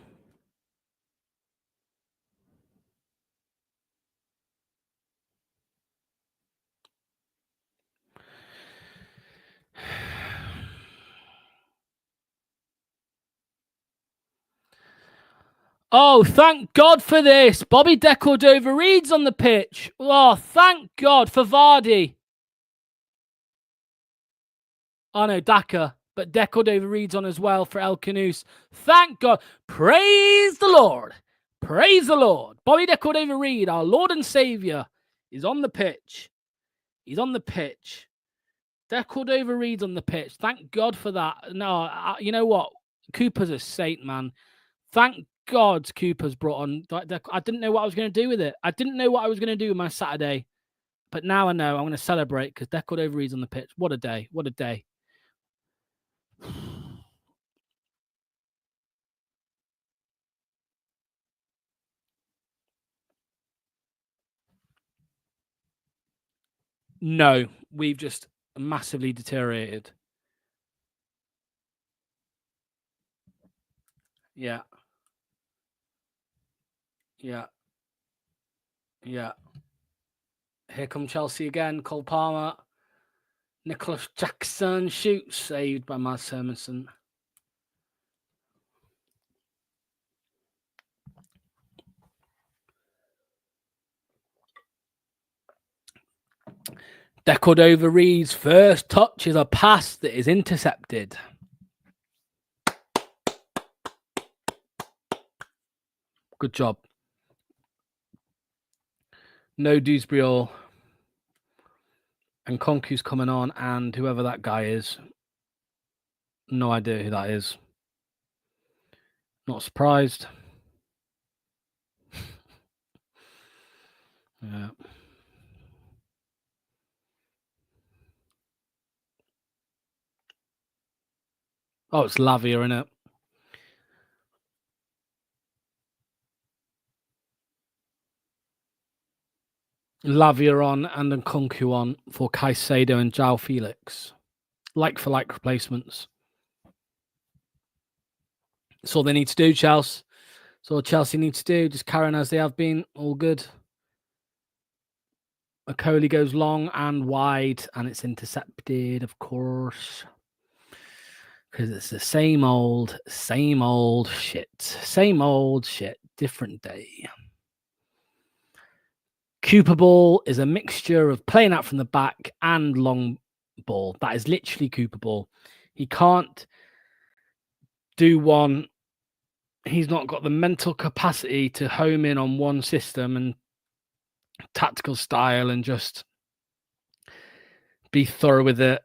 Oh, thank God for this. Bobby Decordova-Reid's on the pitch. Oh, thank God for Vardy. Oh, no, Daka. But Decordova-Reid's on as well for El Canoes. Thank God. Praise the Lord. Praise the Lord. Bobby Decordova-Reid, our Lord and Savior, is on the pitch. He's on the pitch. Decordova-Reid's on the pitch. Thank God for that. No, you know what? Cooper's a saint, man. Thank God Cooper's brought on. I didn't know what I was going to do with it. I didn't know what I was going to do with my Saturday. But now I know. I'm going to celebrate because Decordova-Reid's on the pitch. What a day. What a day. No, we've just massively deteriorated. Yeah. Yeah. Yeah. Here come Chelsea again. Cole Palmer. Nicholas Jackson shoots, saved by Mads Hermansen. Decordova-Reid's first touch is a pass that is intercepted. Good job. No Dewsbury-Hall. And Konku's coming on, and whoever that guy is. No idea who that is. Not surprised. Yeah. Oh, it's Lavia, isn't it? Lavia on and Nkunku on for Caicedo and João Felix. Like-for-like replacements. That's all they need to do, Chelsea. That's all Chelsea need to do. Just carry on as they have been. All good. Okoli goes long and wide, and it's intercepted, of course. Because it's the same old shit. Same old shit. Different day. Cooper ball is a mixture of playing out from the back and long ball. That is literally Cooper ball. He can't do one. He's not got the mental capacity to home in on one system and tactical style and just be thorough with it,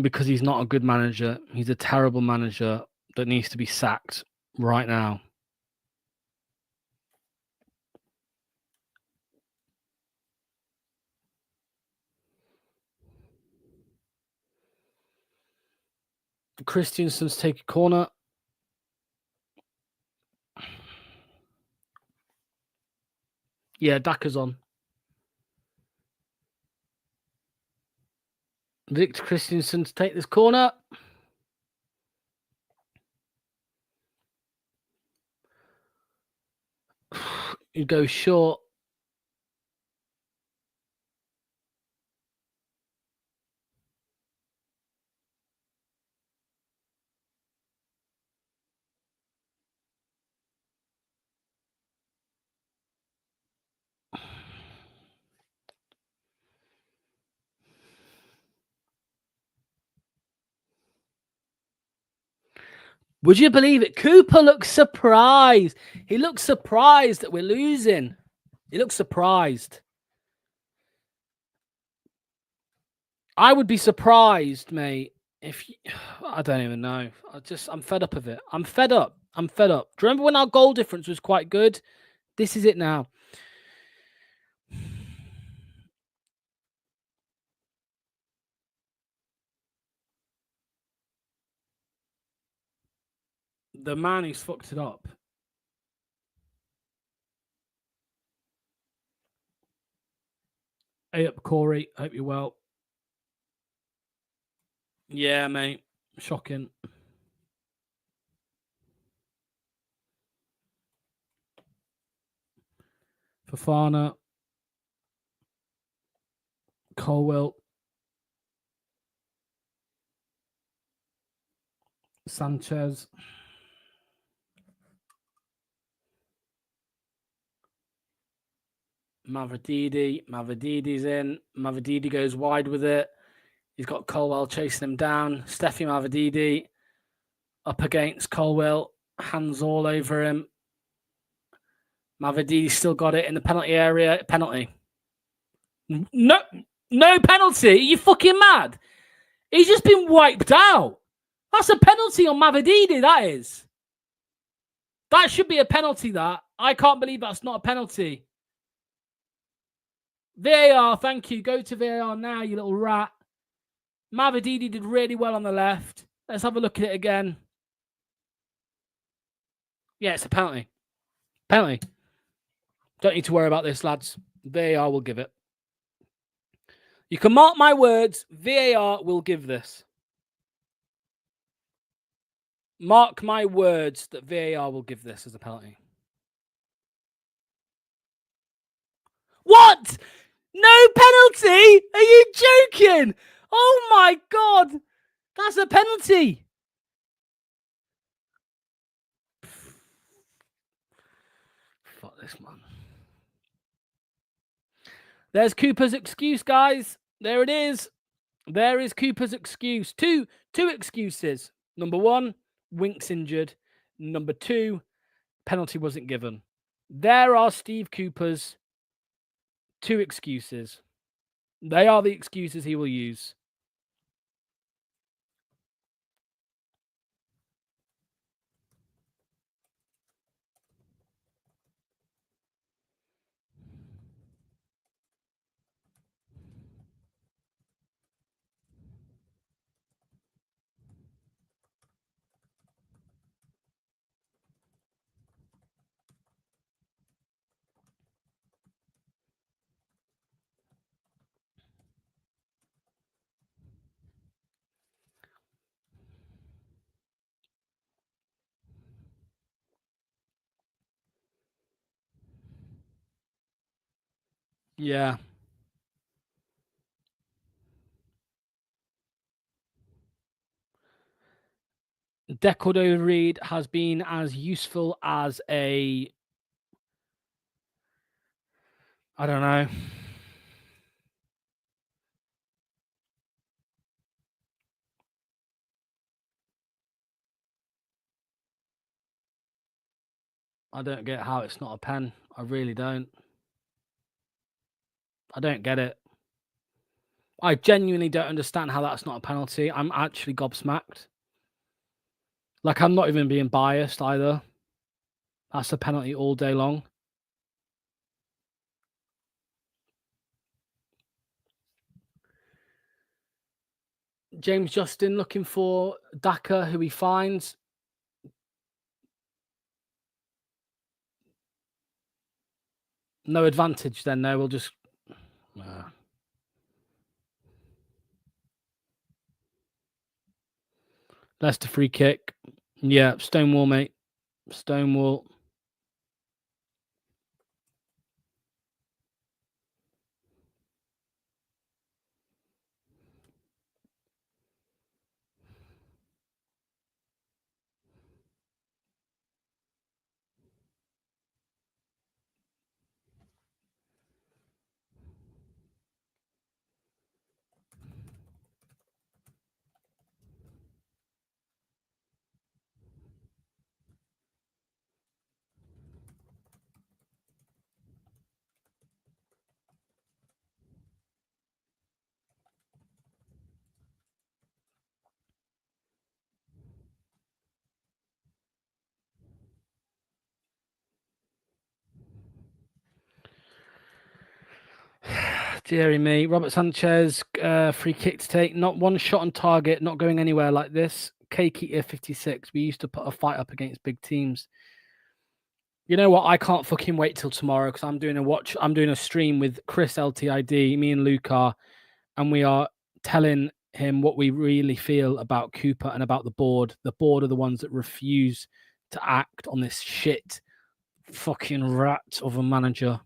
because he's not a good manager. He's a terrible manager that needs to be sacked right now. Christiansen's take a corner. Yeah, Daka's on. Victor Christiansen to take this corner. He goes short. Would you believe it? Cooper looks surprised. He looks surprised that we're losing. He looks surprised. I would be surprised, mate, if you, I don't even know. I'm fed up of it. I'm fed up. Do you remember when our goal difference was quite good? This is it now. The man who's fucked it up. Hey up, Corey. Hope you're well. Yeah, mate. Shocking. Fofana. Colwill. Sanchez. Mavridis in. Mavridis goes wide with it. He's got Colwill chasing him down. Steffi Mavridis up against Colwill. Hands all over him. Mavridis still got it in the penalty area. Penalty. No penalty. Are you fucking mad? He's just been wiped out. That's a penalty on Mavridis, that is. That should be a penalty, that. I can't believe that's not a penalty. VAR, thank you. Go to VAR now, you little rat. Mavridis did really well on the left. Let's have a look at it again. Yeah, it's a penalty. Penalty. Don't need to worry about this, lads. VAR will give it. You can mark my words. VAR will give this. Mark my words that VAR will give this as a penalty. What? No penalty? Are you joking? Oh my God. That's a penalty. Fuck this, man. There's Cooper's excuse, guys. There it is. There is Cooper's excuse. Two excuses. Number one, Winks injured. Number two, penalty wasn't given. There are Steve Cooper's two excuses. They are the excuses he will use. Yeah. Decordo Reed has been as useful as a... I don't know. I don't get how it's not a pen. I really don't. I don't get it. I genuinely don't understand how that's not a penalty. I'm actually gobsmacked. Like, I'm not even being biased either. That's a penalty all day long. James Justin looking for Daka, who he finds. No advantage then, no. We'll just... Leicester free kick. Yeah, Stonewall, mate. Stonewall. Deary me. Robert Sanchez, free kick to take. Not one shot on target, not going anywhere like this. Cake Eater 56. We used to put a fight up against big teams. You know what? I can't fucking wait till tomorrow because I'm doing a stream with Chris LTID, me and Luca, and we are telling him what we really feel about Cooper and about the board. The board are the ones that refuse to act on this shit fucking rat of a manager.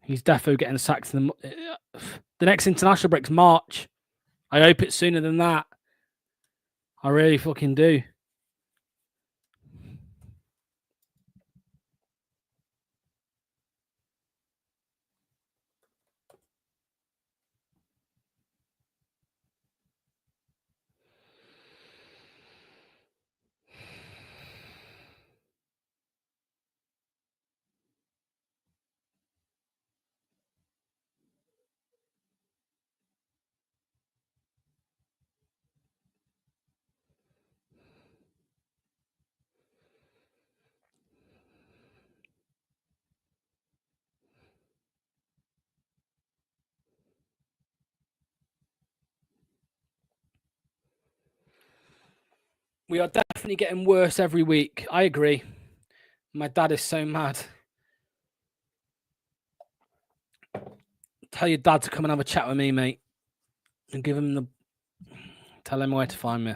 He's defo getting sacked. The next international break's March. I hope it's sooner than that. I really fucking do. We are definitely getting worse every week. I agree. My dad is so mad. Tell your dad to come and have a chat with me, mate. And tell him where to find me.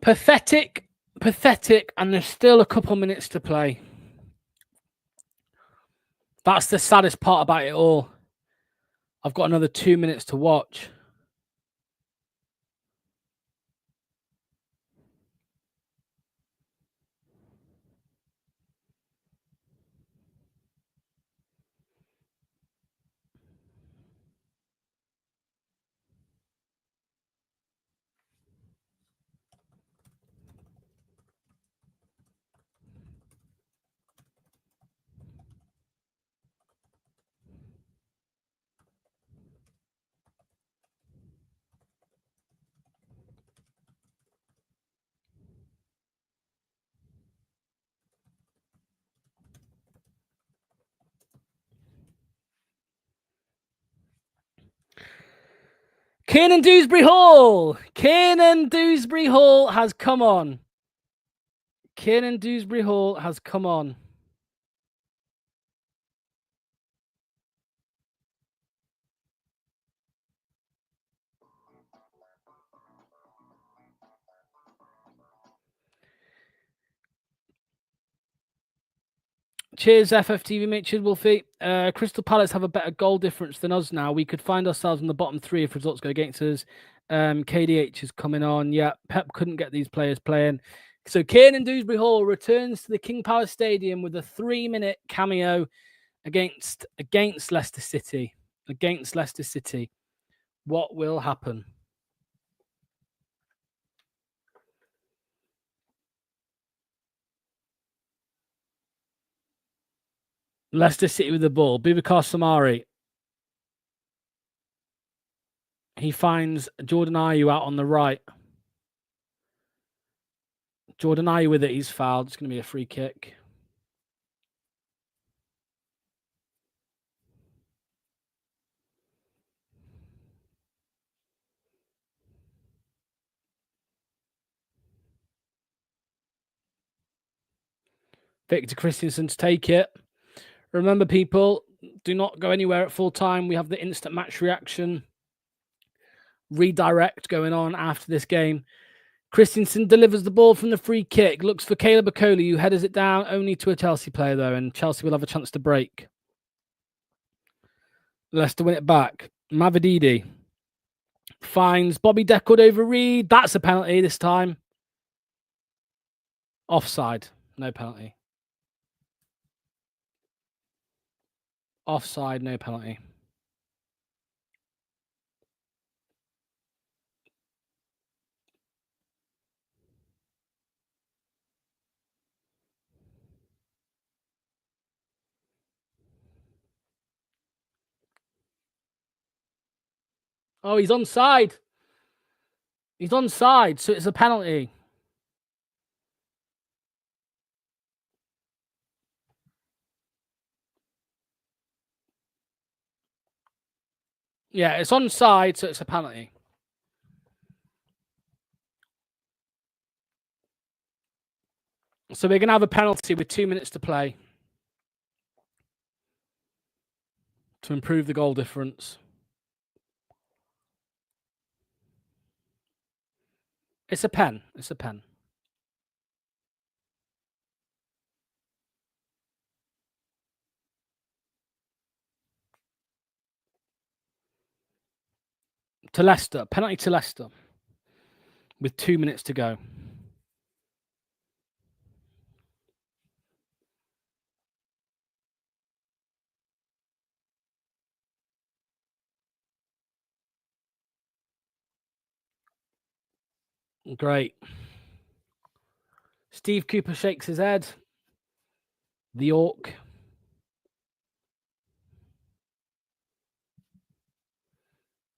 Pathetic, and there's still a couple minutes to play. That's the saddest part about it all. I've got another 2 minutes to watch. Chelsea and Dewsbury-Hall. Chelsea and Dewsbury-Hall has come on. Chelsea and Dewsbury-Hall has come on. Cheers, FFTV mate. Cheers, Wolfie. Crystal Palace have a better goal difference than us now. We could find ourselves in the bottom three if results go against us. KDH is coming on. Yeah, Pep couldn't get these players playing. So Chelsea and Dewsbury-Hall returns to the King Power Stadium with a 3-minute cameo against Leicester City. Against Leicester City. What will happen? Leicester City with the ball. Boubacar Samari. He finds Jordan Ayew out on the right. Jordan Ayew with it. He's fouled. It's going to be a free kick. Victor Christensen to take it. Remember, people, do not go anywhere at full time. We have the instant match reaction redirect going on after this game. Christensen delivers the ball from the free kick. Looks for Caleb Okoli, who headers it down only to a Chelsea player, though, and Chelsea will have a chance to break. Leicester win it back. Mavididi finds Bobby Deckard over Reed. That's a penalty this time. Offside. No penalty. Offside, no penalty. Oh, he's onside. He's onside, so it's a penalty. Yeah, it's onside, so it's a penalty. So we're going to have a penalty with 2 minutes to play to improve the goal difference. It's a pen. It's a pen. To Leicester. Penalty to Leicester. With 2 minutes to go. Great. Steve Cooper shakes his head. The Orc.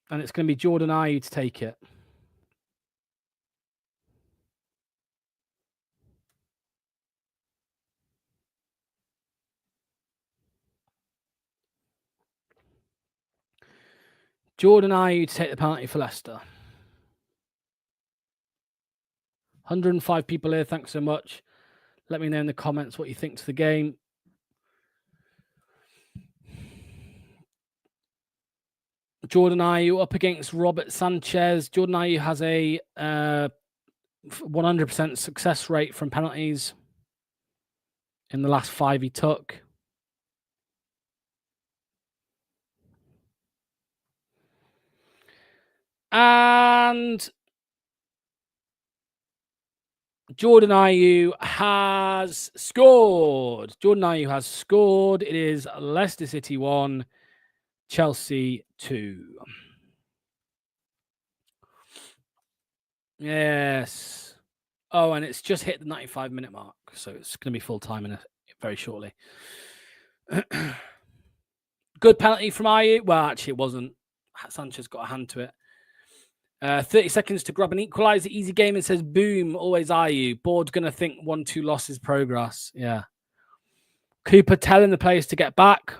And it's going to be Jordan Ayew to take it. Jordan Ayew to take the penalty for Leicester. 105 people here. Thanks so much. Let me know in the comments what you think to the game. Jordan Ayew up against Robert Sanchez. Jordan Ayew has a 100% success rate from penalties in the last 5 he took. And Jordan Ayew has scored. Jordan Ayew has scored. It is Leicester City 1, Chelsea 2. Yes. Oh, and it's just hit the 95-minute mark, so it's going to be full time very shortly. Good penalty from Ayew. Well, actually, it wasn't. Sanchez got a hand to it. 30 seconds to grab an equalizer. Easy game. It says, boom, always Ayew. Board's going to think 1-2 losses progress. Yeah. Cooper telling the players to get back.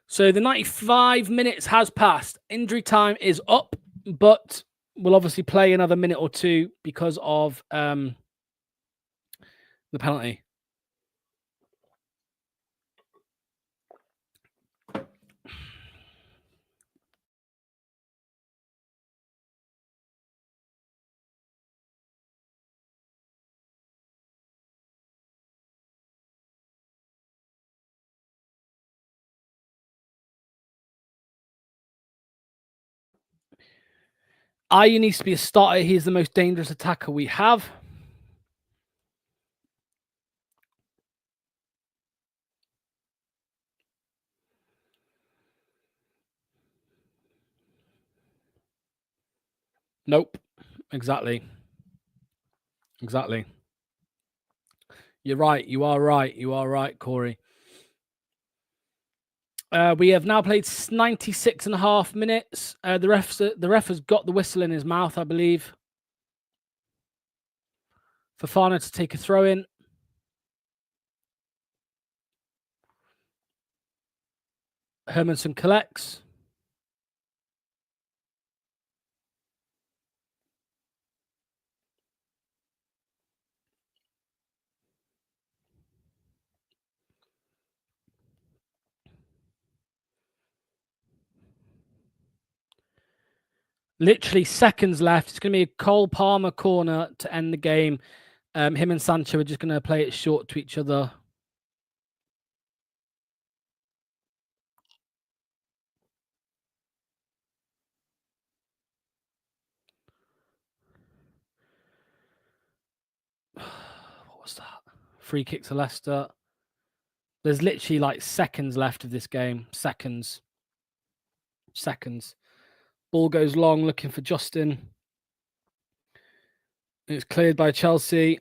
So the 95 minutes has passed. Injury time is up, but we'll obviously play another minute or two because of the penalty. Ayew needs to be a starter. He's the most dangerous attacker we have. Nope. Exactly. You're right. You are right. You are right, Corey. We have now played 96.5 minutes. The ref has got the whistle in his mouth, I believe. Fofana to take a throw in. Hermanson collects. Literally seconds left. It's going to be a Cole Palmer corner to end the game. Him and Sancho are just going to play it short to each other. What was that? Free kick to Leicester. There's literally like seconds left of this game. Seconds. Ball goes long, looking for Justin. It's cleared by Chelsea.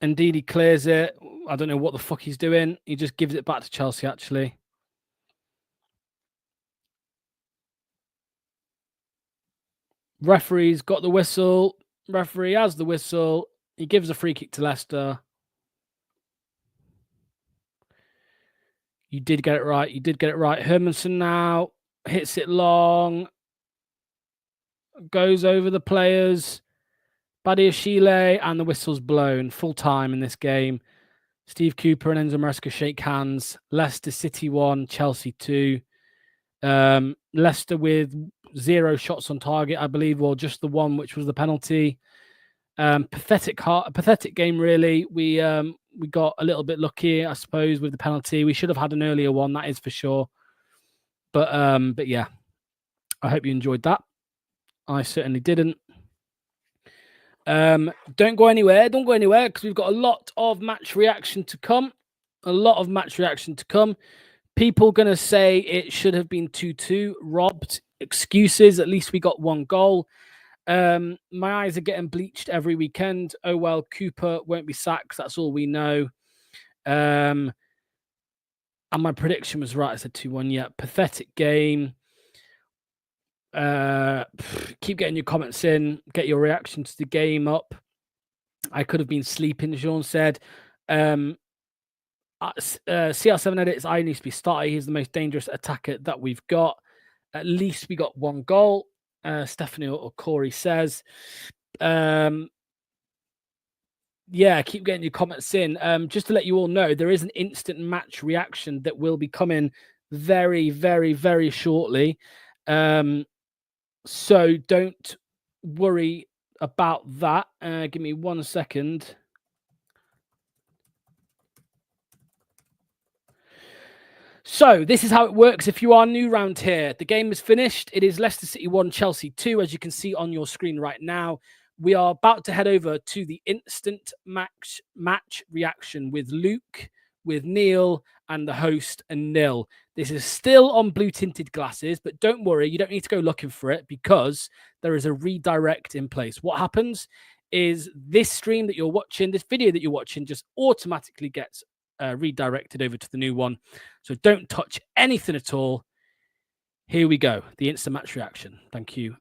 Indeed, he clears it. I don't know what the fuck he's doing. He just gives it back to Chelsea, actually. Referee's got the whistle. Referee has the whistle. He gives a free kick to Leicester. You did get it right. Hermanson now hits it long. Goes over the players. Badiashile, and the whistle's blown. Full time in this game. Steve Cooper and Enzo Maresca shake hands. Leicester City 1, Chelsea 2. Leicester with 0 shots on target, I believe, or just the one, which was the penalty. Pathetic game, really. We got a little bit lucky, I suppose, with the penalty. We should have had an earlier one, that is for sure. But yeah, I hope you enjoyed that. I certainly didn't. Don't go anywhere. Don't go anywhere, because we've got a lot of match reaction to come. People going to say it should have been 2-2. Robbed. Excuses. At least we got 1 goal. My eyes are getting bleached every weekend. Oh, well, Cooper won't be sacked. That's all we know. And my prediction was right. I said 2-1. Yeah, pathetic game. Keep getting your comments in. Get your reaction to the game up. I could have been sleeping, Jean said. CR7 edits, I needs to be started. He's the most dangerous attacker that we've got. At least we got 1 goal. Stephanie or Corey says. Yeah, keep getting your comments in. Just to let you all know, there is an instant match reaction that will be coming very, very, very shortly. So don't worry about that. Give me 1 second. So this is how it works if you are new round here. The game is finished. It is Leicester City 1, Chelsea 2, as you can see on your screen right now. We are about to head over to the instant match reaction with Luke, with Neil, and the host, and Nil. This is still on blue tinted glasses, but don't worry, you don't need to go looking for it, because there is a redirect in place. What happens is this stream that you're watching, this video that you're watching, just automatically gets redirected over to the new one. So don't touch anything at all. Here we go. The instant match reaction. Thank you